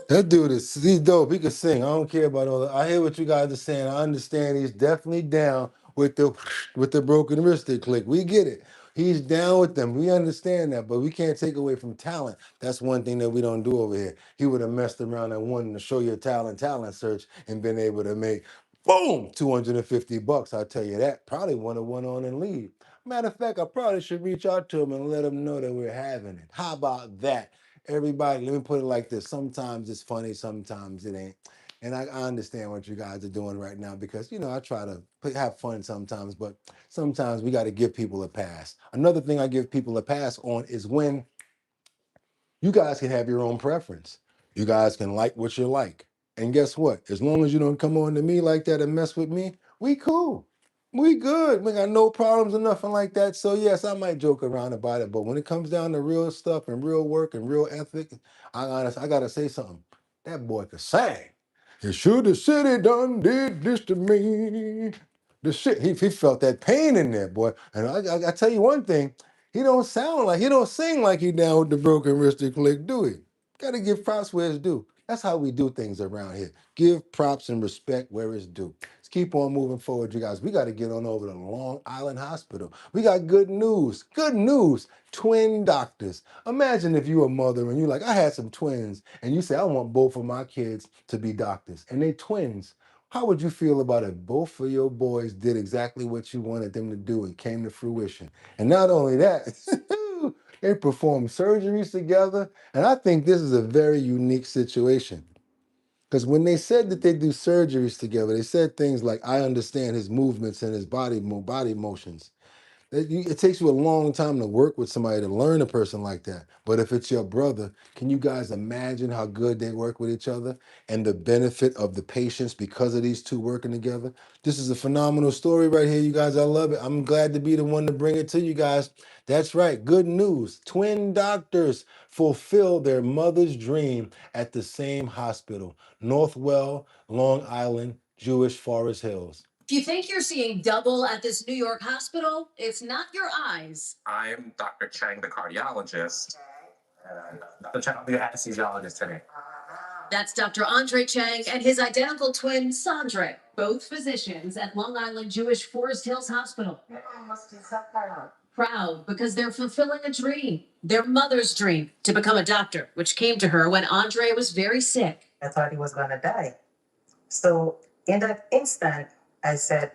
S4: That dude he's dope. He can sing. I don't care about all that. I hear what you guys are saying. I understand he's definitely down with the broken wristed click. We get it. He's down with them. We understand that, but we can't take away from talent. That's one thing that we don't do over here. He would have messed around and wanted to show your talent search and been able to make boom $250. I'll tell you that. Probably would have went on and leave. Matter of fact, I probably should reach out to him and let him know that we're having it. How about that? Everybody, let me put it like this. Sometimes it's funny, sometimes it ain't. And I understand what you guys are doing right now because, I try to have fun sometimes, but sometimes we got to give people a pass. Another thing I give people a pass on is when you guys can have your own preference. You guys can like what you like. And guess what? As long as you don't come on to me like that and mess with me, we cool. We good. We got no problems or nothing like that. So yes, I might joke around about it, but when it comes down to real stuff and real work and real ethic, I gotta say something. That boy could sing. You should have said he done did this to me. The shit, he felt that pain in there, boy. And I tell you one thing, he don't sing like he down with the broken wristed click, do he? Gotta give props where it's due. That's how we do things around here. Give props and respect where it's due. Let's keep
S1: keep on moving forward, you guys. We got to get on over to Long Island Hospital. We got good news. Good news. Twin doctors. Imagine if you a mother and you're like, I had some twins, and you say, I want both of my kids to be doctors, and they twins. How would you feel about if both of your boys did exactly what you wanted them to do and came to fruition? And not only that, they performed surgeries together. And I think this is a very unique situation. Because when they said that they do surgeries together, they said things like, I understand his movements and his body motions. It takes you a long time to work with somebody to learn a person like that. But if it's your brother, can you guys imagine how good they work with each other and the benefit of the patients because of these two working together? This is a phenomenal story right here, you guys. I love it. I'm glad to be the one to bring it to you guys. That's right. Good news. Twin doctors fulfill their mother's dream at the same hospital, Northwell, Long Island, Jewish Forest Hills.
S4: If you think you're seeing double at this New York hospital, it's not your eyes.
S6: I'm Dr. Chang, the cardiologist. Dr. Chang, I'll be your anesthesiologist today.
S4: That's Dr. Andre Chang and his identical twin, Sandre, both physicians at Long Island Jewish Forest Hills Hospital. Proud because they're fulfilling a dream, their mother's dream, to become a doctor, which came to her when Andre was very sick.
S17: I thought he was going to die. So in that instant, I said,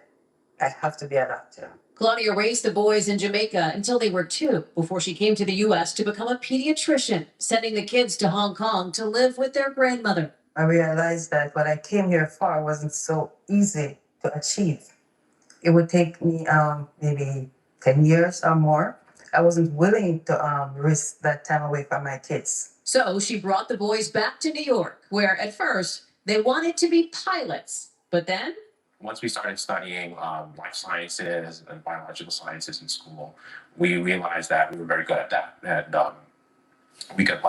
S17: I have to be a doctor.
S4: Claudia raised the boys in Jamaica until they were 2 before she came to the U.S. to become a pediatrician, sending the kids to Hong Kong to live with their grandmother.
S17: I realized that what I came here for wasn't so easy to achieve. It would take me maybe 10 years or more. I wasn't willing to risk that time away from my kids.
S4: So she brought the boys back to New York, where at first they wanted to be pilots, but then
S6: Once we started studying life sciences and biological sciences in school, we realized that we were very good at that. And we could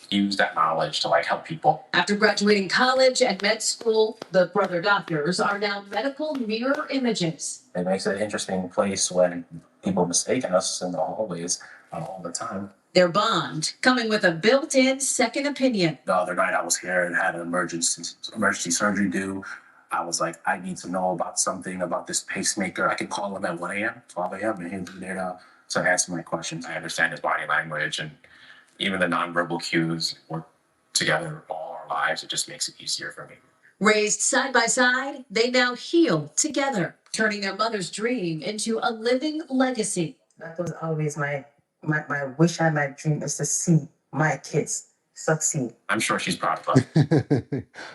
S6: use that knowledge to help people.
S4: after graduating college and med school, the brother doctors are now medical mirror images.
S6: It makes it an interesting place when people mistaken us in the hallways all the time.
S4: Their bond coming with a built-in second opinion.
S6: The other night I was here and had an emergency surgery due. I was like, I need to know about something about this pacemaker. I can call him at 1 a.m., 12 a.m. and he'll be there to answer my questions. I understand his body language and even the nonverbal cues work together all our lives. It just makes it easier for me.
S4: Raised side by side, they now heal together, turning their mother's dream into a living legacy.
S17: That was always my wish and my dream, is to see my kids succeed.
S6: I'm sure she's proud of us.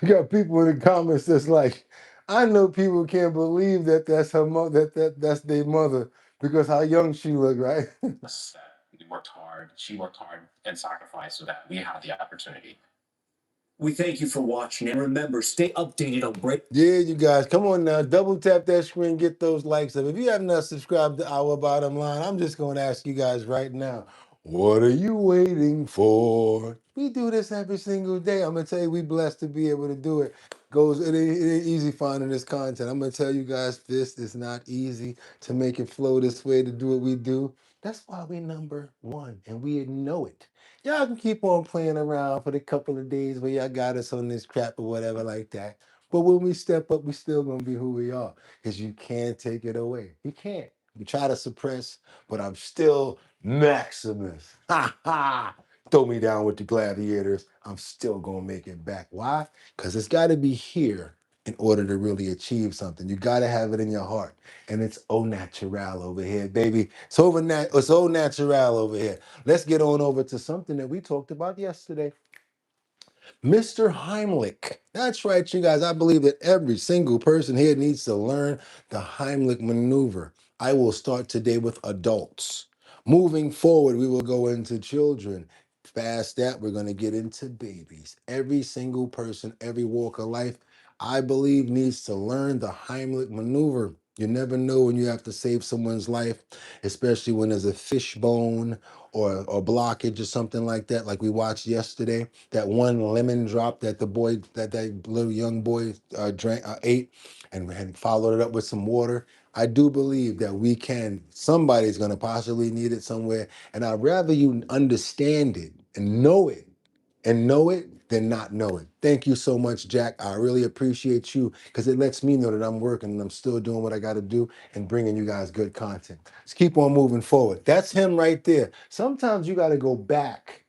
S1: You got people in the comments that's like, I know people can't believe that that's her mother, that's their mother, because how young she look, right?
S6: We worked hard. She worked hard and sacrificed so that we had the opportunity.
S16: We thank you for watching, and remember, stay updated on break.
S1: Yeah, you guys, come on now, double tap that screen, get those likes up. If you have not subscribed to Our Bottom Line, I'm just going to ask you guys right now, what are you waiting for? We do this every single day. I'm going to tell you, we blessed to be able to do it. It ain't easy finding this content. I'm going to tell you guys, this is not easy to make it flow this way, to do what we do. That's why we #1, and we know it. Y'all can keep on playing around for the couple of days where y'all got us on this crap or whatever like that. But when we step up, we still gonna be who we are, because you can't take it away. You can't. You try to suppress, but I'm still Maximus. Ha ha! Throw me down with the gladiators. I'm still gonna make it back. Why? Because it's got to be here in order to really achieve something. You got to have it in your heart. And it's au natural over here, baby. It's au natural over here. Let's get on over to something that we talked about yesterday. Mr. Heimlich. That's right, you guys. I believe that every single person here needs to learn the Heimlich maneuver. I will start today with adults. Moving forward, we will go into children. Past that, we're going to get into babies. Every single person, every walk of life, I believe, needs to learn the Heimlich maneuver. You never know when you have to save someone's life, especially when there's a fishbone or blockage or something like that, like we watched yesterday. That one lemon drop that the boy, that little young boy ate and followed it up with some water. I do believe that somebody's going to possibly need it somewhere. And I'd rather you understand it and know it than not know it. Thank you so much, Jack. I really appreciate you because it lets me know that I'm working and I'm still doing what I got to do and bringing you guys good content. Let's keep on moving forward. That's him right there. Sometimes you got to go back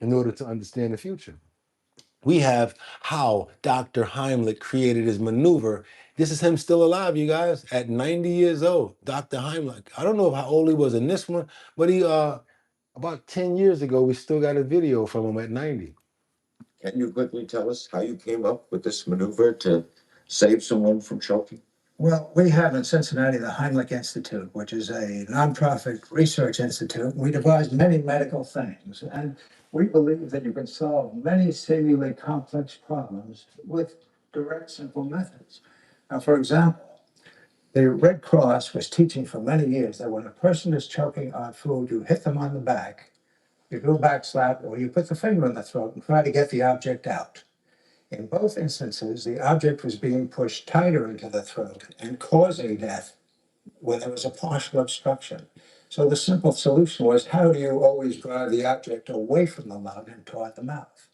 S1: in order to understand the future. We have how Dr. Heimlich created his maneuver. This is him still alive, you guys, at 90 years old. Dr. Heimlich. I don't know how old he was in this one, but he about 10 years ago, we still got a video from him at 90.
S23: Can you quickly tell us how you came up with this maneuver to save someone from choking?
S12: Well, we have in Cincinnati the Heimlich Institute, which is a nonprofit research institute. We devise many medical things, and we believe that you can solve many seemingly complex problems with direct, simple methods. Now, for example, the Red Cross was teaching for many years that when a person is choking on food, you hit them on the back, you do a back slap, or you put the finger in the throat and try to get the object out. In both instances, the object was being pushed tighter into the throat and causing death when there was a partial obstruction. So the simple solution was, how do you always drive the object away from the lung and toward the mouth?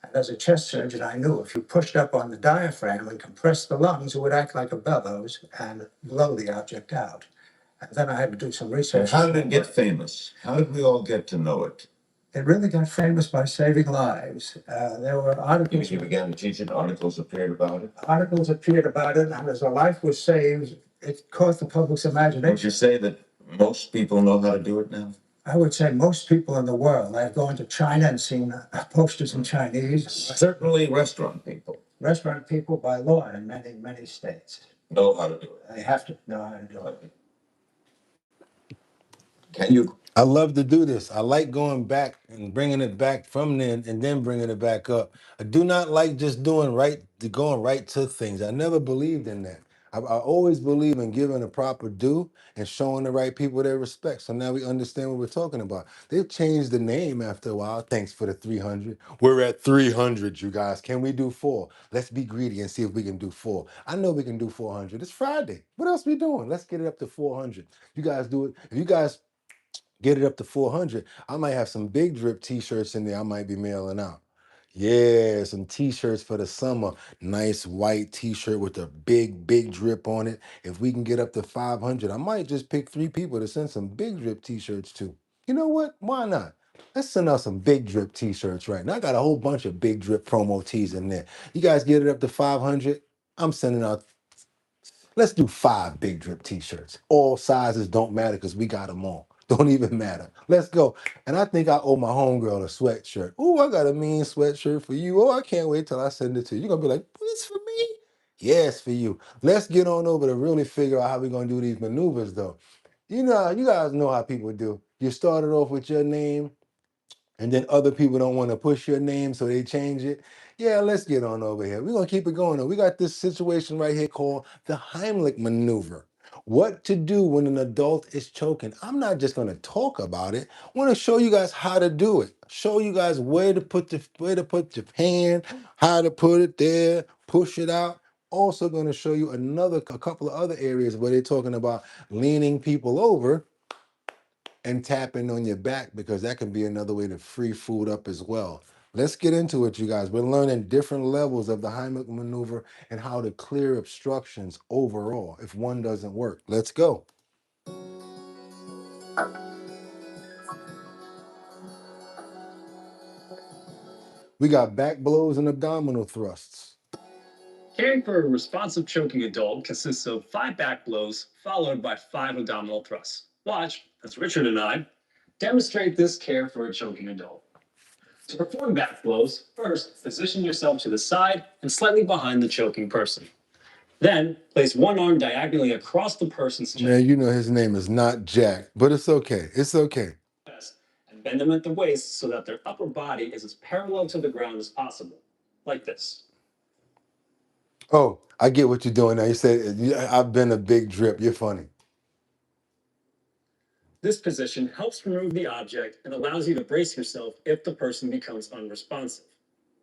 S12: And as a chest surgeon, I knew if you pushed up on the diaphragm and compressed the lungs, it would act like a bellows and blow the object out. And then I had to do some research.
S23: And how did it get famous? How did we all get to know it?
S12: It really got famous by saving lives. There were articles.
S23: You began to teach it, articles appeared about it.
S12: Articles appeared about it, and as a life was saved, it caught the public's imagination.
S23: Would you say that most people know how to do it now?
S12: I would say most people in the world. I've gone to China and seen posters in Chinese.
S23: Certainly restaurant people.
S12: Restaurant people by law in many, many states.
S23: Know how to do it.
S12: They have to know how to do it.
S23: Can you?
S1: I love to do this. I like going back and bringing it back from then and then bringing it back up. I do not like just going right to things. I never believed in that. I always believe in giving a proper due and showing the right people their respect. So now we understand what we're talking about. They've changed the name after a while. Thanks for the 300. We're at 300, you guys. Can we do 4? Let's be greedy and see if we can do 4. I know we can do 400. It's Friday. What else we doing? Let's get it up to 400. You guys do it. If you guys get it up to 400, I might have some big drip t-shirts in there I might be mailing out. Yeah, some t-shirts for the summer. Nice white t-shirt with a big drip on it. If we can get up to 500, I might just pick 3 people to send some big drip t-shirts to. You know what? Why not? Let's send out some big drip t-shirts right now. I got a whole bunch of big drip promo tees in there. You guys get it up to 500, I'm sending out. Let's do 5 big drip t-shirts. All sizes don't matter because we got them all. Don't even matter. Let's go. And I think I owe my homegirl a sweatshirt. Oh, I got a mean sweatshirt for you. Oh, I can't wait till I send it to you. You're going to be like, this for me? Yes, for you. Let's get on over to really figure out how we're going to do these maneuvers, though. You know, you guys know how people do. You started off with your name, and then other people don't want to push your name, so they change it. Yeah, let's get on over here. We're going to keep it going, though. We got this situation right here called the Heimlich maneuver. What to do when an adult is choking. I'm not just going to talk about it. I want to show you guys how to do it. Show you guys where to put your hand, how to put it there, push it out. Also going to show you a couple of other areas where they're talking about leaning people over and tapping on your back, because that can be another way to free food up as well. Let's get into it, you guys. We're learning different levels of the Heimlich maneuver and how to clear obstructions overall if one doesn't work. Let's go. We got back blows and abdominal thrusts.
S7: Caring for a responsive choking adult consists of 5 back blows followed by 5 abdominal thrusts. Watch as Richard and I demonstrate this care for a choking adult. To perform back blows, first position yourself to the side and slightly behind the choking person. Then place one arm diagonally across the person's chest.
S1: Man, you know his name is not Jack, but it's okay. It's okay.
S7: And bend them at the waist so that their upper body is as parallel to the ground as possible, like this.
S1: Oh, I get what you're doing now. You said, I've been a big drip. You're funny.
S7: This position helps remove the object and allows you to brace yourself if the person becomes unresponsive.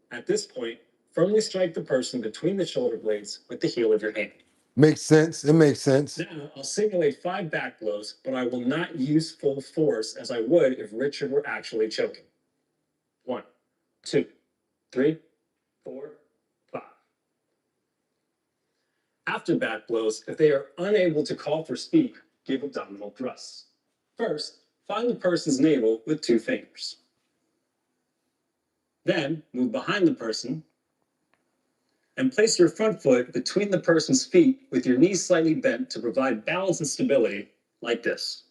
S7: At this point, firmly strike the person between the shoulder blades with the heel of your hand.
S1: Makes sense. It makes sense.
S7: Now, I'll simulate 5 back blows, but I will not use full force as I would if Richard were actually choking. 1, 2, 3, 4, 5. After back blows, if they are unable to call for speak, give abdominal thrusts. First, find the person's navel with 2 fingers. Then, move behind the person and place your front foot between the person's feet with your knees slightly bent to provide balance and stability, like this.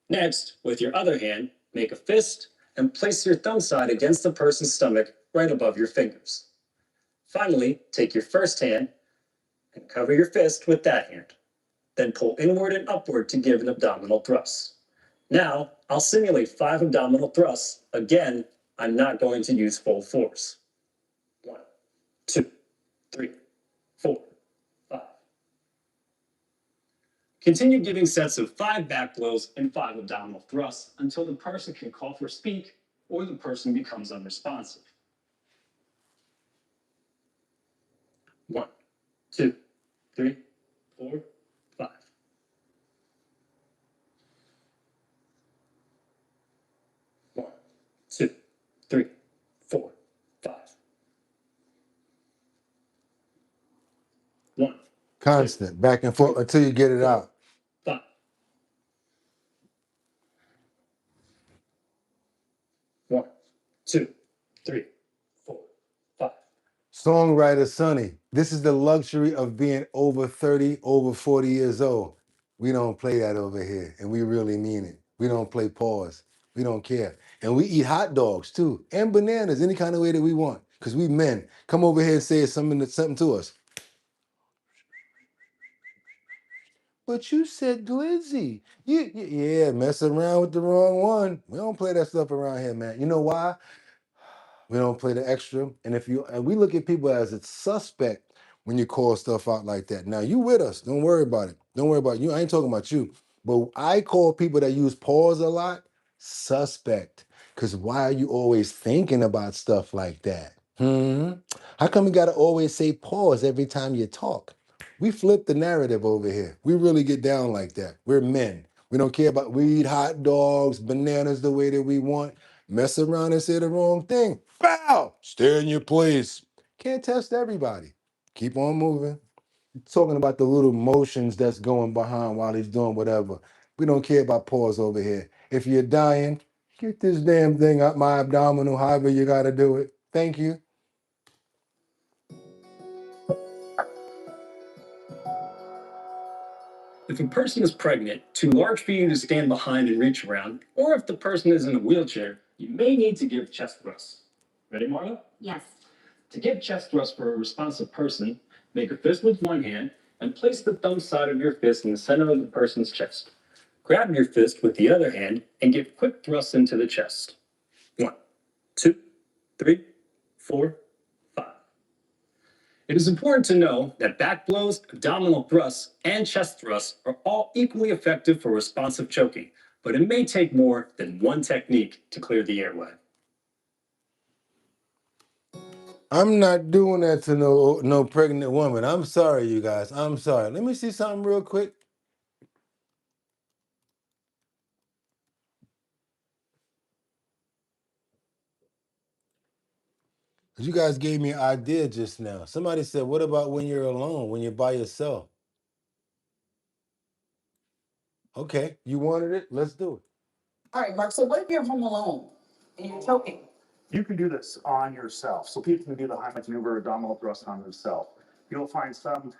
S7: Next, with your other hand, make a fist and place your thumb side against the person's stomach right above your fingers. Finally, take your first hand and cover your fist with that hand. Then pull inward and upward to give an abdominal thrust. Now, I'll simulate 5 abdominal thrusts. Again, I'm not going to use full force. 1, 2, 3, 4, 5. Continue giving sets of 5 back blows and 5 abdominal thrusts until the person can call for speak or the person becomes unresponsive. 1, 2, 3, 4, 5. 1, 2, 3, 4, 5. 1.
S1: Constant, back and forth until you get it out.
S7: 5. 1, 2, 3, 4, 5.
S1: Songwriter Sonny, this is the luxury of being over 30, over 40 years old. We don't play that over here, and we really mean it. We don't play pause. We don't care. And we eat hot dogs too, and bananas any kind of way that we want, because we men. Come over here and say something to us. But you said glizzy. Yeah, mess around with the wrong one. We don't play that stuff around here, man. You know why? We don't play the extra. And we look at people as a suspect when you call stuff out like that. Now you with us. Don't worry about it. Don't worry about you. I ain't talking about you. But I call people that use pause a lot suspect. Because why are you always thinking about stuff like that? How come you gotta always say pause every time you talk? We flip the narrative over here. We really get down like that. We're men. We don't care about we eat hot dogs, bananas the way that we want. Mess around and say the wrong thing. Bow! Stay in your place. Can't test everybody. Keep on moving. Talking about the little motions that's going behind while he's doing whatever. We don't care about pause over here. If you're dying, get this damn thing up my abdominal, however you gotta do it. Thank you.
S7: If a person is pregnant, too large for you to stand behind and reach around, or if the person is in a wheelchair, you may need to give chest thrusts. Ready, Marla?
S24: Yes.
S7: To give chest thrusts for a responsive person, make a fist with one hand and place the thumb side of your fist in the center of the person's chest. Grab your fist with the other hand and give quick thrusts into the chest. 1, 2, 3, 4, 5. It is important to know that back blows, abdominal thrusts, and chest thrusts are all equally effective for responsive choking, but it may take more than one technique to clear the airway.
S1: I'm not doing that to no pregnant woman. I'm sorry, you guys. I'm sorry. Let me see something real quick. You guys gave me an idea just now. Somebody said, what about when you're alone, when you're by yourself? Okay, you wanted it? Let's do it.
S5: All right, Mark, so what if you're home alone and you're choking?
S7: You can do this on yourself. So people can do the Heimlich maneuver abdominal thrust on themselves. You'll find some.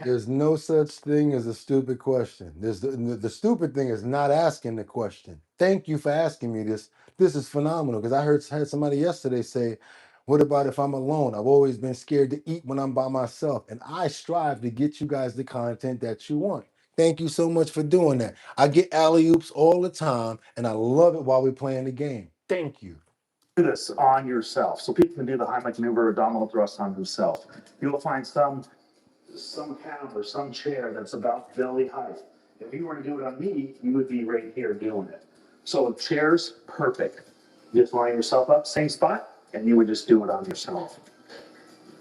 S1: There's no such thing as a stupid question. There's the stupid thing is not asking the question. Thank you for asking me this. This is phenomenal because I had somebody yesterday say, what about if I'm alone? I've always been scared to eat when I'm by myself. And I strive to get you guys the content that you want. Thank you so much for doing that. I get alley-oops all the time, and I love it while we're playing the game. Thank you.
S7: Do this on yourself. So people can do the Heimlich maneuver abdominal thrust on themselves. You'll find some couch or some chair that's about belly height. If you were to do it on me, you would be right here doing it. So chairs, perfect. Just line yourself up, same spot, and you would just do it on yourself.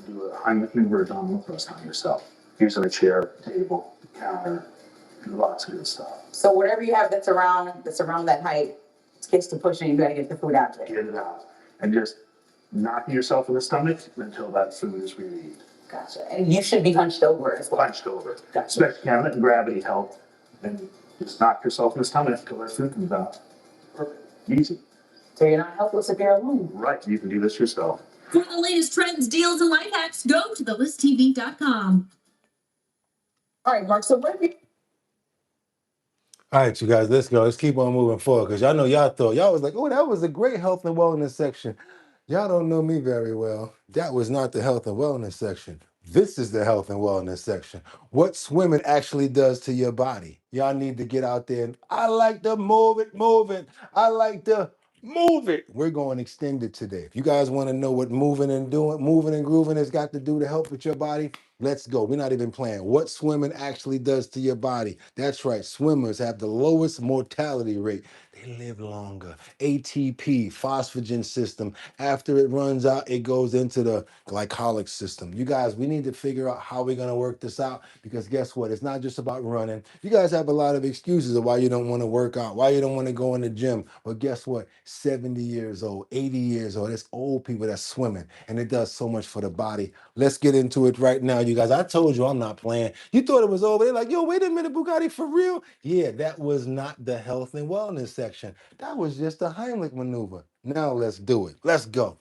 S7: Do a Heimlich maneuver abdominal thrust on yourself. Using a chair, table, counter, lots of good stuff.
S5: So whatever you have that's around that height, it's case to push and you gotta get the food out there.
S7: Get it out. And just knocking yourself in the stomach until that food is relieved.
S5: Gotcha. And you should be hunched over as well.
S7: Hunched over. Expect count and gravity help. Then just knock yourself in the stomach until that food comes out. Perfect. Easy.
S5: So you're not helpless if you're alone.
S7: Right. You can do this yourself.
S11: For the latest trends, deals, and life hacks, go to thelistTV.com.
S5: All right, Mark. So what have you
S1: All right, you guys, let's go. Let's keep on moving forward because y'all know y'all was like, oh, that was a great health and wellness section. Y'all don't know me very well. That was not the health and wellness section. This is the health and wellness section. What swimming actually does to your body. Y'all need to get out there and I like to move it. I like to move it. We're going extended today. If you guys want to know what moving and grooving has got to do to help with your body, let's go. We're not even playing. What swimming actually does to your body. That's right. Swimmers have the lowest mortality rate. They live longer. ATP, phosphagen system. After it runs out, it goes into the glycolic system. You guys, we need to figure out how we're going to work this out because guess what? It's not just about running. You guys have a lot of excuses of why you don't want to work out, why you don't want to go in the gym. But guess what? 70 years old, 80 years old, it's old people that's swimming and it does so much for the body. Let's get into it right now, you guys. I told you I'm not playing. You thought it was over. They're like, yo, wait a minute, Boogotti, for real? Yeah, that was not the health and wellness section. That was just a Heimlich maneuver. Now let's do it. Let's go.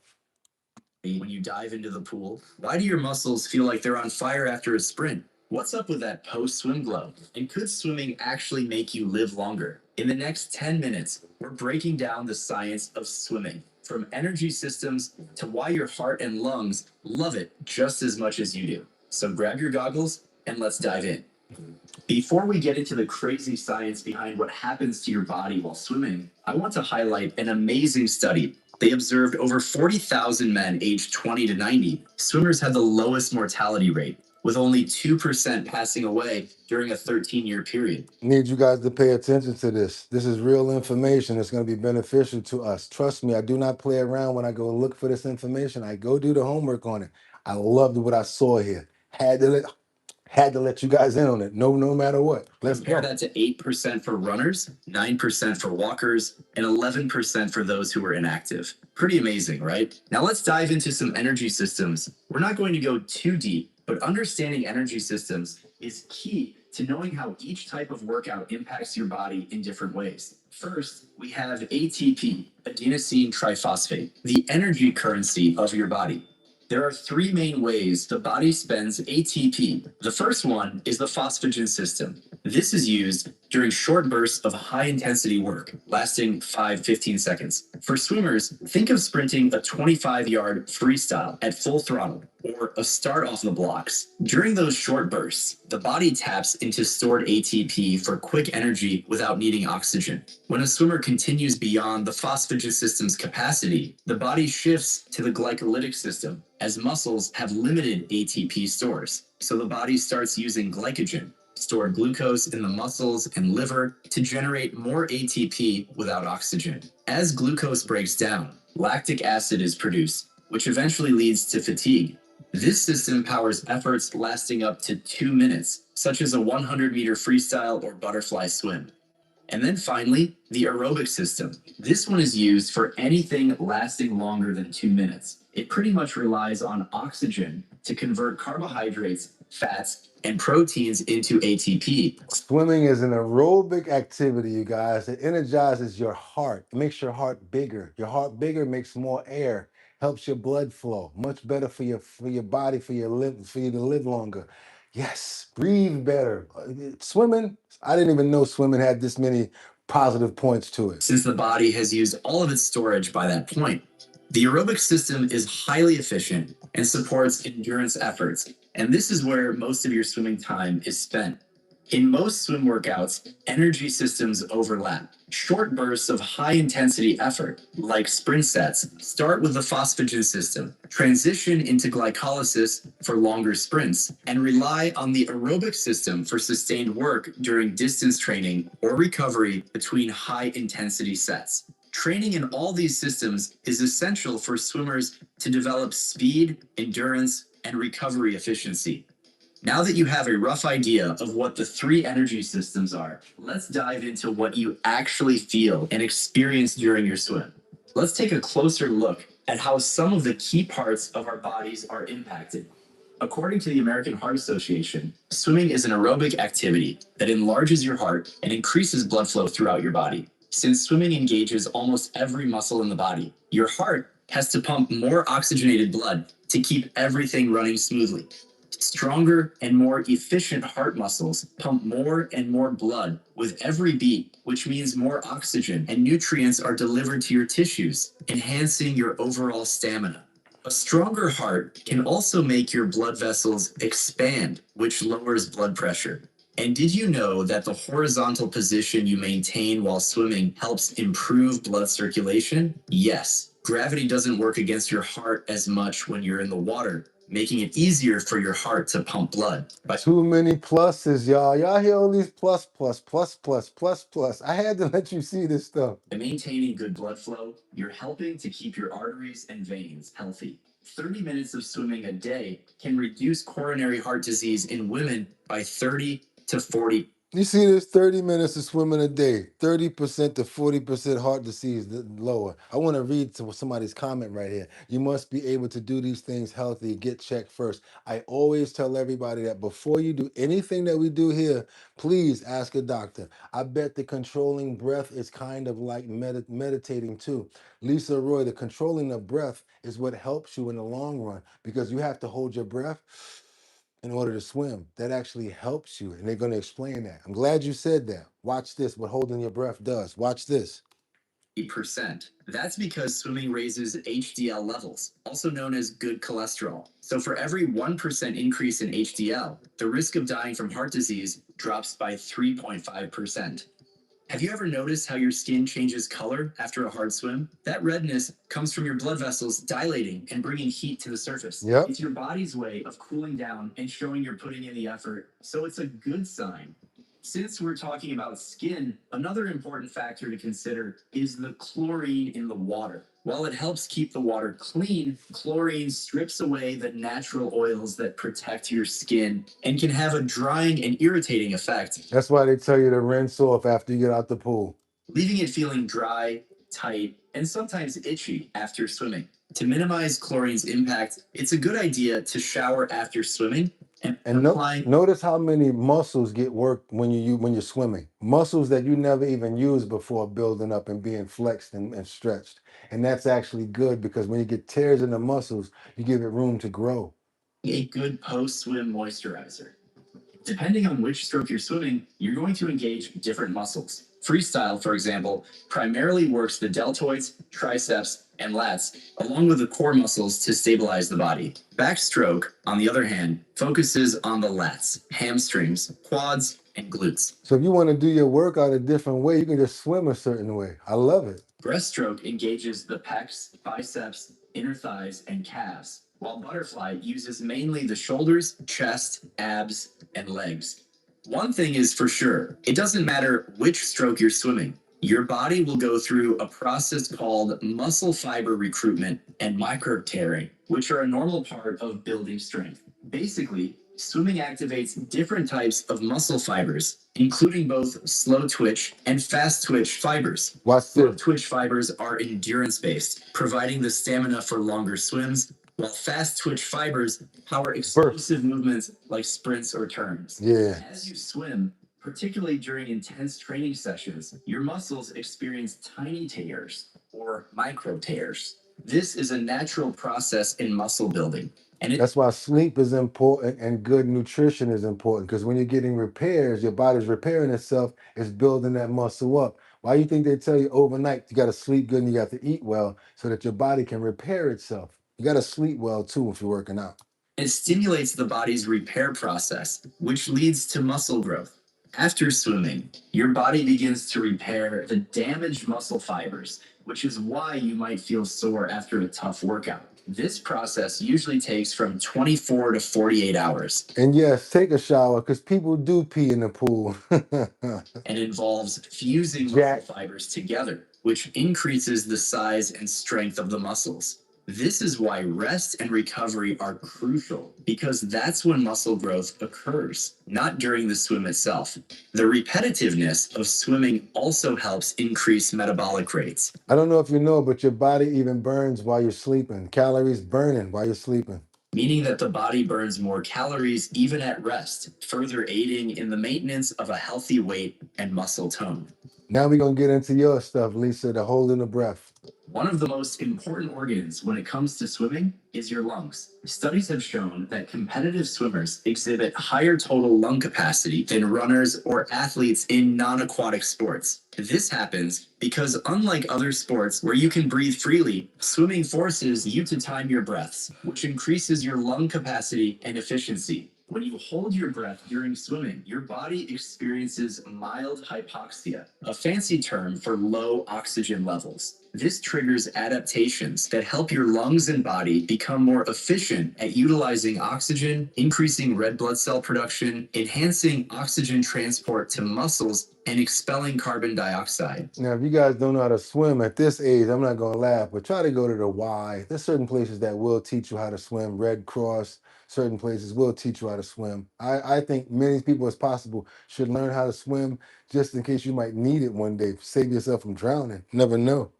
S6: When you dive into the pool, why do your muscles feel like they're on fire after a sprint? What's up with that post-swim glow? And could swimming actually make you live longer? In the next 10 minutes, we're breaking down the science of swimming, from energy systems to why your heart and lungs love it just as much as you do. So grab your goggles and let's dive in. Before we get into the crazy science behind what happens to your body while swimming, I want to highlight an amazing study. They observed over 40,000 men aged 20 to 90. Swimmers had the lowest mortality rate, with only 2% passing away during a 13-year period.
S1: Need you guys to pay attention to this. This is real information that's going to be beneficial to us. Trust me, I do not play around when I go look for this information. I go do the homework on it. I loved what I saw here. Had to let you guys in on it. No matter what. Let's
S6: Compare
S1: go.
S6: that to 8% for runners, 9% for walkers, and 11% for those who were inactive. Pretty amazing, right? Now let's dive into some energy systems. We're not going to go too deep, but understanding energy systems is key to knowing how each type of workout impacts your body in different ways. First, we have ATP, adenosine triphosphate, the energy currency of your body. There are three main ways the body spends ATP. The first one is the phosphagen system. This is used during short bursts of high-intensity work, lasting 5-15 seconds. For swimmers, think of sprinting a 25-yard freestyle at full throttle, or a start off the blocks. During those short bursts, the body taps into stored ATP for quick energy without needing oxygen. When a swimmer continues beyond the phosphagen system's capacity, the body shifts to the glycolytic system, as muscles have limited ATP stores. So the body starts using glycogen, stored glucose in the muscles and liver, to generate more ATP without oxygen. As glucose breaks down, lactic acid is produced, which eventually leads to fatigue. This system powers efforts lasting up to 2 minutes, such as a 100-meter freestyle or butterfly swim. And then finally, the aerobic system. This one is used for anything lasting longer than 2 minutes. It pretty much relies on oxygen to convert carbohydrates, fats, and proteins into ATP.
S1: Swimming is an aerobic activity, you guys. It energizes your heart. It makes your heart bigger. Your heart bigger makes more air, helps your blood flow. Much better for your body, for you to live longer. Yes, breathe better. Swimming, I didn't even know swimming had this many positive points to it.
S6: Since the body has used all of its storage by that point. The aerobic system is highly efficient and supports endurance efforts, and this is where most of your swimming time is spent. In most swim workouts, energy systems overlap. Short bursts of high-intensity effort, like sprint sets, start with the phosphagen system, transition into glycolysis for longer sprints, and rely on the aerobic system for sustained work during distance training or recovery between high-intensity sets. Training in all these systems is essential for swimmers to develop speed, endurance, and recovery efficiency. Now that you have a rough idea of what the three energy systems are, let's dive into what you actually feel and experience during your swim. Let's take a closer look at how some of the key parts of our bodies are impacted. According to the American Heart Association, swimming is an aerobic activity that enlarges your heart and increases blood flow throughout your body. Since swimming engages almost every muscle in the body, your heart has to pump more oxygenated blood to keep everything running smoothly. Stronger and more efficient heart muscles pump more and more blood with every beat, which means more oxygen and nutrients are delivered to your tissues, enhancing your overall stamina. A stronger heart can also make your blood vessels expand, which lowers blood pressure. And did you know that the horizontal position you maintain while swimming helps improve blood circulation? Yes, gravity doesn't work against your heart as much when you're in the water, making it easier for your heart to pump blood.
S1: Too many pluses, y'all. Y'all hear all these plus, plus, plus, plus, plus, plus. I had to let you see this stuff.
S6: By maintaining good blood flow, you're helping to keep your arteries and veins healthy. 30 minutes of swimming a day can reduce coronary heart disease in women by 30 to 40.
S1: You see this 30 minutes of swimming a day, 30% to 40% heart disease lower. I want to read somebody's comment right here. You must be able to do these things healthy, get checked first. I always tell everybody that before you do anything that we do here, please ask a doctor. I bet the controlling breath is kind of like meditating too. Lisa Roy, the controlling of breath is what helps you in the long run because you have to hold your breath in order to swim. That actually helps you, and they're going to explain that. I'm glad you said that. Watch this, what holding your breath does. Watch this.
S6: 8%. That's because swimming raises HDL levels, also known as good cholesterol. So for every 1% increase in HDL, the risk of dying from heart disease drops by 3.5%. Have you ever noticed how your skin changes color after a hard swim? That redness comes from your blood vessels dilating and bringing heat to the surface.
S1: Yep.
S6: It's your body's way of cooling down and showing you're putting in the effort, so it's a good sign. Since we're talking about skin, another important factor to consider is the chlorine in the water. While it helps keep the water clean, chlorine strips away the natural oils that protect your skin and can have a drying and irritating effect.
S1: That's why they tell you to rinse off after you get out the pool.
S6: Leaving it feeling dry, tight, and sometimes itchy after swimming. To minimize chlorine's impact, it's a good idea to shower after swimming and
S1: notice how many muscles get worked when you're swimming. Muscles that you never even used before building up and being flexed and stretched. And that's actually good because when you get tears in the muscles, you give it room to grow.
S6: A good post-swim moisturizer. Depending on which stroke you're swimming, you're going to engage different muscles. Freestyle, for example, primarily works the deltoids, triceps, and lats, along with the core muscles to stabilize the body. Backstroke, on the other hand, focuses on the lats, hamstrings, quads, and glutes.
S1: So if you want to do your workout a different way, you can just swim a certain way. I love it.
S6: Breaststroke engages the pecs, biceps, inner thighs, and calves, while butterfly uses mainly the shoulders, chest, abs, and legs. One thing is for sure, it doesn't matter which stroke you're swimming. Your body will go through a process called muscle fiber recruitment and micro tearing, which are a normal part of building strength. Basically, swimming activates different types of muscle fibers, including both slow twitch and fast twitch fibers. Slow twitch fibers are endurance-based, providing the stamina for longer swims, while fast twitch fibers power explosive movements like sprints or turns.
S1: Yeah.
S6: As you swim, particularly during intense training sessions, your muscles experience tiny tears or micro tears. This is a natural process in muscle building. And
S1: that's why sleep is important and good nutrition is important because when you're getting repairs, your body's repairing itself, it's building that muscle up. Why do you think they tell you overnight you got to sleep good and you got to eat well so that your body can repair itself? You got to sleep well too if you're working out.
S6: It stimulates the body's repair process, which leads to muscle growth. After swimming, your body begins to repair the damaged muscle fibers, which is why you might feel sore after a tough workout. This process usually takes from 24 to 48 hours.
S1: And yes, take a shower because people do pee in the pool.
S6: And involves fusing muscle fibers together, which increases the size and strength of the muscles.
S23: This is why rest and recovery are crucial, because that's when muscle growth occurs, not during the swim itself. The repetitiveness of swimming also helps increase metabolic rates.
S1: I don't know if you know, but your body even burns while you're sleeping. Calories burning while you're sleeping.
S23: Meaning that the body burns more calories even at rest, further aiding in the maintenance of a healthy weight and muscle tone.
S1: Now we're going to get into your stuff, Lisa, the holding the breath.
S23: One of the most important organs when it comes to swimming is your lungs. Studies have shown that competitive swimmers exhibit higher total lung capacity than runners or athletes in non-aquatic sports. This happens because, unlike other sports where you can breathe freely, swimming forces you to time your breaths, which increases your lung capacity and efficiency. When you hold your breath during swimming, your body experiences mild hypoxia, a fancy term for low oxygen levels. This triggers adaptations that help your lungs and body become more efficient at utilizing oxygen, increasing red blood cell production, enhancing oxygen transport to muscles, and expelling carbon dioxide.
S1: Now, if you guys don't know how to swim at this age, I'm not going to laugh, but try to go to the Y. There's certain places that will teach you how to swim. Red Cross, certain places will teach you how to swim. I think many people as possible should learn how to swim just in case you might need it one day. Save yourself from drowning. Never know.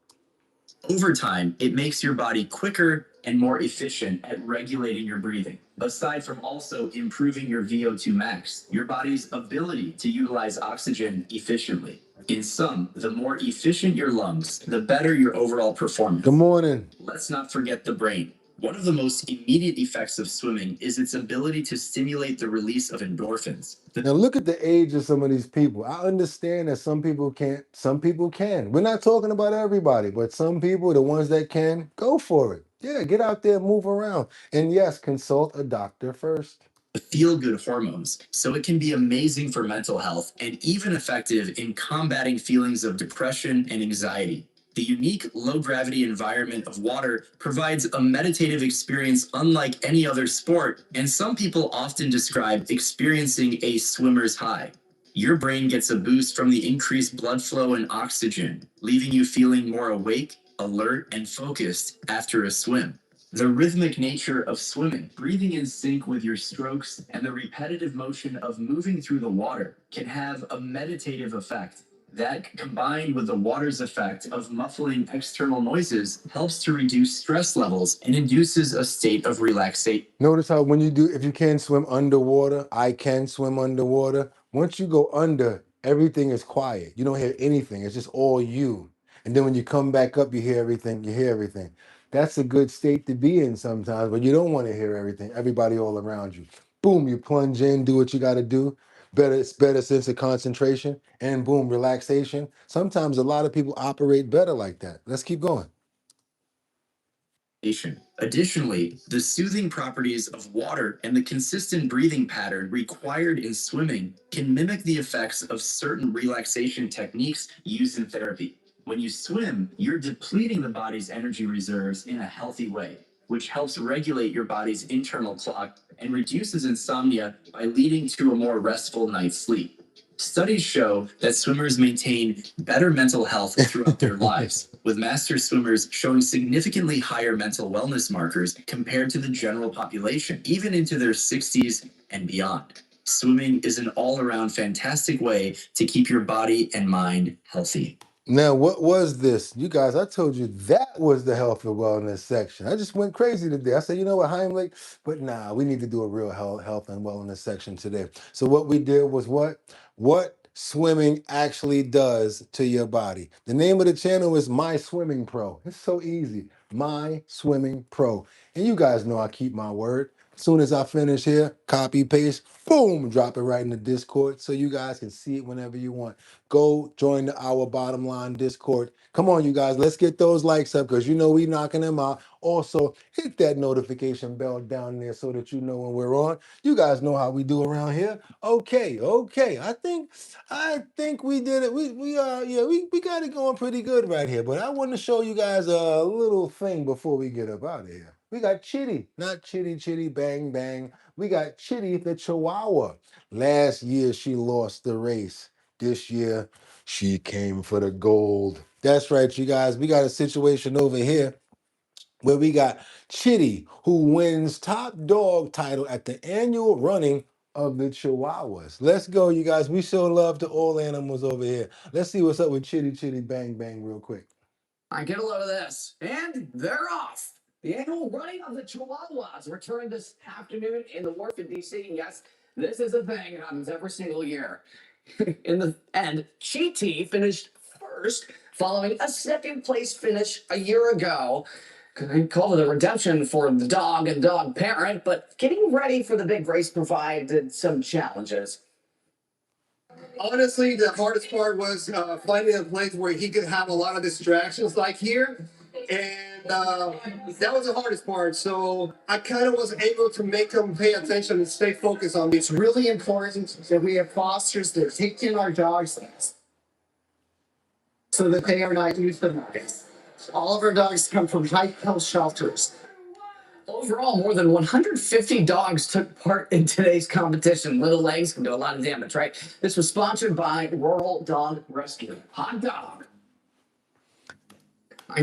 S23: Over time, it makes your body quicker and more efficient at regulating your breathing. Aside from also improving your VO2 max, your body's ability to utilize oxygen efficiently. In sum, the more efficient your lungs, the better your overall performance.
S1: Good morning.
S23: Let's not forget the brain. One of the most immediate effects of swimming is its ability to stimulate the release of endorphins.
S1: Now look at the age of some of these people. I understand that some people can't, some people can. We're not talking about everybody, but some people, the ones that can, go for it. Yeah, get out there, move around. And yes, consult a doctor first.
S23: Feel-good hormones, so it can be amazing for mental health and even effective in combating feelings of depression and anxiety. The unique low-gravity environment of water provides a meditative experience unlike any other sport, and some people often describe experiencing a swimmer's high. Your brain gets a boost from the increased blood flow and oxygen, leaving you feeling more awake, alert, and focused after a swim. The rhythmic nature of swimming, breathing in sync with your strokes, and the repetitive motion of moving through the water can have a meditative effect. That, combined with the water's effect of muffling external noises, helps to reduce stress levels and induces a state of relaxation.
S1: Notice how when you do, if you can swim underwater, I can swim underwater. Once you go under, everything is quiet. You don't hear anything. It's just all you. And then when you come back up, you hear everything. You hear everything. That's a good state to be in sometimes, but you don't want to hear everything. Everybody all around you. Boom, you plunge in, do what you got to do. It's better sense of concentration, and boom, relaxation. Sometimes a lot of people operate better like that. Let's keep going.
S23: Additionally, the soothing properties of water and the consistent breathing pattern required in swimming can mimic the effects of certain relaxation techniques used in therapy. When you swim, you're depleting the body's energy reserves in a healthy way, which helps regulate your body's internal clock and reduces insomnia by leading to a more restful night's sleep. Studies show that swimmers maintain better mental health throughout their lives, with master swimmers showing significantly higher mental wellness markers compared to the general population, even into their 60s and beyond. Swimming is an all-around fantastic way to keep your body and mind healthy.
S1: Now, what was this? You guys, I told you that was the health and wellness section. I just went crazy today. I said, you know what, Heimlich? But nah, we need to do a real health and wellness section today. So what we did was what? What swimming actually does to your body. The name of the channel is My Swimming Pro. It's so easy. My Swimming Pro. And you guys know I keep my word. As soon as I finish here, copy, paste, boom, drop it right in the Discord so you guys can see it whenever you want. Go join the Our Bottom Line Discord. Come on, you guys, let's get those likes up because you know we knocking them out. Also, hit that notification bell down there so that you know when we're on. You guys know how we do around here. Okay. I think we did it. We got it going pretty good right here. But I want to show you guys a little thing before we get up out of here. We got Chitty, not Chitty Bang Bang. We got Chitty the Chihuahua. Last year she lost the race. This year she came for the gold. That's right, you guys. We got a situation over here where we got Chitty, who wins top dog title at the annual running of the Chihuahuas. Let's go, you guys. We show love to all animals over here. Let's see what's up with Chitty Chitty Bang Bang real quick.
S16: I get a load of this, and they're off. The annual running of the Chihuahuas returning this afternoon in the Wharf in DC. Yes, this is a thing that happens every single year. In the end, Chitty finished first, following a second place finish a year ago. I call it a redemption for the dog and dog parent, but getting ready for the big race provided some challenges.
S10: Honestly, the hardest part was finding a place where he could have a lot of distractions like here. And that was the hardest part. So I kind of was able to make them pay attention and stay focused on me. It's really important that we have fosters that take in our dogs so that they are not euthanized. All of our dogs come from high-health shelters.
S16: Overall, more than 150 dogs took part in today's competition. Little legs can do a lot of damage, right? This was sponsored by Rural Dog Rescue. Hot dog.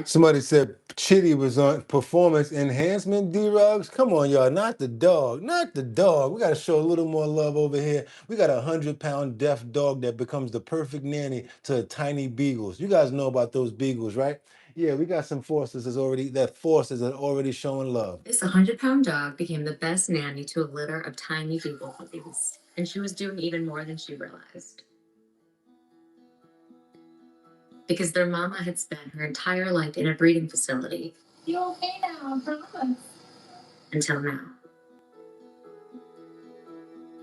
S1: Somebody said Chitty was on performance enhancement drugs. Come on, y'all, not the dog, not the dog. We got to show a little more love over here. We got a 100-pound deaf dog that becomes the perfect nanny to tiny beagles. You guys know about those beagles, right? Yeah, we got some forces that already showing love.
S24: This 100-pound dog became the best nanny to a litter of tiny beagle puppies, and she was doing even more than she realized. Because their mama had spent her entire life in a breeding facility.
S15: You okay now, I promise.
S24: Until now.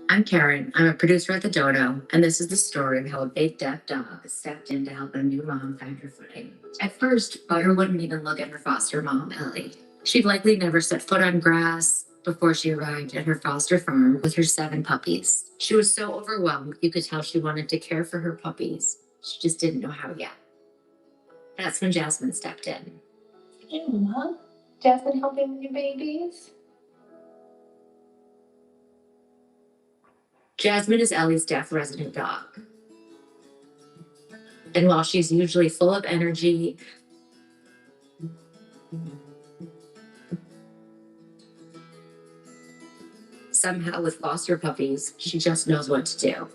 S24: I'm Karen. I'm a producer at The Dodo, and this is the story of how a big deaf dog stepped in to help a new mom find her footing. At first, Butter wouldn't even look at her foster mom, Ellie. She'd likely never set foot on grass before she arrived at her foster farm with her 7 puppies. She was so overwhelmed, you could tell she wanted to care for her puppies. She just didn't know how yet. That's when Jasmine stepped in.
S15: Hey, Mom. Jasmine helping with your babies?
S24: Jasmine is Ellie's deaf resident dog. And while she's usually full of energy, somehow with foster puppies, she just knows what to do.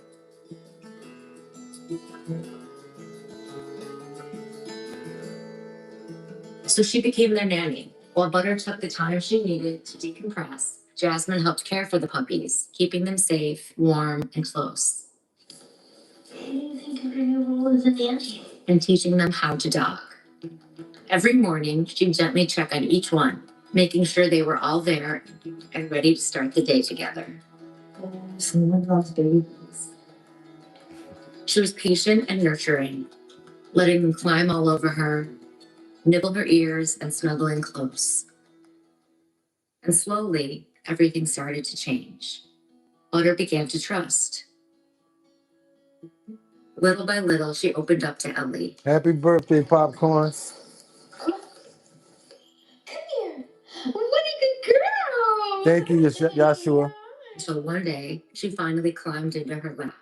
S24: So she became their nanny. While Butter took the time she needed to decompress, Jasmine helped care for the puppies, keeping them safe, warm, and close.
S15: What do you think of your new role as a nanny?
S24: And teaching them how to dog. Every morning, she'd gently check on each one, making sure they were all there and ready to start the day together.
S15: Someone loves babies.
S24: She was patient and nurturing, letting them climb all over her, nibble her ears, and snuggle in close. And slowly, everything started to change. Butter began to trust. Little by little, she opened up to Ellie.
S1: Happy birthday, Popcorn.
S15: Come here. What a good girl.
S1: Thank you, Joshua.
S24: Until one day, she finally climbed into her lap.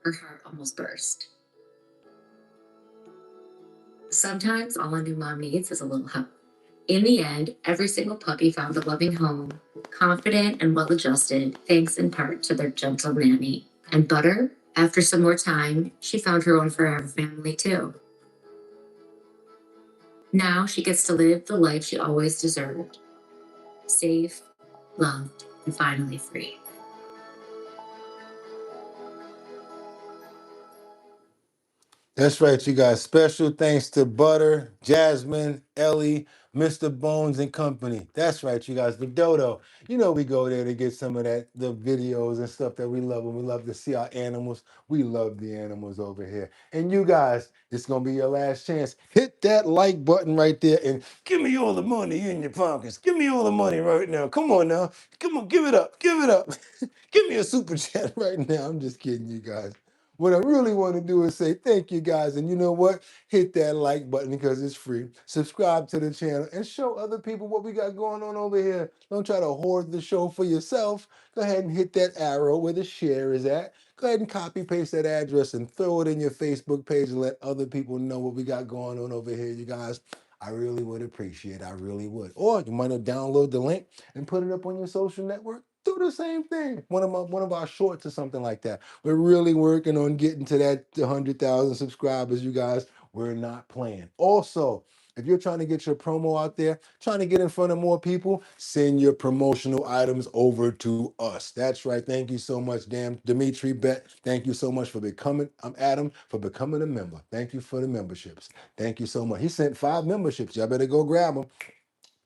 S24: Her heart almost burst. Sometimes all a new mom needs is a little help. In the end, every single puppy found a loving home, confident and well-adjusted, thanks in part to their gentle nanny. And Butter, after some more time, she found her own forever family too. Now she gets to live the life she always deserved. Safe, loved, and finally free.
S1: That's right, you guys. Special thanks to Butter, Jasmine, Ellie, Mr. Bones and Company. That's right, you guys. The Dodo. You know we go there to get some of that, the videos and stuff that we love, and we love to see our animals. We love the animals over here. And you guys, this is going to be your last chance. Hit that like button right there and give me all the money in your pockets. Give me all the money right now. Come on now. Come on, give it up. Give it up. Give me a super chat right now. I'm just kidding, you guys. What I really want to do is say thank you guys. And you know what? Hit that like button because it's free. Subscribe to the channel and show other people what we got going on over here. Don't try to hoard the show for yourself. Go ahead and hit that arrow where the share is at. Go ahead and copy paste that address and throw it in your Facebook page and let other people know what we got going on over here, you guys. I really would appreciate it. I really would. Or you might have download the link and put it up on your social network. Do the same thing. One of our shorts or something like that. We're really working on getting to that 100,000 subscribers, you guys. We're not playing. Also, if you're trying to get your promo out there, trying to get in front of more people, send your promotional items over to us. That's right. Thank you so much, damn Dimitri Bet. Thank you so much for becoming, I'm Adam, for becoming a member. Thank you for the memberships. Thank you so much. He sent 5 memberships. Y'all better go grab them.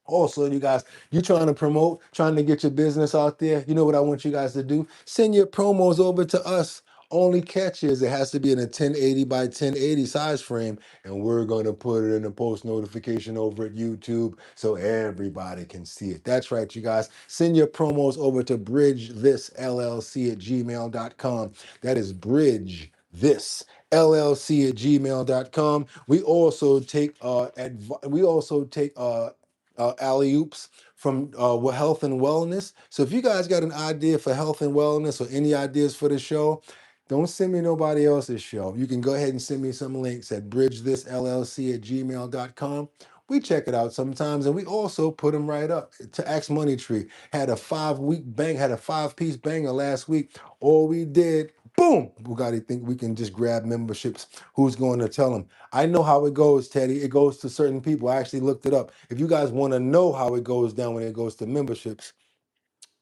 S1: Also, you guys, you trying to promote, trying to get your business out there. You know what I want you guys to do? Send your promos over to us. Only catch is it has to be in a 1080 by 1080 size frame, and we're going to put it in a post notification over at YouTube so everybody can see it. That's right, you guys. Send your promos over to bridgethisllc at gmail.com. That is bridgethisllc at gmail.com. We also take alley oops from health and wellness. So if you guys got an idea for health and wellness or any ideas for the show, don't send me nobody else's show. You can go ahead and send me some links at bridgethisllc at gmail.com. We check it out sometimes, and we also put them right up. To Axe Money Tree had a 5-week bang, had a 5-piece banger last week. All we did, boom, Bugatti think we can just grab memberships. Who's going to tell them? I know how it goes, Teddy. It goes to certain people. I actually looked it up. If you guys want to know how it goes down when it goes to memberships,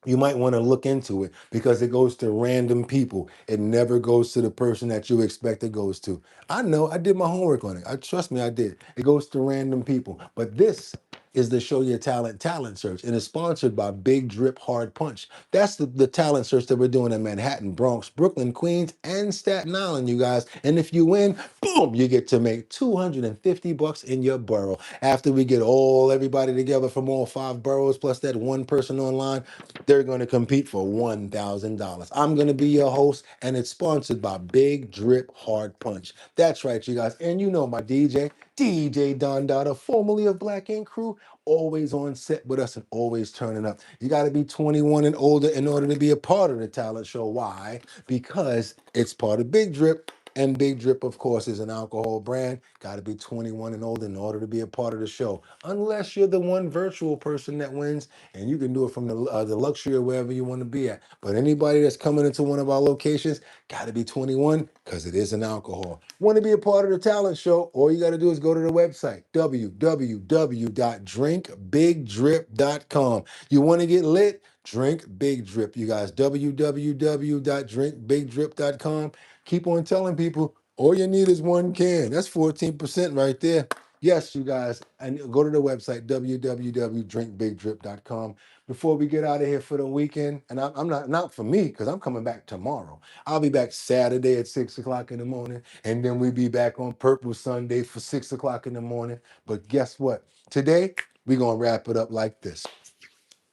S1: you might want to look into it because it goes to random people. It never goes to the person that you expect it goes to. I know, I did my homework on it. I trust me, I did. It goes to random people. But this is the Show Your Talent search, and it's sponsored by Big Drip Hard Punch. That's the talent search that we're doing in Manhattan, Bronx, Brooklyn, Queens, and Staten Island, you guys. And if you win, boom, you get to make $250 in your borough. After we get everybody together from all 5 boroughs, plus that one person online, they're going to compete for $1,000. I'm going to be your host, and it's sponsored by Big Drip Hard Punch. That's right, you guys. And you know my DJ Don Dada, formerly of Black Ink Crew, always on set with us and always turning up. You got to be 21 and older in order to be a part of the talent show. Why? Because it's part of Big Drip. And Big Drip, of course, is an alcohol brand. Got to be 21 and older in order to be a part of the show. Unless you're the one virtual person that wins, and you can do it from the luxury or wherever you want to be at. But anybody that's coming into one of our locations got to be 21 because it is an alcohol. Want to be a part of the talent show? All you got to do is go to the website, www.drinkbigdrip.com. You want to get lit? Drink Big Drip, you guys. www.drinkbigdrip.com. Keep on telling people all you need is 1 can. That's 14% right there. Yes, you guys. And go to the website, www.drinkbigdrip.com. Before we get out of here for the weekend, and I'm not for me, because I'm coming back tomorrow. I'll be back Saturday at 6 o'clock in the morning, and then we'll be back on Purple Sunday for 6 o'clock in the morning. But guess what? Today, we're going to wrap it up like this.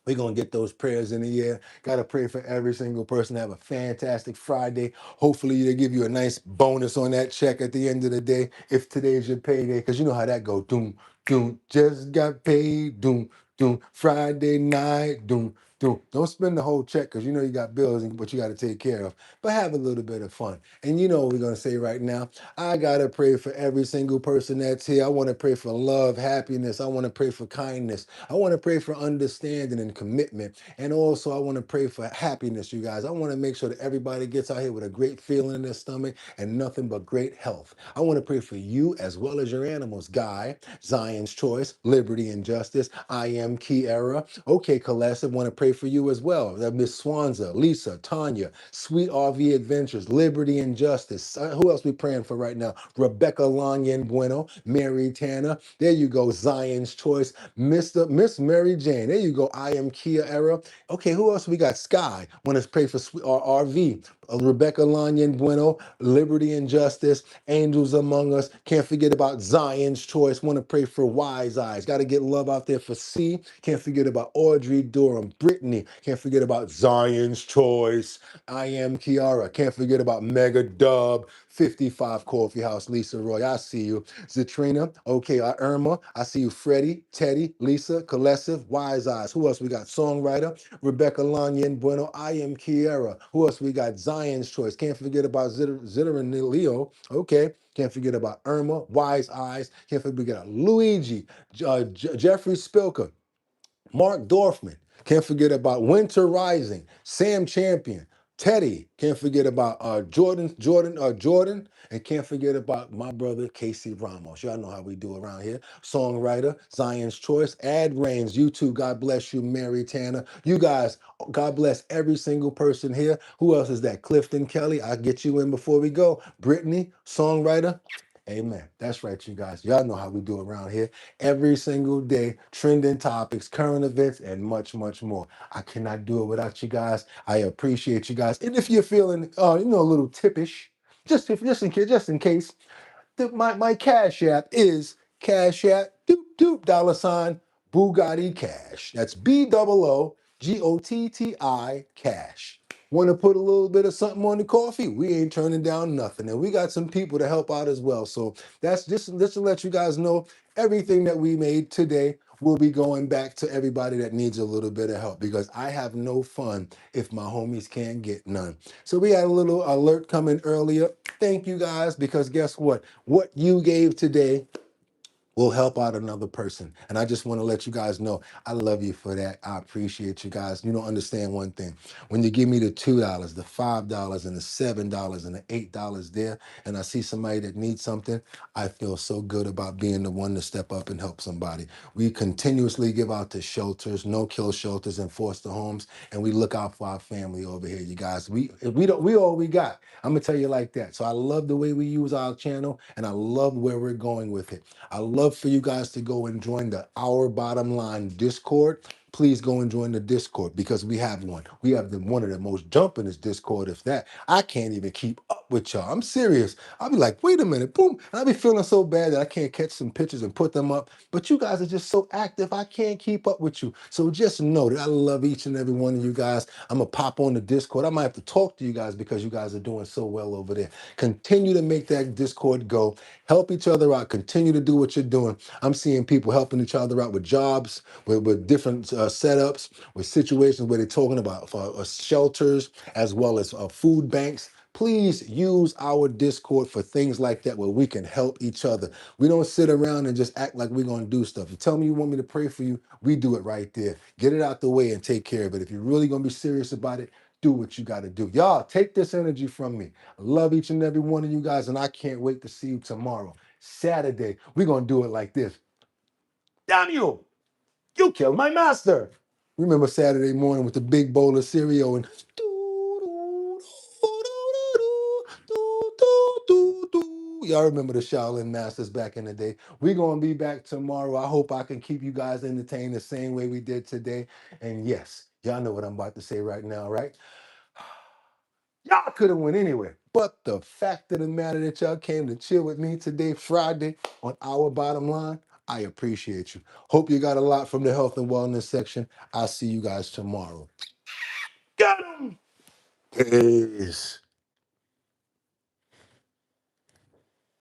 S1: We're going to get those prayers in the air. Got to pray for every single person to have a fantastic Friday. Hopefully, they give you a nice bonus on that check at the end of the day if today's your payday, because you know how that goes. Doom, doom, just got paid. Doom, doom, Friday night. Doom, doom. Don't spend the whole check because you know you got bills and what you got to take care of. But have a little bit of fun. And you know what we're going to say right now. I got to pray for every single person that's here. I want to pray for love, happiness. I want to pray for kindness. I want to pray for understanding and commitment. And also, I want to pray for happiness, you guys. I want to make sure that everybody gets out here with a great feeling in their stomach and nothing but great health. I want to pray for you as well as your animals. Guy, Zion's Choice, Liberty and Justice. I am Kiera. Okay, Kalesa, want to pray for you as well. Miss Swanza, Lisa, Tanya, Sweet RV Adventures, Liberty and Justice. Who else we praying for right now? Rebecca Lanyan Bueno, Mary Tanner. There you go, Zion's Choice. Miss Mary Jane. There you go. I am Kia Era. Okay, who else we got? Sky. Want to pray for RV. Rebecca Lanyan Bueno, Liberty and Justice, Angels Among Us. Can't forget about Zion's Choice. Want to pray for Wise Eyes. Got to get love out there for C. Can't forget about Audrey Durham, Brittany. Can't forget about Zion's Choice. I am Kiara. Can't forget about Mega Dub. 55 Coffee House, Lisa Roy, I see you. Zatrina, okay, Irma, I see you. Freddie, Teddy, Lisa, Colessive, Wise Eyes. Who else we got? Songwriter, Rebecca Lanyan, Bueno, I am Kiera. Who else we got? Zion's Choice. Can't forget about Zitterin Leo. Okay. Can't forget about Irma, Wise Eyes. Can't forget about Luigi, Jeffrey Spilker, Mark Dorfman. Can't forget about Winter Rising, Sam Champion, Teddy. Can't forget about Jordan, and can't forget about my brother Casey Ramos. Y'all know how we do around here. Songwriter, Zion's Choice, Ad Reigns. You too. God bless you, Mary Tanner. You guys, God bless every single person here. Who else is that? Clifton Kelly. I'll get you in before we go. Brittany, songwriter. Amen. That's right, you guys. Y'all know how we do around here every single day, trending topics, current events, and much, much more. I cannot do it without you guys. I appreciate you guys. And if you're feeling, a little tippish, just in case, my Cash App is Cash App $ Boogotti Cash. That's BOOGOTTI Cash. Want to put a little bit of something on the coffee? We ain't turning down nothing, and we got some people to help out as well. So that's just to let you guys know everything that we made today will be going back to everybody that needs a little bit of help, because I have no fun if my homies can't get none. So we had a little alert coming earlier. Thank you guys, because guess what? What you gave today will help out another person. And I just want to let you guys know, I love you for that. I appreciate you guys. You don't understand one thing. When you give me the $2, the $5, and the $7, and the $8 there, and I see somebody that needs something, I feel so good about being the one to step up and help somebody. We continuously give out to shelters, no-kill shelters, and foster homes, and we look out for our family over here, you guys. We all we got. I'm gonna tell you like that. So I love the way we use our channel, and I love where we're going with it. I love for you guys to go and join the Our Bottom Line Discord. Please go and join the Discord, because we have one. We have one of the most jumpingest Discord, if that. I can't even keep up with y'all. I'm serious. I'll be like, wait a minute, boom. And I'll be feeling so bad that I can't catch some pictures and put them up. But you guys are just so active, I can't keep up with you. So just know that I love each and every one of you guys. I'm going to pop on the Discord. I might have to talk to you guys because you guys are doing so well over there. Continue to make that Discord go. Help each other out. Continue to do what you're doing. I'm seeing people helping each other out with jobs, with different setups, with situations where they're talking about shelters, as well as food banks. Please use our Discord for things like that, where we can help each other. We don't sit around and just act like we're going to do stuff. You tell me you want me to pray for you, we do it right there. Get it out the way and take care of it. If you're really going to be serious about it, do what you got to do. Y'all, take this energy from me. I love each and every one of you guys, and I can't wait to see you tomorrow, Saturday. We're going to do it like this. Damn you! You killed my master. Remember Saturday morning with the big bowl of cereal and y'all remember the Shaolin Masters back in the day. We're going to be back tomorrow. I hope I can keep you guys entertained the same way we did today. And yes, y'all know what I'm about to say right now, right? Y'all could have went anywhere. But the fact of the matter that y'all came to chill with me today, Friday, on Our Bottom Line, I appreciate you. Hope you got a lot from the health and wellness section. I'll see you guys tomorrow. Got 'em! Peace.